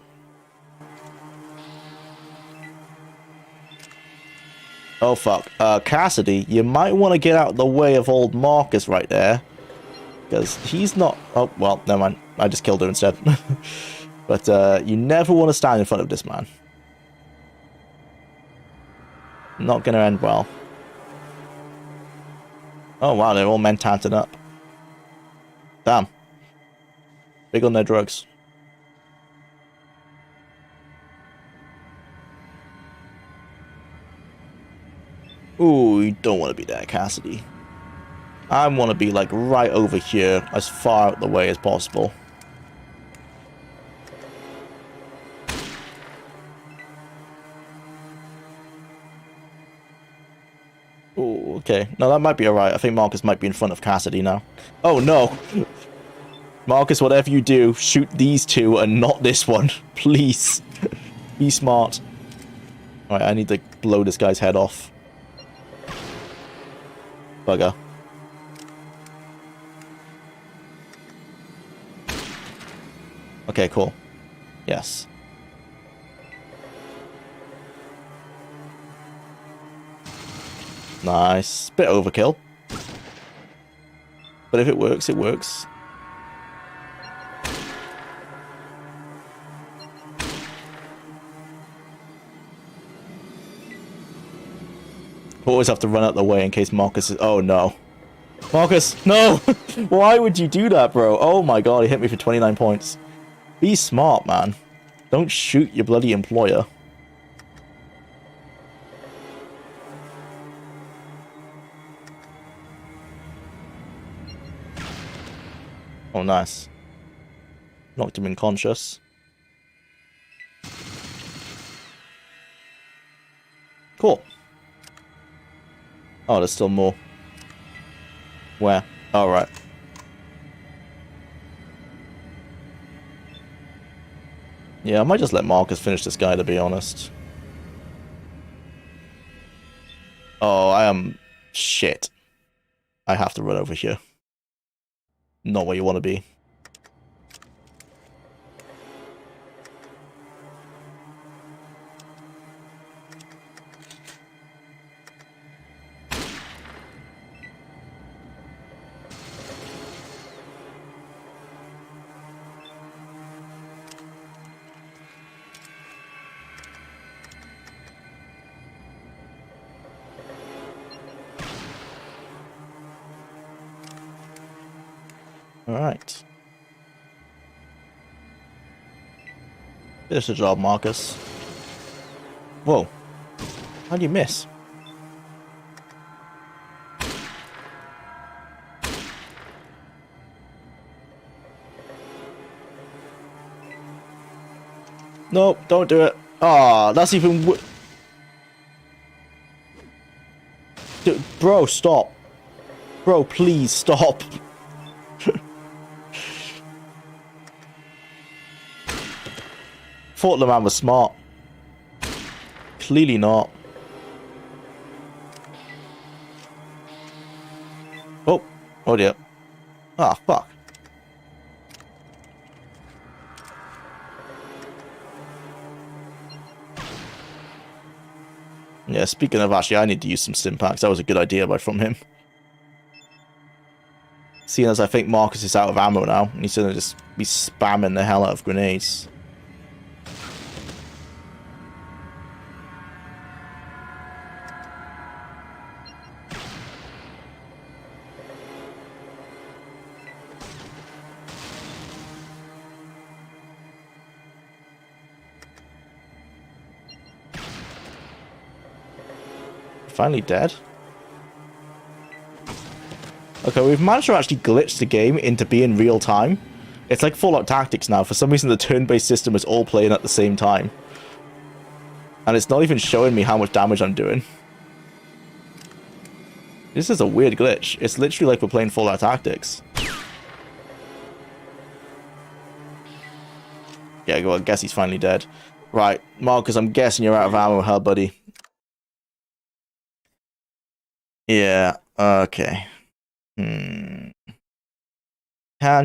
Oh, fuck. Cassidy, you might want to get out of the way of old Marcus right there. Because he's not... Oh, well, never mind. I just killed her instead. But you never want to stand in front of this man. Not going to end well. Oh, wow, they're all mentanted up. Damn. Big on their drugs. Ooh, you don't want to be there, Cassidy. I want to be, like, right over here, as far out the way as possible. Ooh, okay. No, that might be alright. I think Marcus might be in front of Cassidy now. Oh, no! Marcus, whatever you do, shoot these two and not this one. Please. Be smart. Alright, I need to blow this guy's head off. Bugger. Okay, cool. Yes. Nice. Bit overkill. But if it works, it works. Always have to run out the way in case Marcus is... Oh, no. Marcus, no! Why would you do that, bro? Oh my god, he hit me for 29 points. Be smart, man. Don't shoot your bloody employer. Oh, nice. Knocked him unconscious. Cool. Oh, there's still more. Where? Oh, right. Yeah, I might just let Marcus finish this guy, to be honest. Oh, I am Shit. I have to run over here. Not where you want to be. Alright. Finish the job, Marcus. Whoa. How'd you miss? Nope, don't do it. Ah, that's even Dude, bro, stop. Bro, please stop. Thought the man was smart. Clearly not. Oh, oh dear. Ah, fuck. Yeah, speaking of, actually, I need to use some Stimpaks. That was a good idea from him. Seeing as I think Marcus is out of ammo now, and he's gonna just be spamming the hell out of grenades. Finally dead. Okay, we've managed to actually glitch the game into being real time. It's like Fallout Tactics now. For some reason, the turn-based system is all playing at the same time. And it's not even showing me how much damage I'm doing. This is a weird glitch. It's literally like we're playing Fallout Tactics. Yeah, well, I guess he's finally dead. Right, Marcus, I'm guessing you're out of ammo, huh, buddy? Yeah, okay. Can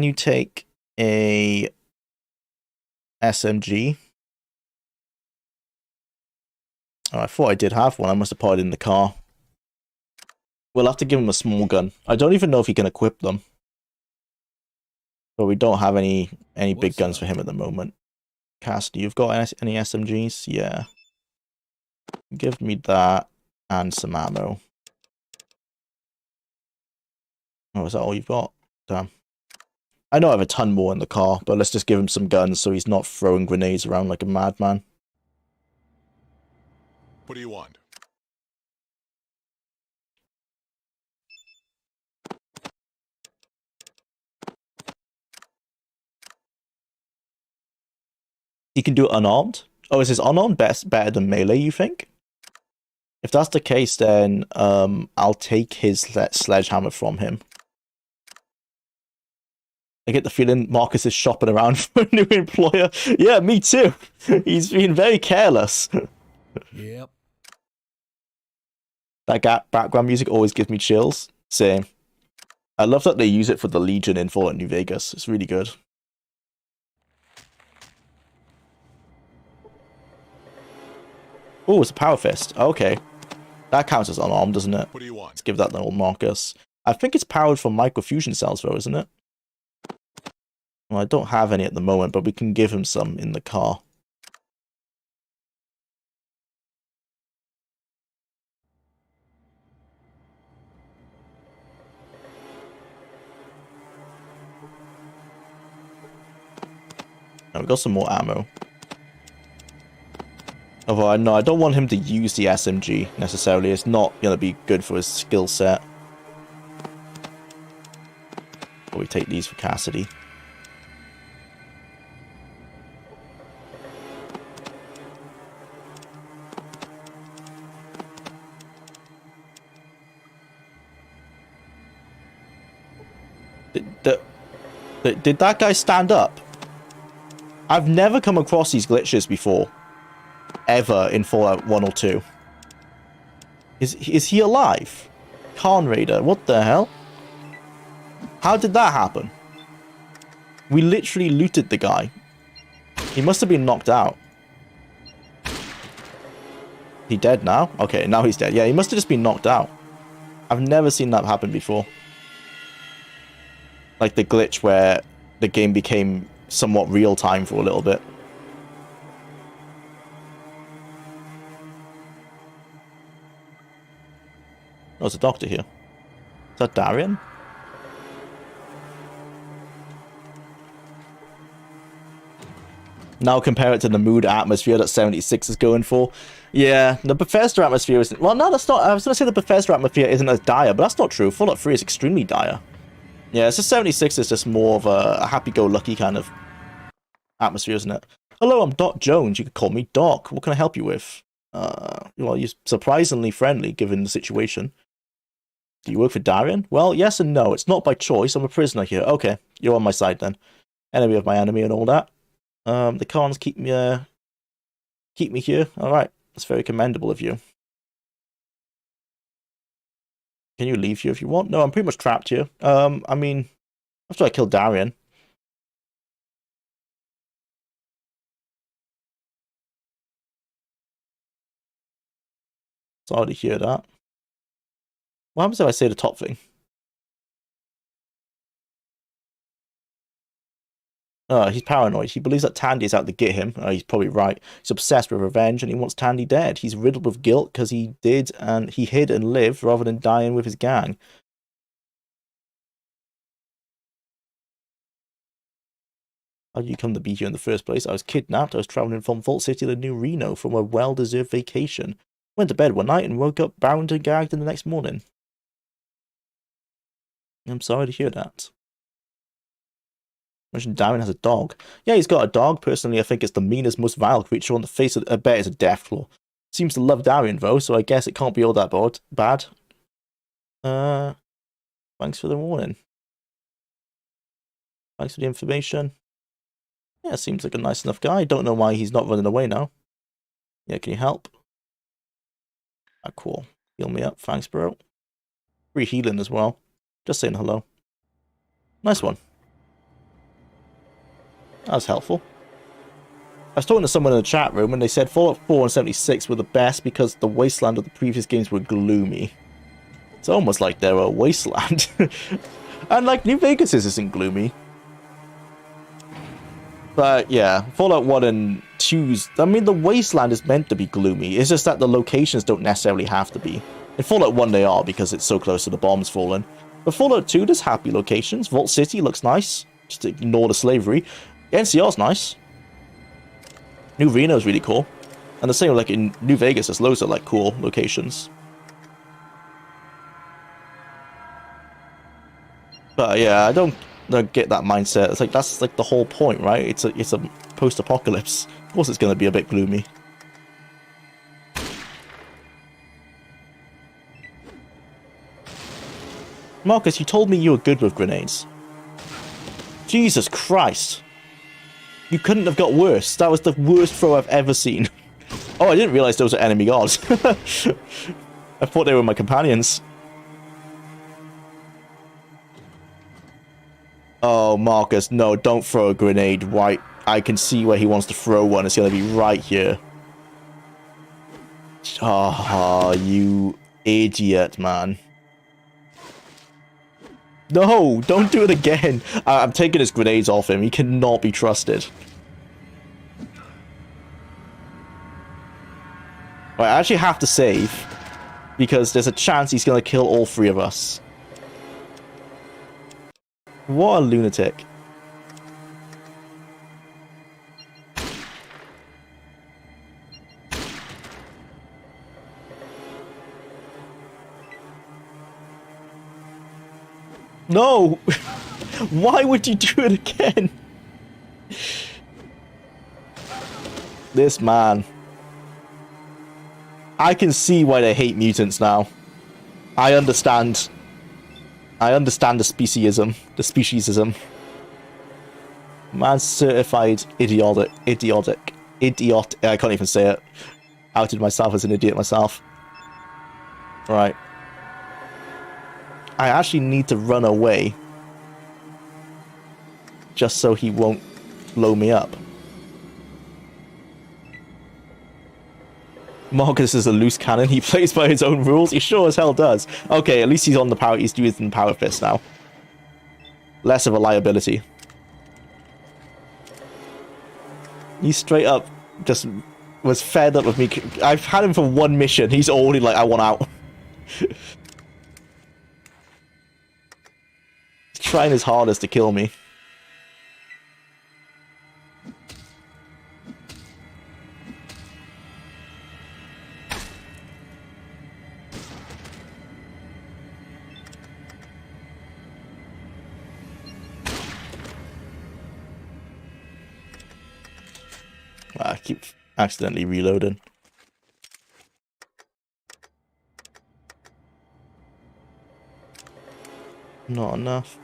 you take a SMG? Oh, I thought I did have one. I must have put it in the car. We'll have to give him a small gun. I don't even know if he can equip them. But we don't have any big guns for him at the moment. Cassidy, you've got any SMGs? Yeah. Give me that and some ammo. Oh, is that all you've got? Damn. I know I have a ton more in the car, but let's just give him some guns so he's not throwing grenades around like a madman. What do you want? He can do it unarmed? Oh, is his unarmed better than melee, you think? If that's the case, then I'll take his sledgehammer from him. I get the feeling Marcus is shopping around for a new employer. Yeah, me too. He's being very careless. Yep. That background music always gives me chills. Same. I love that they use it for the Legion in Fallout New Vegas. It's really good. Oh, it's a power fist. Okay. That counts as unarmed, doesn't it? What do you want? Let's give that little Marcus. I think it's powered from microfusion cells, though, isn't it? Well, I don't have any at the moment, but we can give him some in the car. Now we got some more ammo. Although, no, I don't want him to use the SMG, necessarily. It's not going to be good for his skill set. But we take these for Cassidy. Did that guy stand up? I've never come across these glitches before. Ever in Fallout 1 or 2. Is he alive? Khan Raider. What the hell? How did that happen? We literally looted the guy. He must have been knocked out. He dead now? Okay, now he's dead. Yeah, he must have just been knocked out. I've never seen that happen before. Like the glitch where the game became somewhat real time for a little bit. Oh, there's a doctor here. Is that Darian? Now compare it to the mood atmosphere that 76 is going for. Yeah, the Bethesda atmosphere isn't... Well, no, that's not... I was going to say the Bethesda atmosphere isn't as dire, but that's not true. Fallout 3 is extremely dire. Yeah, it's just 76 is just more of a happy-go-lucky kind of atmosphere, isn't it? Hello, I'm Doc Jones. You could call me Doc. What can I help you with? Well, you're surprisingly friendly, given the situation. Do you work for Darian? Well, yes and no. It's not by choice. I'm a prisoner here. Okay, you're on my side then. Enemy of my enemy and all that. The Khans keep me here. All right, that's very commendable of you. Can you leave here if you want? No, I'm pretty much trapped here. I mean, after I killed Darian. Sorry to hear that. What happens if I say the top thing? He's paranoid. He believes that Tandy is out to get him. He's probably right. He's obsessed with revenge and he wants Tandy dead. He's riddled with guilt because he hid and lived rather than dying with his gang. How did you come to be here in the first place? I was kidnapped. I was traveling from Vault City to New Reno from a well-deserved vacation. Went to bed one night and woke up bound and gagged in the next morning. I'm sorry to hear that. Imagine Darren has a dog. Yeah, he's got a dog. Personally, I think it's the meanest, most vile creature on the face of the... I bet it's a Deathclaw. Seems to love Darren, though, so I guess it can't be all that bad. Thanks for the warning. Thanks for the information. Yeah, seems like a nice enough guy. Don't know why he's not running away now. Yeah, can you help? Ah, cool. Heal me up. Thanks, bro. Free healing as well. Just saying hello. Nice one. That was helpful. I was talking to someone in the chat room and they said Fallout 4 and 76 were the best because the wasteland of the previous games were gloomy. It's almost like they're a wasteland. And like New Vegas isn't gloomy. But yeah, Fallout 1 and 2's... I mean, the wasteland is meant to be gloomy. It's just that the locations don't necessarily have to be. In Fallout 1 they are because it's so close to the bombs falling. But Fallout 2, there's happy locations. Vault City looks nice. Just ignore the slavery. NCR's nice. New Reno's really cool. And the same like in New Vegas, there's loads of like cool locations. But yeah, I don't get that mindset. It's like that's like the whole point, right? It's a post-apocalypse. Of course it's gonna be a bit gloomy. Marcus, you told me you were good with grenades. Jesus Christ. You couldn't have got worse. That was the worst throw I've ever seen. Oh, I didn't realize those were enemy guards. I thought they were my companions. Oh, Marcus, no, don't throw a grenade right. I can see where he wants to throw one. It's going to be right here. Oh, you idiot, man. No, don't do it again. I'm taking his grenades off him. He cannot be trusted. Right, I actually have to save. Because there's a chance he's going to kill all three of us. What a lunatic. No! Why would you do it again? This man. I can see why they hate mutants now. I understand. I understand the speciesism. The speciesism. Man's certified idiotic. Idiot. I can't even say it. Outed myself as an idiot myself. Right. I actually need to run away. Just so he won't blow me up. Marcus is a loose cannon. He plays by his own rules. He sure as hell does. Okay, at least he's on the power. He's using Power Fist now. Less of a liability. He straight up just was fed up with me. I've had him for one mission. He's already like, I want out. He's trying his hardest to kill me. I keep accidentally reloading. Not enough.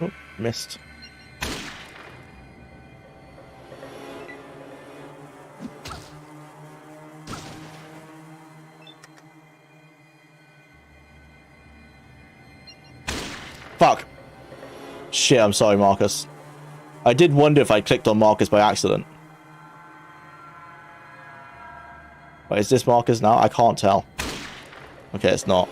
Oh, missed. Fuck. Shit, I'm sorry, Marcus. I did wonder if I clicked on Marcus by accident. Wait, is this Marcus now? I can't tell. Okay, it's not.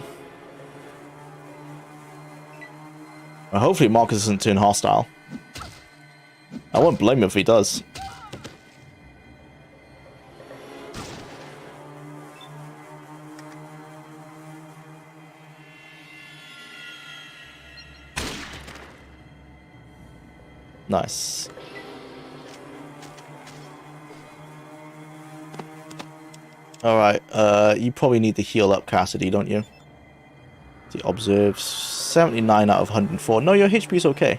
Well, hopefully Marcus isn't too hostile. I won't blame him if he does. Nice. Alright, you probably need to heal up, Cassidy, don't you? The observes 79 out of 104. No, your HP's okay.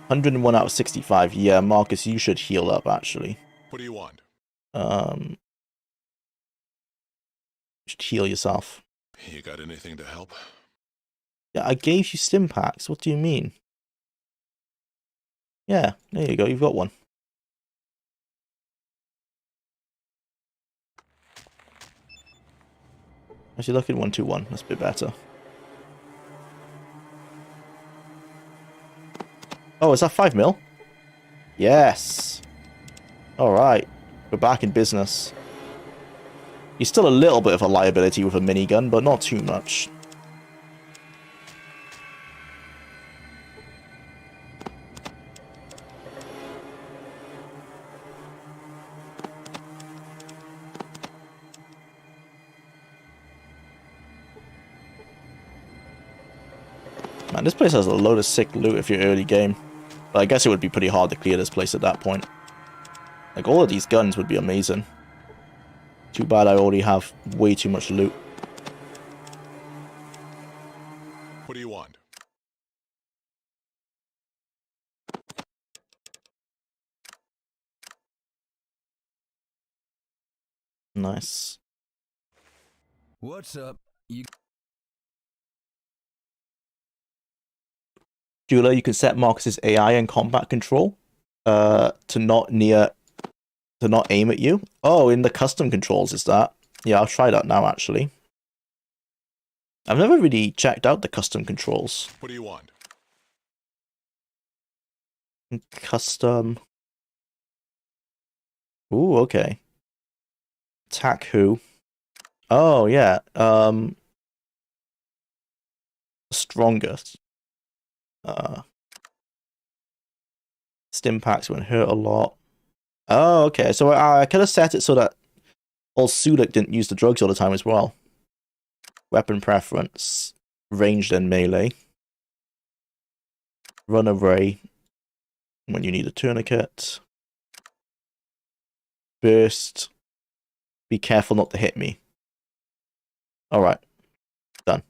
101 out of 65. Yeah, Marcus, you should heal up, actually. What do you want? You should heal yourself. You got anything to help? Yeah, I gave you stim packs. What do you mean? Yeah, there you go. You've got one. Actually, look at 121. That's a bit better. Oh, is that 5 mil? Yes. Alright. We're back in business. He's still a little bit of a liability with a minigun, but not too much. Man, this place has a load of sick loot if you're early game. But I guess it would be pretty hard to clear this place at that point. Like, all of these guns would be amazing. Too bad I already have way too much loot. What do you want? Nice. What's up? You... Jeweler, you can set Marcus's AI and combat control to not aim at you. Oh, in the custom controls is that? Yeah, I'll try that now actually. I've never really checked out the custom controls. What do you want? Custom. Ooh, okay. Attack who? Oh yeah. Strongest. Stim packs won't hurt a lot. Oh, okay. So I could have set it so that old Sulik didn't use the drugs all the time as well. Weapon preference. Ranged and melee. Run away when you need a tourniquet. Burst. Be careful not to hit me. Alright. Done.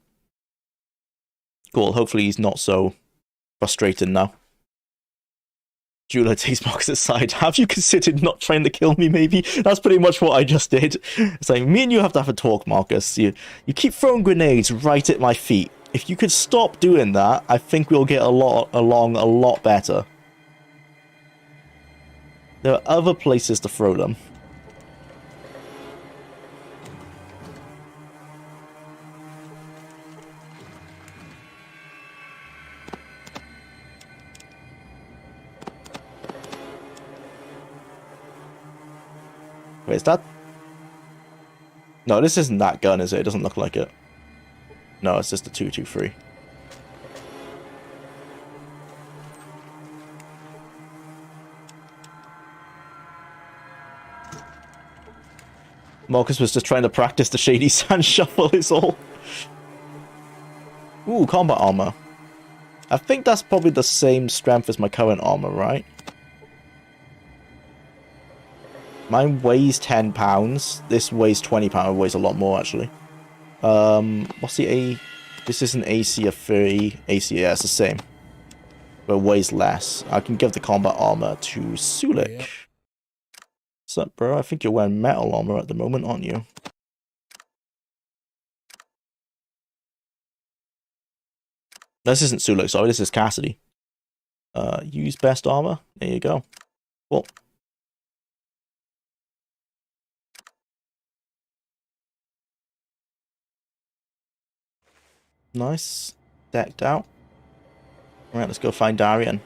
Cool. Hopefully he's not so frustrated now. Julia takes Marcus's side. Have you considered not trying to kill me, maybe? That's pretty much what I just did. It's like, me and you have to have a talk, Marcus. You keep throwing grenades right at my feet. If you could stop doing that, I think we'll get along a lot better. There are other places to throw them. Wait, is that... No, this isn't that gun, is it? It doesn't look like it. No, it's just a 223. Marcus was just trying to practice the shady sand shuffle is all. Ooh, combat armor. I think that's probably the same strength as my current armor, right? Mine weighs 10 pounds. This weighs 20 pounds. It weighs a lot more, actually. What's the A? This is an AC of 30. AC, yeah, it's the same. But it weighs less. I can give the combat armor to Sulik. Yep. What's up, bro? I think you're wearing metal armor at the moment, aren't you? This isn't Sulik, sorry. This is Cassidy. Use best armor. There you go. Cool. Nice. Decked out. Alright, let's go find Darian.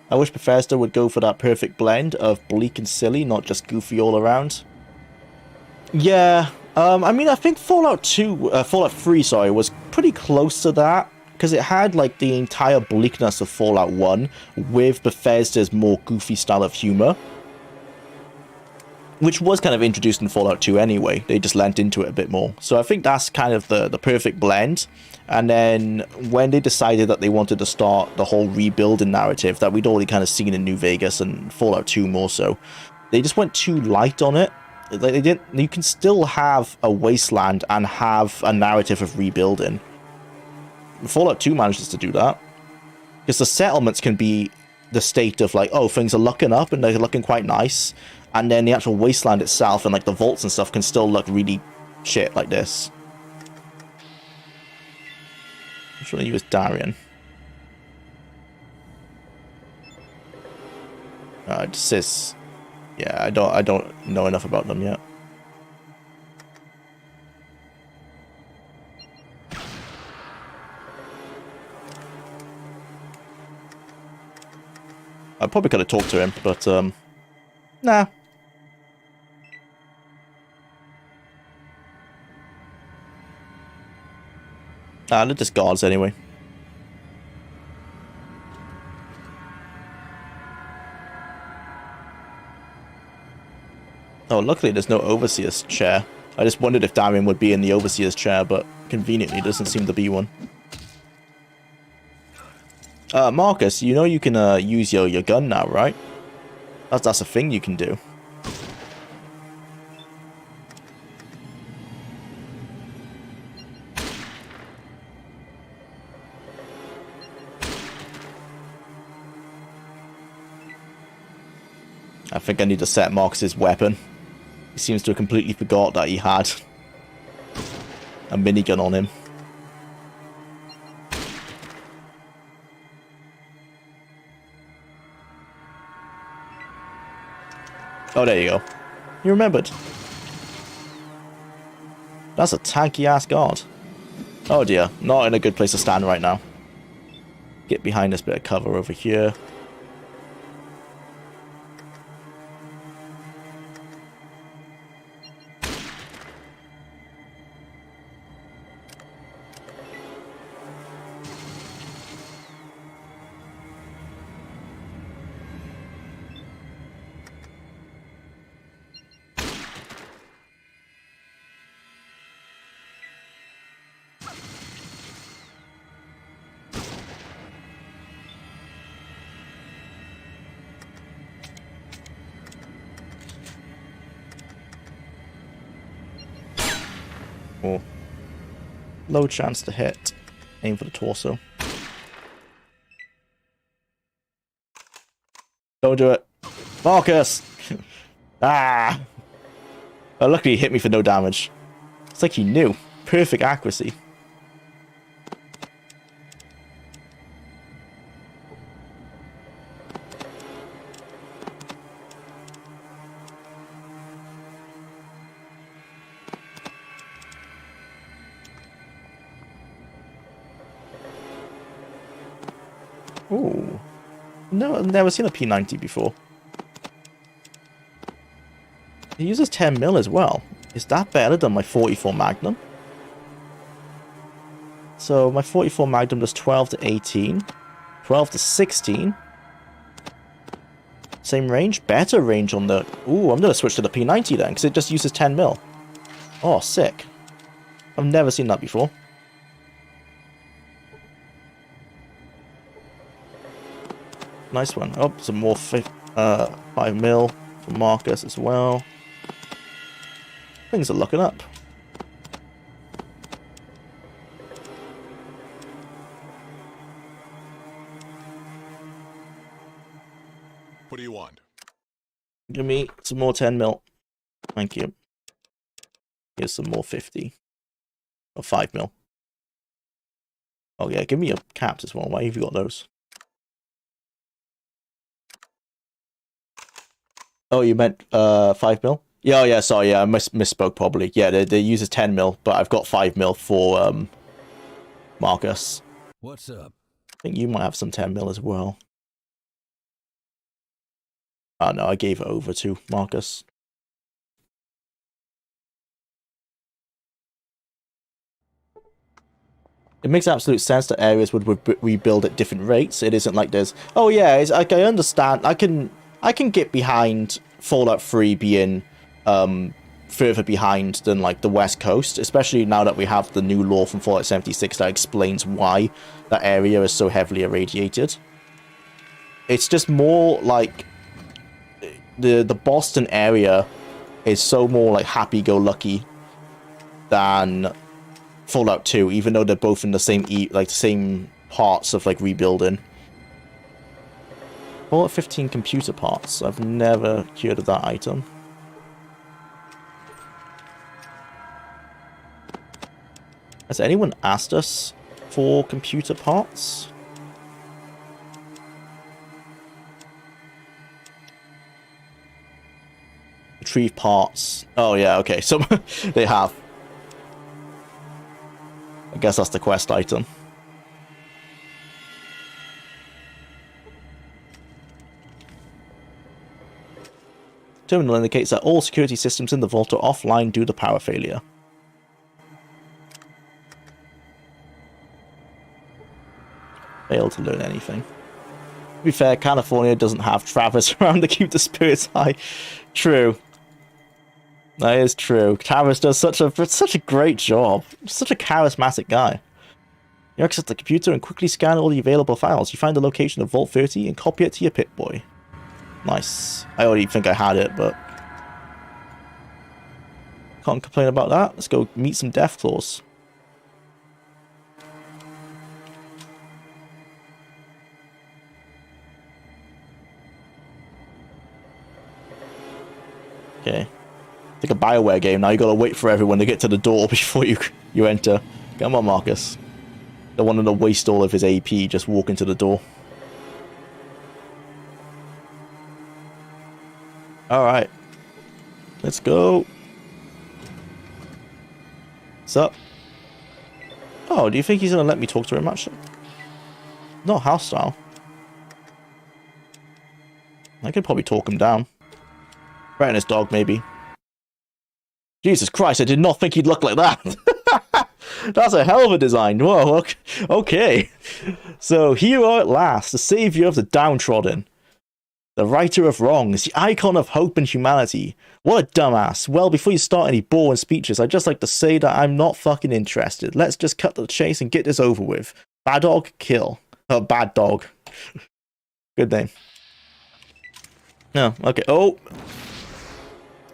I wish Bethesda would go for that perfect blend of bleak and silly, not just goofy all around. Yeah, I mean, I think Fallout 3, sorry, was pretty close to that, because it had, like, the entire bleakness of Fallout 1 with Bethesda's more goofy style of humor. Which was kind of introduced in Fallout 2 anyway. They just lent into it a bit more. So I think that's kind of the perfect blend. And then when they decided that they wanted to start the whole rebuilding narrative that we'd already kind of seen in New Vegas and Fallout 2 more so, they just went too light on it. Like, they didn't. You can still have a wasteland and have a narrative of rebuilding. Fallout 2 manages to do that. Because the settlements can be the state of like, oh, things are looking up and they're looking quite nice. And then the actual wasteland itself and like the vaults and stuff can still look really shit like this. I'm trying to use Darian. It says, yeah, I don't know enough about them yet. I probably could have talked to him, but nah. They're just guards anyway. Oh, luckily there's no Overseer's chair. I just wondered if Darian would be in the Overseer's chair, but conveniently doesn't seem to be one. Marcus, you know you can use your gun now, right? That's a thing you can do. I think I need to set Marcus's weapon. He seems to have completely forgot that he had a minigun on him. Oh, there you go. You remembered. That's a tanky ass guard. Oh dear, not in a good place to stand right now. Get behind this bit of cover over here. Low chance to hit. Aim for the torso. Don't do it. Marcus! Ah! Oh, luckily he hit me for no damage. It's like he knew. Perfect accuracy. Ooh. No, I've never seen a P90 before. It uses 10 mil as well. Is that better than my 44 Magnum? So my 44 Magnum does 12 to 18. 12 to 16. Same range? Better range on the... Ooh, I'm going to switch to the P90 then, because it just uses 10 mil. Oh, sick. I've never seen that before. Nice one. Oh, some more 5 mil from Marcus as well. Things are looking up. What do you want? Give me some more 10 mil. Thank you. Here's some more 50. Or 5 mil. Oh yeah, give me your caps as well. Why have you got those? Oh, you meant 5 mil? Yeah, oh, yeah, sorry, yeah, I misspoke probably. Yeah, they use 10 mil, but I've got 5 mil for Marcus. What's up? I think you might have some 10 mil as well. Oh no, I gave it over to Marcus. It makes absolute sense that areas would rebuild at different rates. It isn't like there's... Oh yeah, it's like I understand. I can get behind Fallout 3 being further behind than like the West Coast, especially now that we have the new law from Fallout 76 that explains why that area is so heavily irradiated. It's just more like the Boston area is so more like happy-go-lucky than Fallout 2, even though they're both in the same the same parts of like rebuilding. Fallout 15 computer parts. I've never heard of that item. Has anyone asked us for computer parts? Retrieve parts. Oh yeah, okay. So they have. I guess that's the quest item. Terminal indicates that all security systems in the vault are offline due to power failure. Failed to learn anything. To be fair, California doesn't have Travis around to keep the spirits high. True. That is true. Travis does such a great job. Such a charismatic guy. You access the computer and quickly scan all the available files. You find the location of Vault 30 and copy it to your Pip-Boy. Nice. I already think I had it, but can't complain about that. Let's go meet some Deathclaws. Okay. It's like a BioWare game now. You gotta wait for everyone to get to the door before you enter. Come on, Marcus. Don't want him to waste all of his AP just walking to the door. Alright. Let's go. What's up? Oh, do you think he's gonna let me talk to him actually? Not hostile. I could probably talk him down. Threaten his dog, maybe. Jesus Christ, I did not think he'd look like that. That's a hell of a design. Whoa, okay. So, here you are at last, the savior of the downtrodden. The righter of wrongs, the icon of hope and humanity. What a dumbass. Well, before you start any boring speeches, I'd just like to say that I'm not fucking interested. Let's just cut to the chase and get this over with. Bad dog, kill. Oh, bad dog. Good name. No, okay. Oh.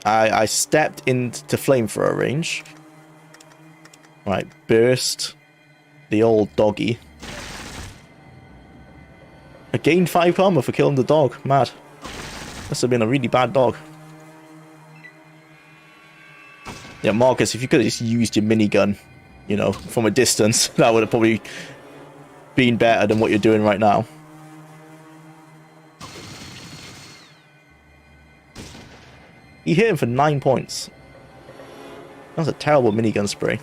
I stepped into flamethrower range. Right, burst. The old doggy. I gained 5 armor for killing the dog. Mad. Must have been a really bad dog. Yeah, Marcus, if you could have just used your minigun, you know, from a distance, that would have probably been better than what you're doing right now. He hit him for 9 points. That was a terrible minigun spray.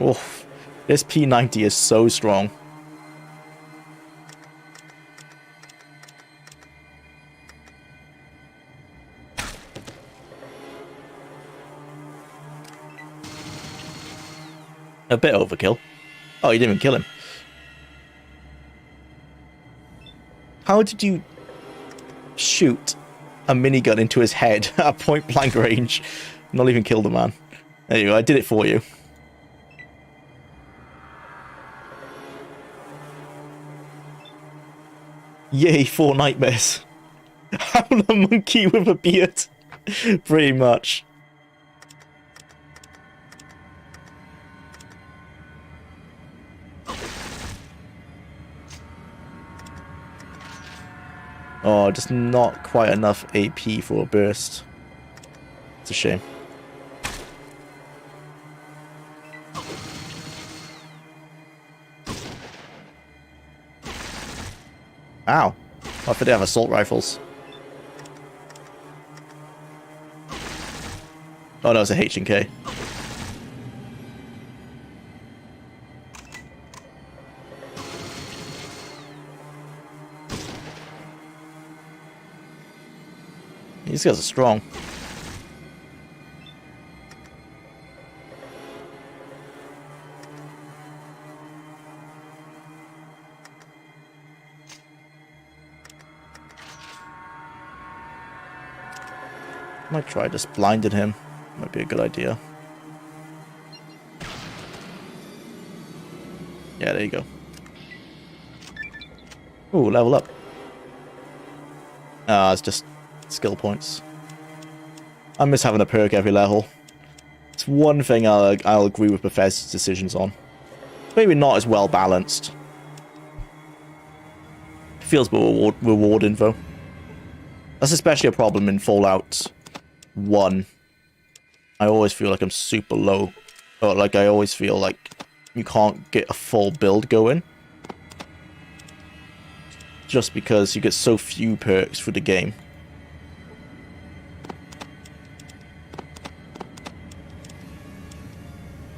Oof. This P90 is so strong. A bit overkill. Oh, you didn't even kill him. How did you shoot a minigun into his head at point blank range? Not even kill the man. There you go, I did it for you. Yay, 4 nightmares. I'm a monkey with a beard. Pretty much. Oh, just not quite enough AP for a burst. It's a shame. Ow. I thought they have assault rifles. Oh no, it's a H&K. These guys are strong. Might try just blinding him. Might be a good idea. Yeah, there you go. Ooh, level up. Ah, it's just skill points. I miss having a perk every level. It's one thing I'll agree with Bethesda's decisions on. Maybe not as well balanced. Feels more rewarding though. That's especially a problem in Fallout 1. I always feel like I'm super low. Or like I always feel like you can't get a full build going. Just because you get so few perks for the game.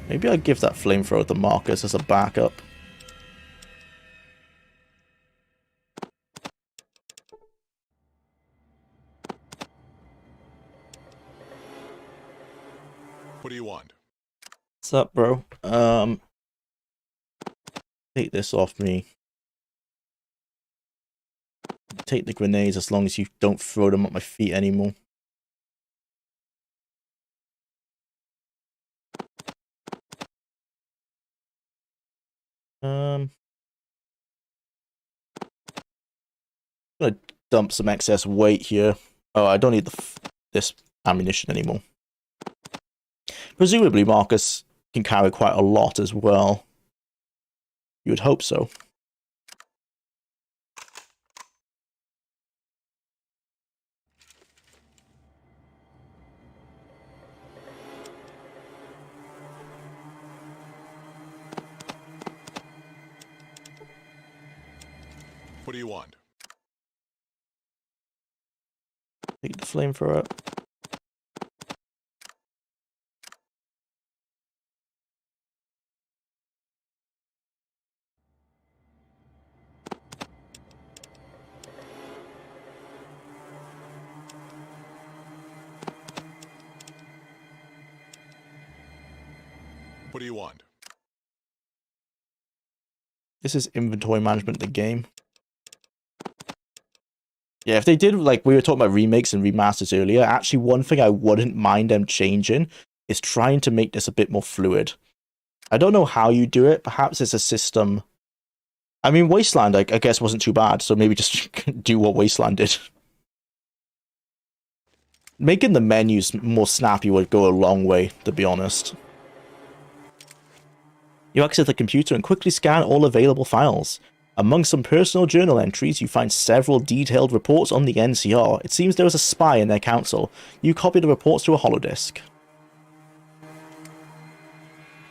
Maybe I'll give that flamethrower to Marcus as a backup. What do you want? What's up, bro? Take this off me. Take the grenades as long as you don't throw them at my feet anymore. I'm gonna dump some excess weight here. Oh, I don't need this ammunition anymore. Presumably Marcus can carry quite a lot as well. You would hope so. What do you want? Take the flamethrower. What do you want? This is inventory management of the game. Yeah, if they did, like, we were talking about remakes and remasters earlier, actually one thing I wouldn't mind them changing is trying to make this a bit more fluid. I don't know how you do it. Perhaps it's a system. I mean, Wasteland, I guess, wasn't too bad, so maybe just do what Wasteland did. Making the menus more snappy would go a long way, to be honest. You access the computer and quickly scan all available files. Among some personal journal entries, you find several detailed reports on the NCR. It seems there was a spy in their council. You copy the reports to a holodisk.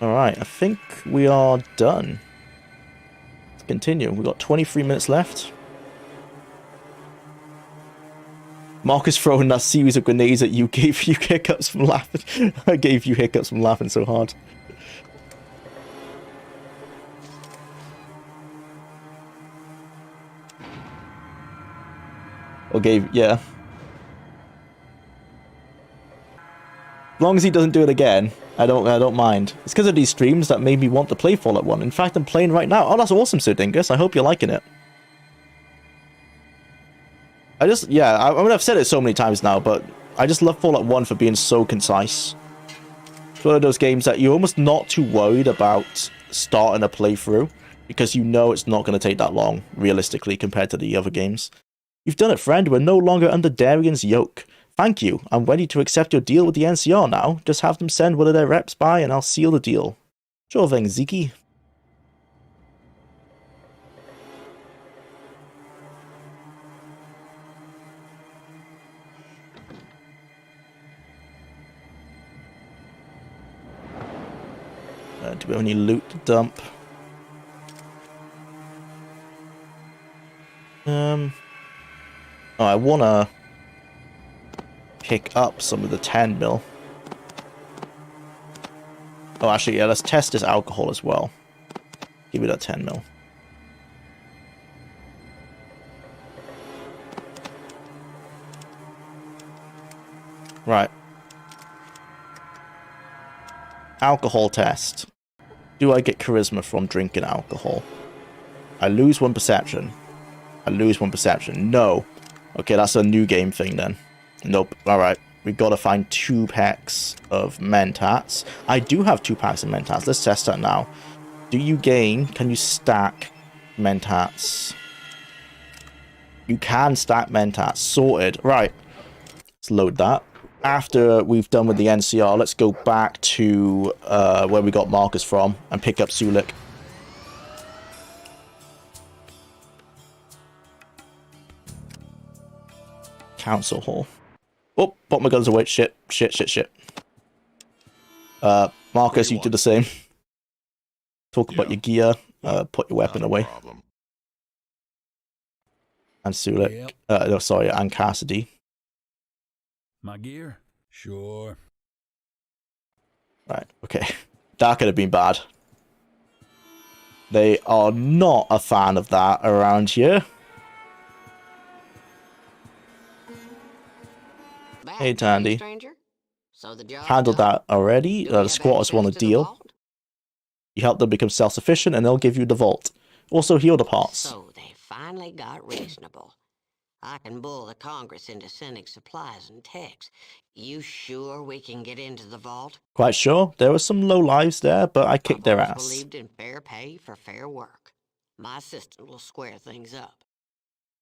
Alright, I think we are done. Let's continue. We've got 23 minutes left. Marcus throwing that series of grenades at you gave you hiccups from laughing. I gave you hiccups from laughing so hard. Or gave, yeah. As long as he doesn't do it again, I don't mind. It's because of these streams that made me want to play Fallout 1. In fact, I'm playing right now. Oh, that's awesome, Sir Dingus. I hope you're liking it. I mean, I've said it so many times now, but I just love Fallout 1 for being so concise. It's one of those games that you're almost not too worried about starting a playthrough, because you know it's not going to take that long, realistically, compared to the other games. You've done it, friend. We're no longer under Darian's yoke. Thank you. I'm ready to accept your deal with the NCR now. Just have them send one of their reps by and I'll seal the deal. Sure thing, Zeke. Do we have any loot to dump? Oh, I wanna pick up some of the 10 mil. Oh, actually, yeah, let's test this alcohol as well. Give me that 10 mil. Right. Alcohol test. Do I get charisma from drinking alcohol? I lose 1 perception. I lose 1 perception. No. Okay, that's a new game thing then. Nope. Alright. We gotta find 2 packs of mentats. I do have 2 packs of mentats. Let's test that now. Do you gain... Can you stack mentats? You can stack mentats. Sorted. Right. Let's load that. After we've done with the NCR, let's go back to where we got Marcus from and pick up Sulik. Council Hall. Oh, put my guns away. Shit. Marcus, you do the same. Talk about your gear. Put your weapon away. And Sulik. No, sorry, and Cassidy. My gear? Sure. Right, okay. That could have been bad. They are not a fan of that around here. Hey, Tandy. Handled that already. The squatters want a deal. You help them become self-sufficient and they'll give you the vault. Also heal the parts. So they finally got reasonable. I can bull the Congress into sending supplies and techs. You sure we can get into the vault? Quite sure. There were some low lives there, but I kicked their ass. Believed in fair pay for fair work. My assistant will square things up.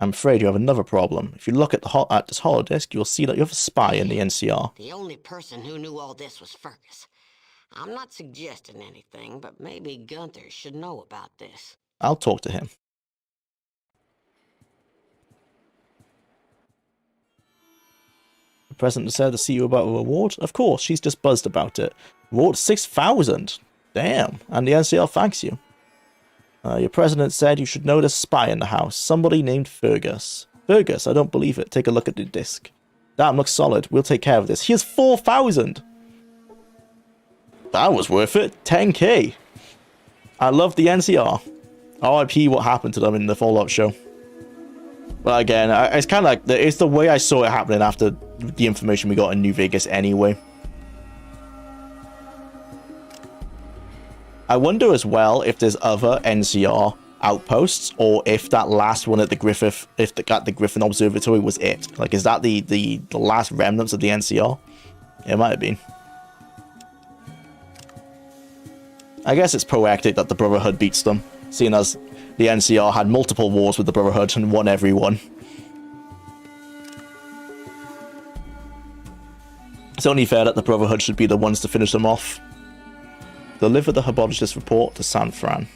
I'm afraid you have another problem. If you look at this holodisk, you'll see that you have a spy in the NCR. The only person who knew all this was Fergus. I'm not suggesting anything, but maybe Gunther should know about this. I'll talk to him. The president said to see you about a reward? Of course, she's just buzzed about it. Reward 6,000. Damn. And the NCR thanks you. Your president said you should know there's a spy in the house. Somebody named Fergus. Fergus, I don't believe it. Take a look at the disc. That looks solid. We'll take care of this. Here's 4,000. That was worth it. 10k. I love the NCR. RIP what happened to them in the Fallout show. But again, it's kind of like, it's the way I saw it happening after the information we got in New Vegas anyway. I wonder as well if there's other NCR outposts, or if that last one at the Griffith, at the Griffin Observatory was it. Like, is that the last remnants of the NCR? It might have been. I guess it's poetic that the Brotherhood beats them, seeing as the NCR had multiple wars with the Brotherhood and won every one. It's only fair that the Brotherhood should be the ones to finish them off. Deliver the herbologist report to San Fran.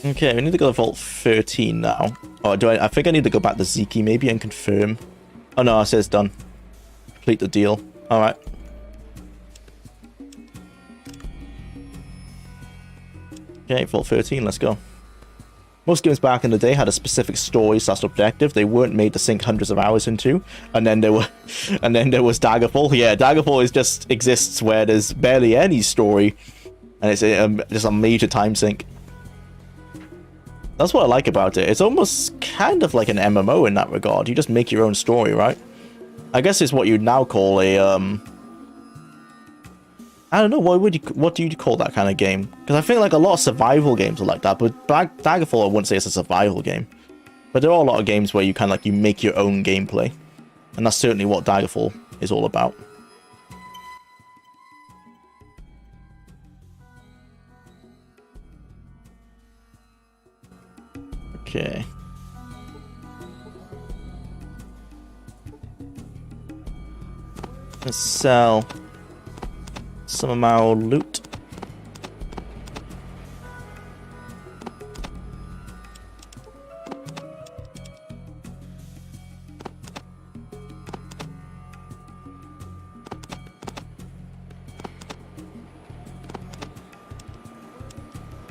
Okay, we need to go to Vault 13 now. Oh, I think I need to go back to Ziki maybe and confirm. Oh no, it says done. Complete the deal. Alright. Okay, Vault 13, let's go. Most games back in the day had a specific story / objective they weren't made to sink hundreds of hours into. And then there was Daggerfall. Yeah, Daggerfall just exists where there's barely any story. And it's just a major time sink. That's what I like about it. It's almost kind of like an MMO in that regard. You just make your own story, right? I guess it's what you'd now call a I don't know, what do you call that kind of game? Because I think like a lot of survival games are like that, but Daggerfall I wouldn't say it's a survival game. But there are a lot of games where you kind of like you make your own gameplay. And that's certainly what Daggerfall is all about. Okay. Let's sell some of our loot.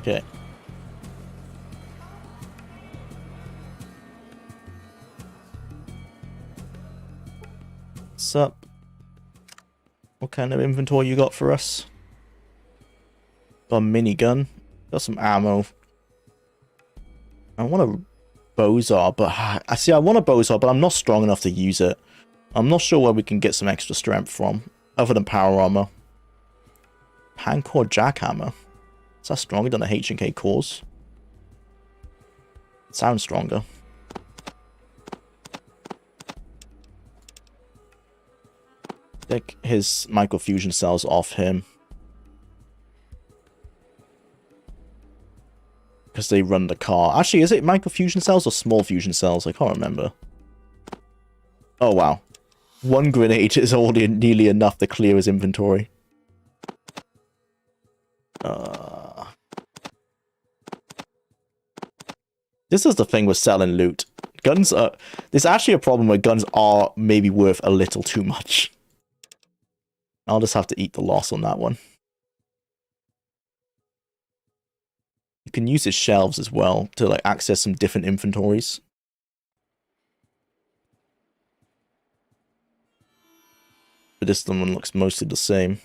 Okay. What's up? What kind of inventory you got for us? Got a minigun. Got some ammo. I want a Bozar, but I want a Bozar, but I'm not strong enough to use it. I'm not sure where we can get some extra strength from, other than power armor. Pancore jackhammer. Is that stronger than the H&K cores? Sounds stronger. Take his microfusion cells off him. Because they run the car. Actually, is it microfusion cells or small fusion cells? I can't remember. Oh, wow. One grenade is already nearly enough to clear his inventory. This is the thing with selling loot. Guns are... There's actually a problem where guns are maybe worth a little too much. I'll just have to eat the loss on that one. You can use his shelves as well to like access some different inventories. But this one looks mostly the same.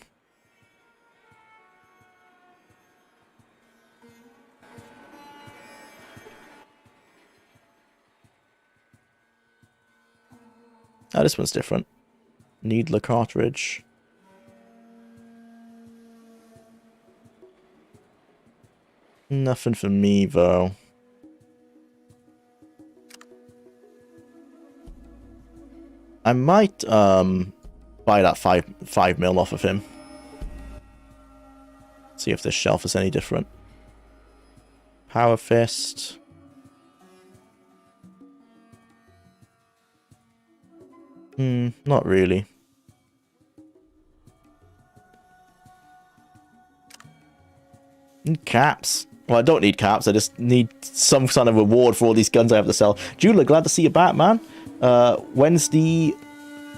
Oh, this one's different. Needler cartridge. Nothing for me, though. I might, buy that 5 mil off of him. See if this shelf is any different. Power Fist. Not really. Caps. Well, I don't need caps. I just need some kind of reward for all these guns I have to sell. Julia, glad to see you back, man. When's the...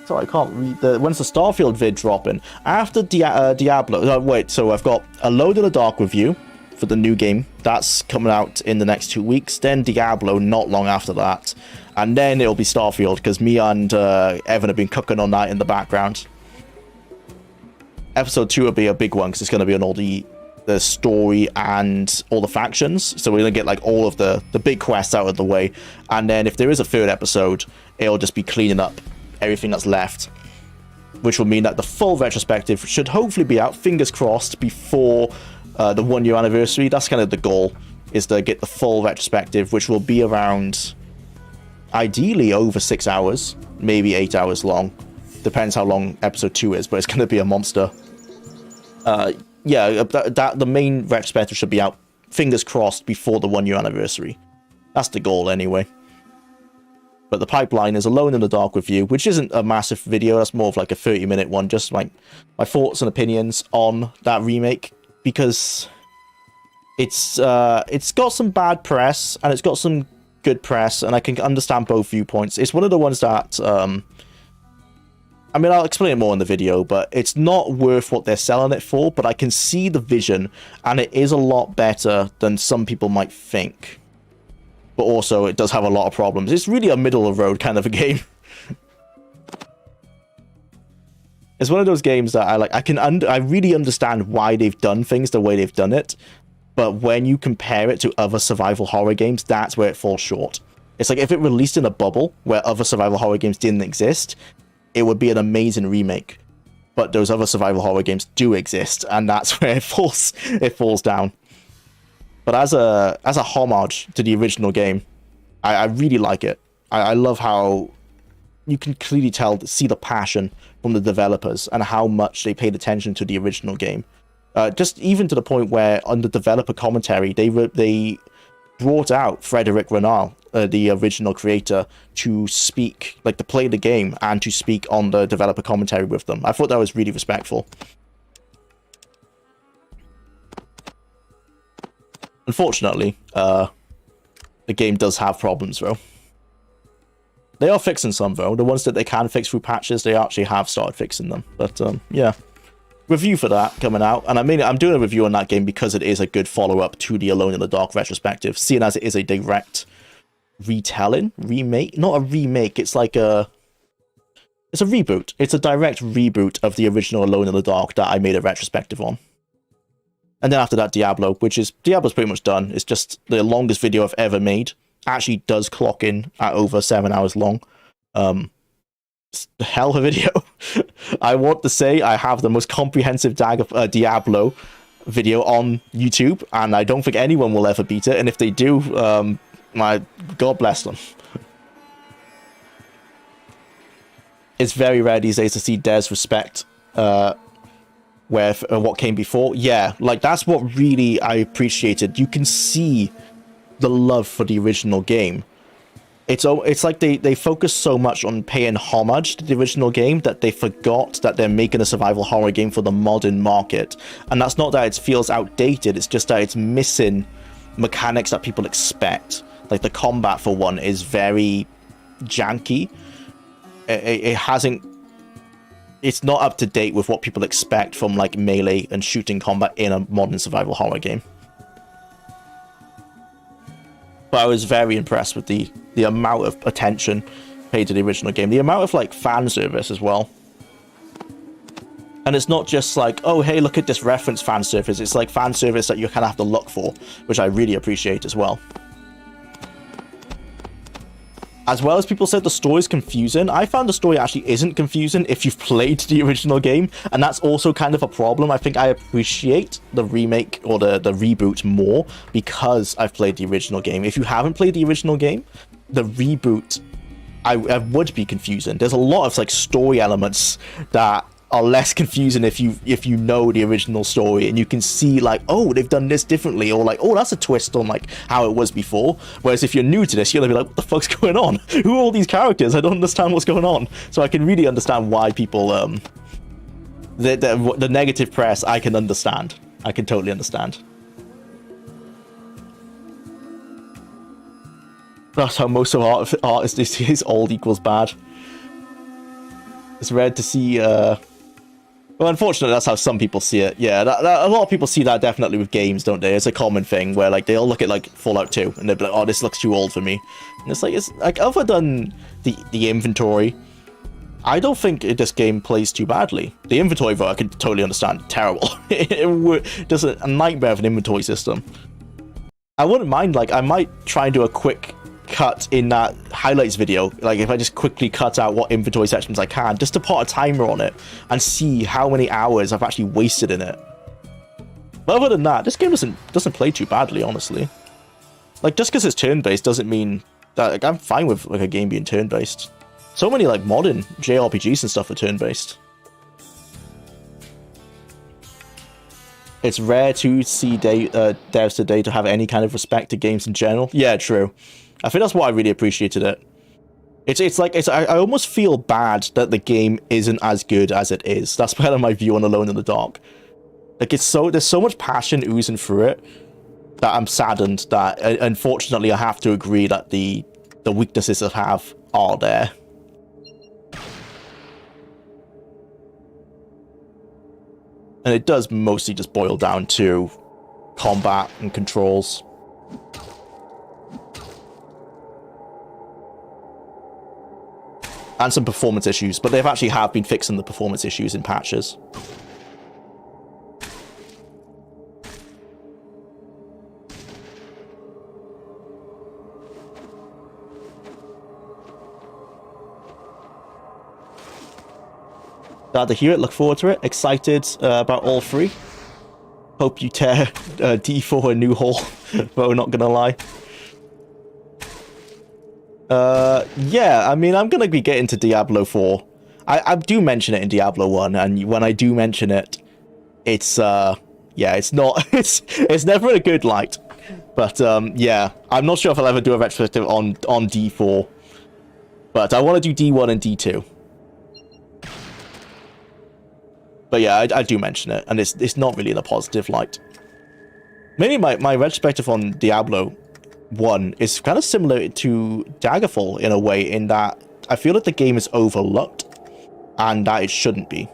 Sorry, I can't read. When's the Starfield vid dropping? After Diablo. Wait, so I've got a Load in the Dark review for the new game. That's coming out in the next 2 weeks. Then Diablo not long after that. And then it'll be Starfield, because me and Evan have been cooking on that in the background. Episode 2 will be a big one, because it's going to be on all the story and all the factions. So we're going to get like all of the big quests out of the way. And then if there is a third episode, it'll just be cleaning up everything that's left. Which will mean that the full retrospective should hopefully be out, fingers crossed, before the 1 year anniversary. That's kind of the goal, is to get the full retrospective, which will be around... ideally over 6 hours, maybe 8 hours long. Depends how long episode 2 is, but it's going to be a monster. Yeah, the main retrospective should be out, fingers crossed, before the 1 year anniversary. That's the goal, anyway. But the pipeline is Alone in the Dark review, which isn't a massive video. That's more of like a 30-minute one, just like my thoughts and opinions on that remake, because it's got some bad press and it's got some good press, and I can understand both viewpoints. It's one of the ones that I mean, I'll explain it more in the video, but it's not worth what they're selling it for, but I can see the vision, and it is a lot better than some people might think. But also, it does have a lot of problems. It's really a middle-of-the-road kind of a game. It's one of those games that I like. I really understand why they've done things the way they've done it, but when you compare it to other survival horror games, that's where it falls short. It's like if it released in a bubble where other survival horror games didn't exist, it would be an amazing remake. But those other survival horror games do exist, and that's where it falls down. But as a homage to the original game, I really like it. I love how you can clearly see the passion from the developers and how much they paid attention to the original game. Just even to the point where on the developer commentary, they brought out Frederic Renal, the original creator, to speak, like to play the game and to speak on the developer commentary with them. I thought that was really respectful. Unfortunately, the game does have problems though. They are fixing some though. The ones that they can fix through patches, they actually have started fixing them. But yeah. Review for that coming out, and I'm doing a review on that game because it is a good follow-up to the Alone in the Dark retrospective, seeing as it is a direct remake, not a remake, it's like it's a reboot. It's a direct reboot of the original Alone in the Dark that I made a retrospective on. And then after that, Diablo's pretty much done. It's just the longest video I've ever made. Actually does clock in at over 7 hours long. Hell of a video. I want to say I have the most comprehensive Diablo video on YouTube, and I don't think anyone will ever beat it, and if they do, my God bless them. It's very rare these days to see devs respect what came before. Yeah, like that's what really I appreciated. You can see the love for the original game. It's like they focus so much on paying homage to the original game that they forgot that they're making a survival horror game for the modern market. And that's not that it feels outdated, it's just that it's missing mechanics that people expect. Like the combat, for one, is very janky. It's not up to date with what people expect from like melee and shooting combat in a modern survival horror game. But I was very impressed with the amount of attention paid to the original game. The amount of like fan service as well. And it's not just like, oh hey, look at this reference fan service. It's like fan service that you kind of have to look for, which I really appreciate as well. As well as people said the story's confusing, I found the story actually isn't confusing if you've played the original game, and that's also kind of a problem. I think I appreciate the remake or the reboot more because I've played the original game. If you haven't played the original game, the reboot I would be confusing. There's a lot of like story elements that are less confusing if you know the original story, and you can see like, oh, they've done this differently, or like, oh, that's a twist on like how it was before. Whereas if you're new to this, you're gonna be like, what the fuck's going on? Who are all these characters? I don't understand what's going on. So I can really understand why people the negative press. I can understand. I can totally understand. That's how most of art is old equals bad. It's rare to see well, unfortunately, that's how some people see it. Yeah, a lot of people see that definitely with games, don't they? It's a common thing where like they all look at like Fallout 2 and they're like, oh, this looks too old for me. And it's like other than the inventory, I don't think this game plays too badly. The inventory, though, I can totally understand. Terrible. There's a nightmare of an inventory system. I wouldn't mind, like, I might try and do a quick cut in that highlights video, like if I just quickly cut out what inventory sections I can, just to put a timer on it and see how many hours I've actually wasted in it. But other than that, this game doesn't play too badly, honestly. Like, just because it's turn-based doesn't mean that, like, I'm fine with like a game being turn-based. So many like modern JRPGs and stuff are turn-based. It's rare to see devs today to have any kind of respect to games in general. Yeah, true. I think that's what I really appreciated it. I almost feel bad that the game isn't as good as it is. That's kind of my view on Alone in the Dark. Like, there's so much passion oozing through it that I'm saddened that, unfortunately, I have to agree that the weaknesses it have are there. And it does mostly just boil down to combat and controls. And some performance issues, but they've actually been fixing the performance issues in patches. Glad to hear it, look forward to it. Excited about all three. Hope you tear D4 a new hole, but not gonna lie. Yeah, I mean, I'm gonna be getting to Diablo 4. I do mention it in Diablo 1, and when I do mention it, it's, yeah, it's not, it's never in a good light. But, yeah, I'm not sure if I'll ever do a retrospective on D4. But I want to do D1 and D2. But yeah, I do mention it, and it's not really in a positive light. Mainly my retrospective on Diablo 1 is kind of similar to Daggerfall in a way, in that I feel like the game is overlooked, and that it shouldn't be.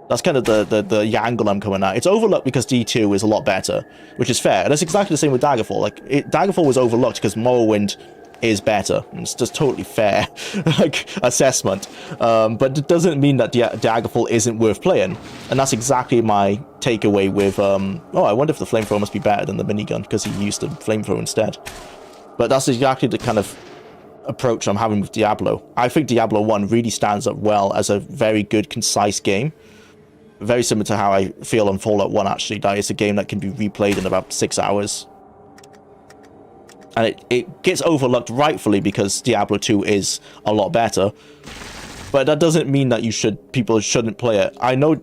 That's kind of the angle I'm coming at. It's overlooked because D2 is a lot better, which is fair. And it's exactly the same with Daggerfall. Like, Daggerfall was overlooked because Morrowind is better. It's just totally fair like assessment. But it doesn't mean that Daggerfall isn't worth playing. And that's exactly my takeaway with oh, I wonder if the flamethrower must be better than the minigun because he used the flamethrower instead. But that's exactly the kind of approach I'm having with Diablo. I think Diablo 1 really stands up well as a very good, concise game. Very similar to how I feel on Fallout 1, actually. That is a game that can be replayed in about 6 hours. And it gets overlooked rightfully because Diablo 2 is a lot better. But that doesn't mean that people shouldn't play it. I know,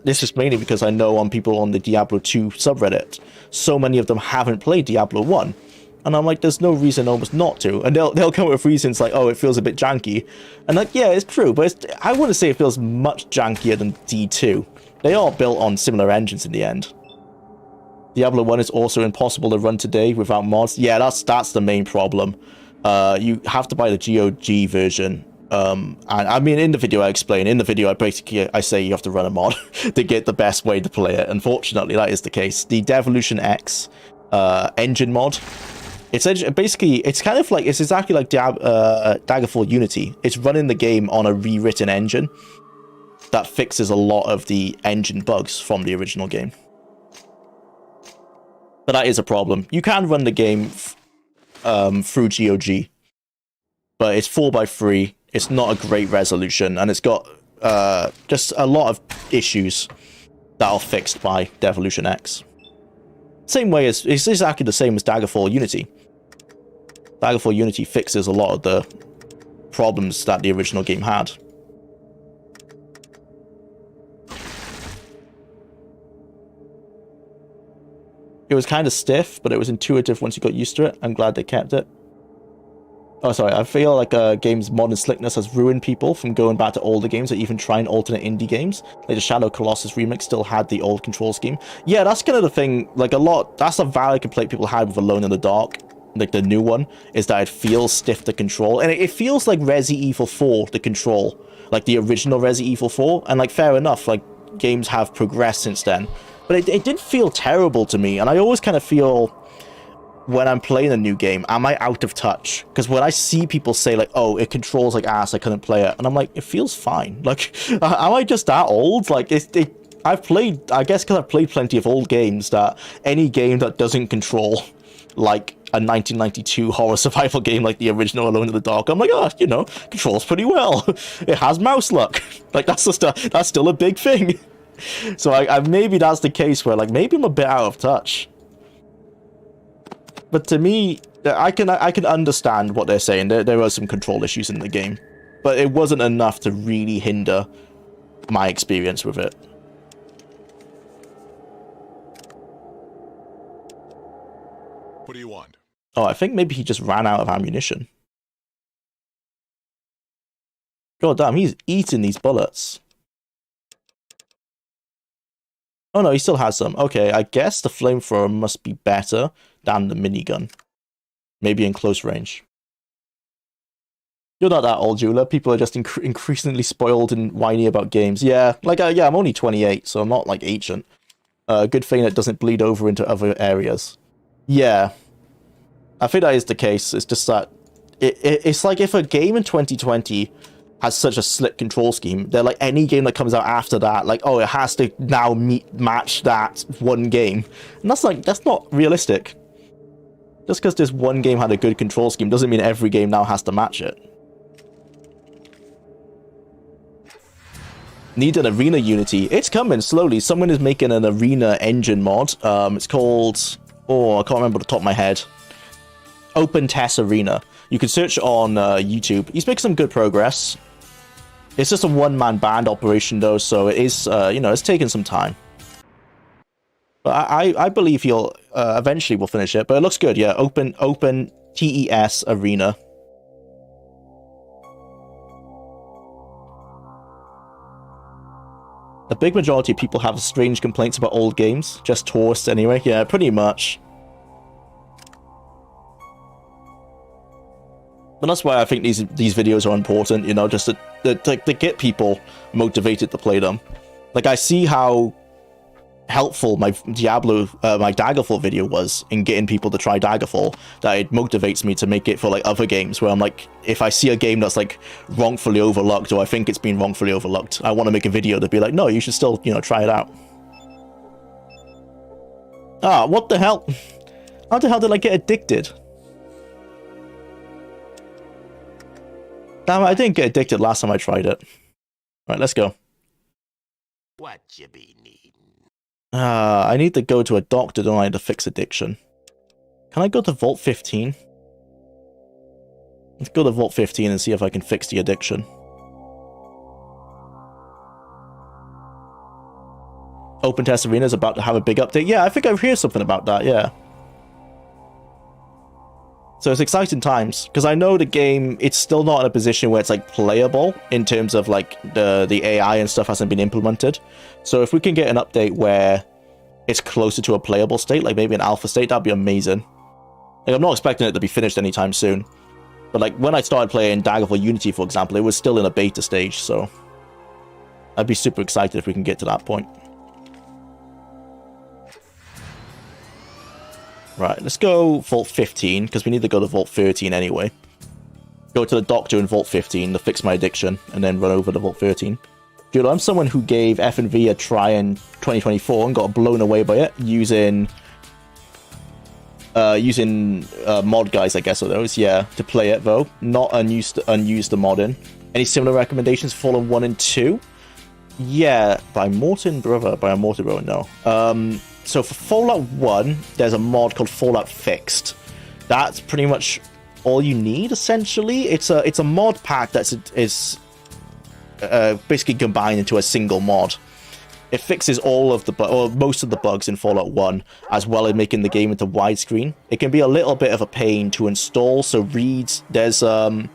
this is mainly because I know on people on the Diablo 2 subreddit, so many of them haven't played Diablo 1. And I'm like, there's no reason almost not to. And they'll come up with reasons like, oh, it feels a bit janky. And like, yeah, it's true, but I wouldn't say it feels much jankier than D2. They are built on similar engines in the end. Diablo 1 is also impossible to run today without mods. Yeah, that's the main problem. You have to buy the GOG version. And I mean, in the video I explain, I say you have to run a mod to get the best way to play it. Unfortunately, that is the case. The Devolution X engine mod, it's basically, it's kind of like, it's exactly like Daggerfall Unity. It's running the game on a rewritten engine that fixes a lot of the engine bugs from the original game. But that is a problem. You can run the game through GOG, but it's 4x3. It's not a great resolution, and it's got just a lot of issues that are fixed by Devolution X. Same way as, it's exactly the same as Daggerfall Unity. Daggerfall Unity fixes a lot of the problems that the original game had. It was kind of stiff, but it was intuitive once you got used to it. I'm glad they kept it. Oh, sorry. I feel like a game's modern slickness has ruined people from going back to older games or even trying alternate indie games. Like the Shadow Colossus remake still had the old control scheme. Yeah, that's kind of the thing. Like that's a valid complaint people had with Alone in the Dark. Like the new one, is that it feels stiff to control. And it feels like Resi Evil 4 to control. Like the original Resi Evil 4. And like, fair enough, like games have progressed since then. But it did feel terrible to me, and I always kind of feel when I'm playing a new game, am I out of touch? Because when I see people say like, oh, it controls like ass, I couldn't play it, and I'm like, it feels fine. Like, am I just that old? Like, I've played, I guess because I've played plenty of old games, that any game that doesn't control like a 1992 horror survival game like the original Alone in the Dark, I'm like, oh, you know, controls pretty well. It has mouse luck. Like, that's still a big thing. So I maybe that's the case where, like, maybe I'm a bit out of touch. But to me, I can understand what they're saying. There are some control issues in the game, but it wasn't enough to really hinder my experience with it. What do you want? Oh, I think maybe he just ran out of ammunition. God damn, he's eating these bullets. Oh no, he still has some. Okay, I guess the flamethrower must be better than the minigun. Maybe in close range. You're not that old, Jula. People are just increasingly spoiled and whiny about games. Yeah, like, yeah, I'm only 28, so I'm not, like, ancient. Good thing it doesn't bleed over into other areas. Yeah. I think that is the case. It's just that... It's like if a game in 2020 has such a slick control scheme, they're like, any game that comes out after that, like, oh, it has to now match that one game. And that's not realistic. Just because this one game had a good control scheme doesn't mean every game now has to match it. Need an arena unity. It's coming slowly. Someone is making an arena engine mod. It's called... Oh, I can't remember the top of my head. Open Test Arena. You can search on YouTube. He's making some good progress. It's just a one-man band operation, though, so it is, you know, it's taking some time. But I believe he'll eventually will finish it. But it looks good, yeah. Open TES Arena. A big majority of people have strange complaints about old games. Just tourists, anyway. Yeah, pretty much. But that's why I think these videos are important, you know, just to get people motivated to play them. Like, I see how helpful my Daggerfall video was in getting people to try Daggerfall, that it motivates me to make it for, like, other games, where I'm like, if I see a game that's, like, wrongfully overlooked, or I think it's been wrongfully overlooked, I want to make a video to be like, no, you should still, you know, try it out. Ah, what the hell? How the hell did I get addicted? Damn it, I didn't get addicted last time I tried it. Alright, let's go. What you be needing? I need to go to a doctor, don't I, to fix addiction. Can I go to Vault 15? Let's go to Vault 15 and see if I can fix the addiction. Open Test Arena is about to have a big update. Yeah, I think I've heard something about that, yeah. So it's exciting times, because I know the game, it's still not in a position where it's, like, playable in terms of, like, the AI and stuff hasn't been implemented. So if we can get an update where it's closer to a playable state, like maybe an alpha state, that'd be amazing. Like, I'm not expecting it to be finished anytime soon. But, like, when I started playing Daggerfall Unity, for example, it was still in a beta stage, so I'd be super excited if we can get to that point. Right, let's go Vault 15, because we need to go to Vault 13 anyway. Go to the doctor in Vault 15 to fix my addiction, and then run over to Vault 13. Dude, I'm someone who gave F&V a try in 2024 and got blown away by it, using mod guys, I guess, are those, yeah, to play it, though. Not unused the modding. Any similar recommendations for Fallen 1 and 2? Yeah, by Morton Brother, no. So for Fallout 1, there's a mod called Fallout Fixed. That's pretty much all you need, essentially. It's a mod pack that's basically combined into a single mod. It fixes all of the or most of the bugs in Fallout 1, as well as making the game into widescreen. It can be a little bit of a pain to install, so there's a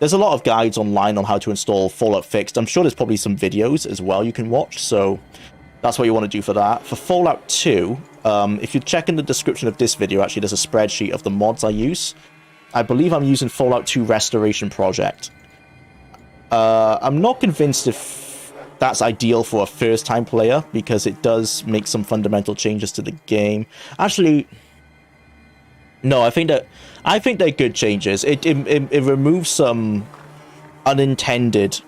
lot of guides online on how to install Fallout Fixed. I'm sure there's probably some videos as well you can watch, so that's what you want to do for that. For Fallout 2, if you check in the description of this video, actually, there's a spreadsheet of the mods I use. I believe I'm using Fallout 2 Restoration Project. I'm not convinced if that's ideal for a first-time player, because it does make some fundamental changes to the game. Actually, no, I think they're good changes. It removes some unintended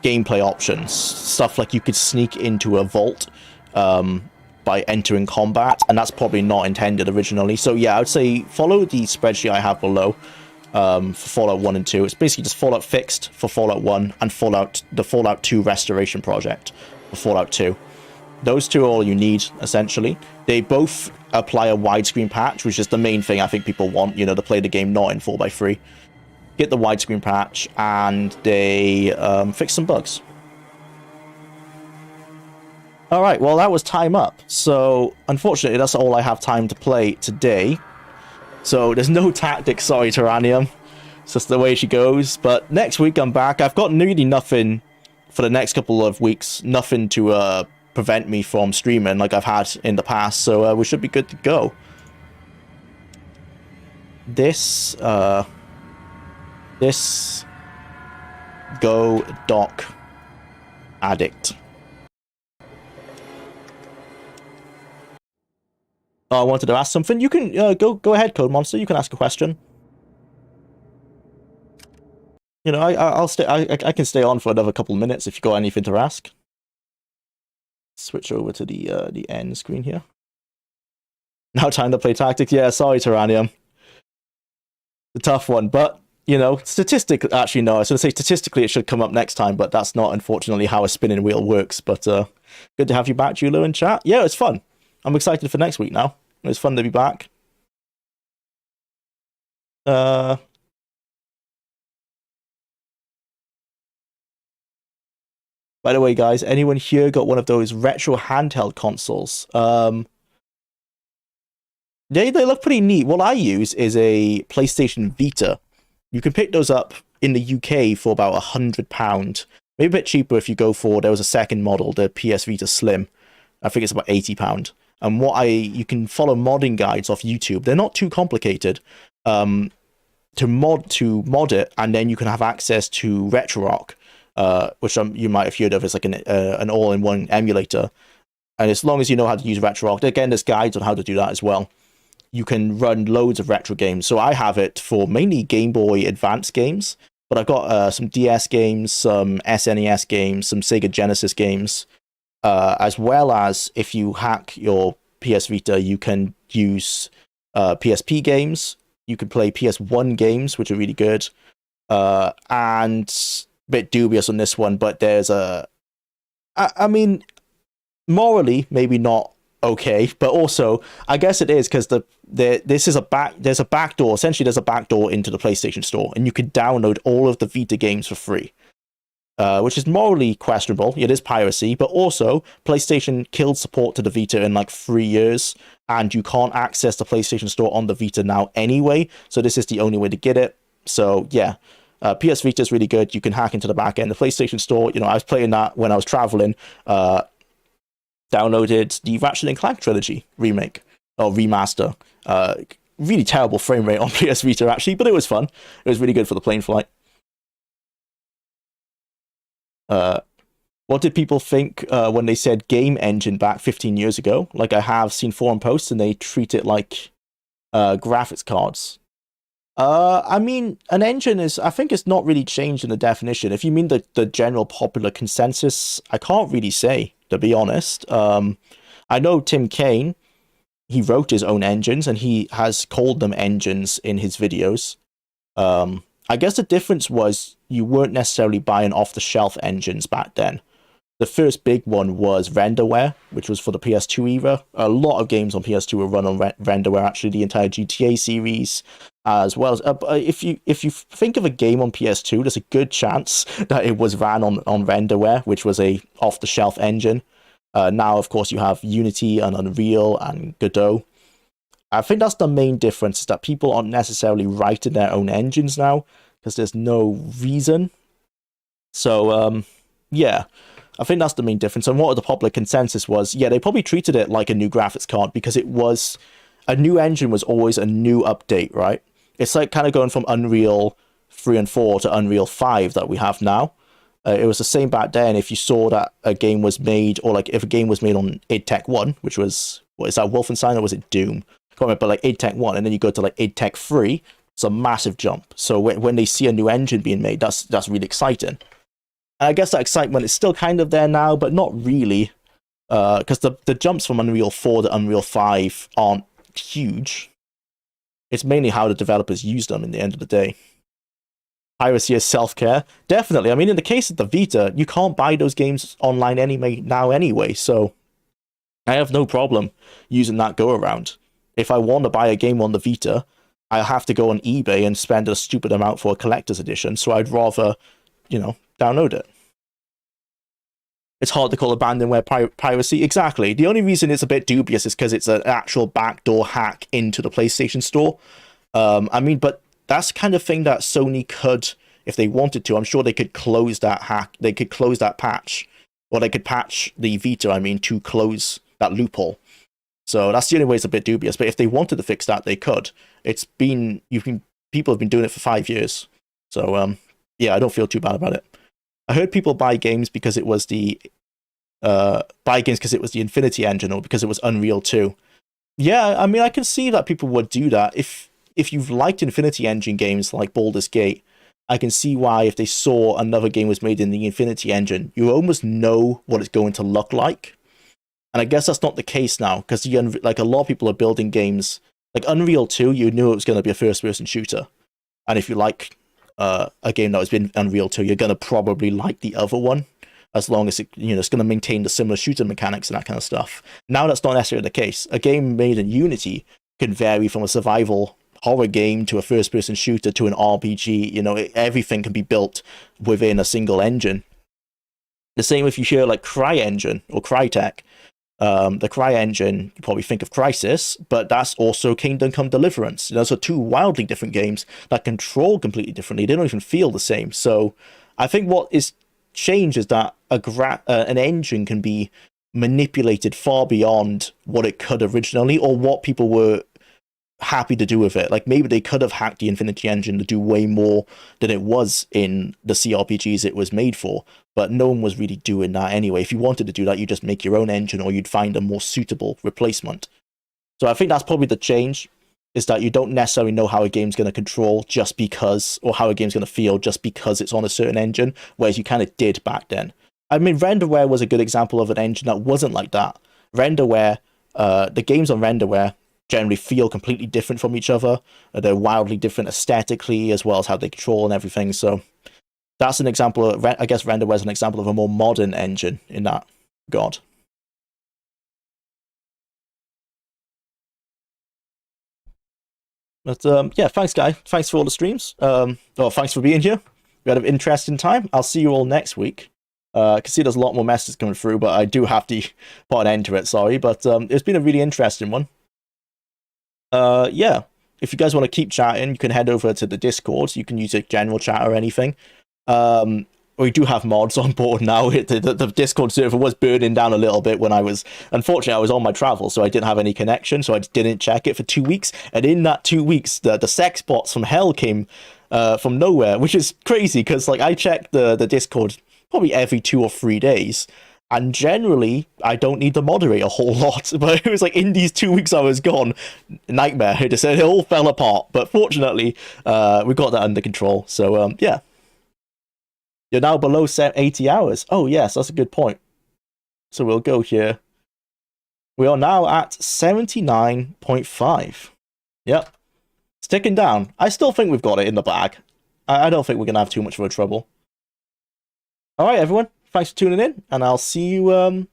gameplay options, stuff like you could sneak into a vault by entering combat, and that's probably not intended originally. So yeah, I would say follow the spreadsheet I have below for Fallout 1 and 2. It's basically just Fallout Fixed for Fallout 1 and the Fallout 2 Restoration Project for Fallout 2. Those two are all you need, essentially. They both apply a widescreen patch, which is the main thing I think people want, you know, to play the game not in 4x3. Get the widescreen patch, and they fix some bugs. Alright, well, that was time up. So, unfortunately, that's all I have time to play today. So, there's no tactics, sorry, Tyrannium. It's just the way she goes. But next week I'm back. I've got really nothing for the next couple of weeks. Nothing to prevent me from streaming like I've had in the past. So we should be good to go. This go doc addict. Oh, I wanted to ask something. You can go ahead, Code Monster. You can ask a question. You know, I'll stay. I can stay on for another couple of minutes if you got anything to ask. Switch over to the end screen here. Now time to play tactics. Yeah, sorry, Tyrannium. The tough one, but you know, statistically, actually no. I was going to say statistically it should come up next time, but that's not unfortunately how a spinning wheel works. But good to have you back, Julo, in chat. Yeah, it's fun. I'm excited for next week now. It's fun to be back. By the way, guys, anyone here got one of those retro handheld consoles? They look pretty neat. What I use is a PlayStation Vita. You can pick those up in the UK for about £100. Maybe a bit cheaper if you go for, there was a second model, the PS Vita Slim. I think it's about £80. And you can follow modding guides off YouTube. They're not too complicated to mod it, and then you can have access to RetroRock. Which you might have heard of as like an all-in-one emulator. And as long as you know how to use RetroRock, again, there's guides on how to do that as well. You can run loads of retro games. So I have it for mainly Game Boy Advance games, but I've got some DS games, some SNES games, some Sega Genesis games, as well as if you hack your PS Vita, you can use PSP games. You can play PS1 games, which are really good. And bit dubious on this one, but there's I mean, morally maybe not okay, but also I guess it is because there's a backdoor. Essentially, there's a backdoor into the PlayStation Store, and you can download all of the Vita games for free, which is morally questionable. It is piracy, but also PlayStation killed support to the Vita in like 3 years, and you can't access the PlayStation Store on the Vita now anyway. So this is the only way to get it. So yeah. PS Vita is really good. You can hack into the back end. The PlayStation Store, you know, I was playing that when I was traveling. Downloaded the Ratchet & Clank trilogy remake or remaster. Really terrible frame rate on PS Vita actually, but it was fun. It was really good for the plane flight. What did people think when they said game engine back 15 years ago? Like I have seen forum posts and they treat it like graphics cards. I mean, an engine I think it's not really changed in the definition. If you mean the general popular consensus, I can't really say, to be honest. I know Tim Kaine, he wrote his own engines, and he has called them engines in his videos. I guess the difference was you weren't necessarily buying off-the-shelf engines back then. The first big one was Renderware, which was for the PS2 era. A lot of games on PS2 were run on Renderware, actually, the entire GTA series, as well as if you think of a game on PS2, there's a good chance that it was ran on Renderware, which was a off-the-shelf engine. Now, of course, you have Unity and Unreal and Godot. I think that's the main difference, is that people aren't necessarily writing their own engines now, because there's no reason. So, yeah. I think that's the main difference. And what the popular consensus was, yeah, they probably treated it like a new graphics card because it was a new engine was always a new update, right? It's like kind of going from Unreal 3 and 4 to Unreal 5 that we have now. It was the same back then. If you saw that a game was made, or like if a game was made on id Tech 1, which was, what is that, Wolfenstein, or was it Doom? I can't remember, but like id Tech 1, and then you go to like id Tech 3, it's a massive jump. So when they see a new engine being made, that's really exciting. And I guess that excitement is still kind of there now, but not really, because the jumps from Unreal 4 to Unreal 5 aren't huge. It's mainly how the developers use them in the end of the day. Piracy is self-care. Definitely. I mean, in the case of the Vita, you can't buy those games online now anyway, so I have no problem using that go-around. If I want to buy a game on the Vita, I'll have to go on eBay and spend a stupid amount for a collector's edition, so I'd rather, download it. It's hard to call abandonware piracy. Exactly. The only reason it's a bit dubious is because it's an actual backdoor hack into the PlayStation Store. I mean, but that's the kind of thing that Sony could, if they wanted to, I'm sure they could close that hack, they could close that patch, or they could patch the Vita, I mean, to close that loophole. So that's the only way it's a bit dubious. But if they wanted to fix that, they could. People have been doing it for 5 years. So yeah, I don't feel too bad about it. I heard people buy games because it was the Infinity Engine or because it was Unreal 2. Yeah, I mean, I can see that people would do that. If you've liked Infinity Engine games like Baldur's Gate, I can see why if they saw another game was made in the Infinity Engine, you almost know what it's going to look like. And I guess that's not the case now, because like a lot of people are building games like Unreal 2. You knew it was going to be a first-person shooter, and if you like a game that was in Unreal 2, you're going to probably like the other one, as long as it's going to maintain the similar shooter mechanics and that kind of stuff. Now that's not necessarily the case. A game made in Unity can vary from a survival horror game to a first-person shooter to an RPG. Everything can be built within a single engine. The same if you hear like CryEngine or Crytek. The CryEngine, you probably think of Crysis, but that's also Kingdom Come Deliverance. Those are two wildly different games that control completely differently. They don't even feel the same. So I think what is changed is that an engine can be manipulated far beyond what it could originally, or what people were happy to do with it. Like maybe they could have hacked the Infinity Engine to do way more than it was in the CRPGs it was made for, but no one was really doing that anyway. If you wanted to do that, you just make your own engine, or you'd find a more suitable replacement. So I think that's probably the change, is that you don't necessarily know how a game's going to control just because, or how a game's going to feel just because it's on a certain engine, whereas you kind of did back then. I mean, Renderware was a good example of an engine that wasn't like that. Renderware, the games on Renderware generally feel completely different from each other. They're wildly different aesthetically, as well as how they control and everything. So that's an example of, I guess Renderware is an example of a more modern engine in that regard. But yeah, thanks, guys. Thanks for all the streams. Thanks for being here. We had an interesting time. I'll see you all next week. I can see there's a lot more messages coming through, but I do have to put an end to it. Sorry, but it's been a really interesting one. Yeah, if you guys want to keep chatting, you can head over to the Discord. You can use a general chat or anything. We do have mods on board now. The Discord server was burning down a little bit when unfortunately, I was on my travel, so I didn't have any connection, so I didn't check it for 2 weeks. And in that 2 weeks, the sex bots from hell came from nowhere, which is crazy, because like I checked the Discord probably every 2 or 3 days. And generally, I don't need to moderate a whole lot. But it was like in these 2 weeks I was gone, nightmare. It all fell apart. But fortunately, we got that under control. So, yeah. You're now below 80 hours. Oh, yes, that's a good point. So we'll go here. We are now at 79.5. Yep. It's ticking down. I still think we've got it in the bag. I don't think we're going to have too much of a trouble. All right, everyone. Thanks for tuning in, and I'll see you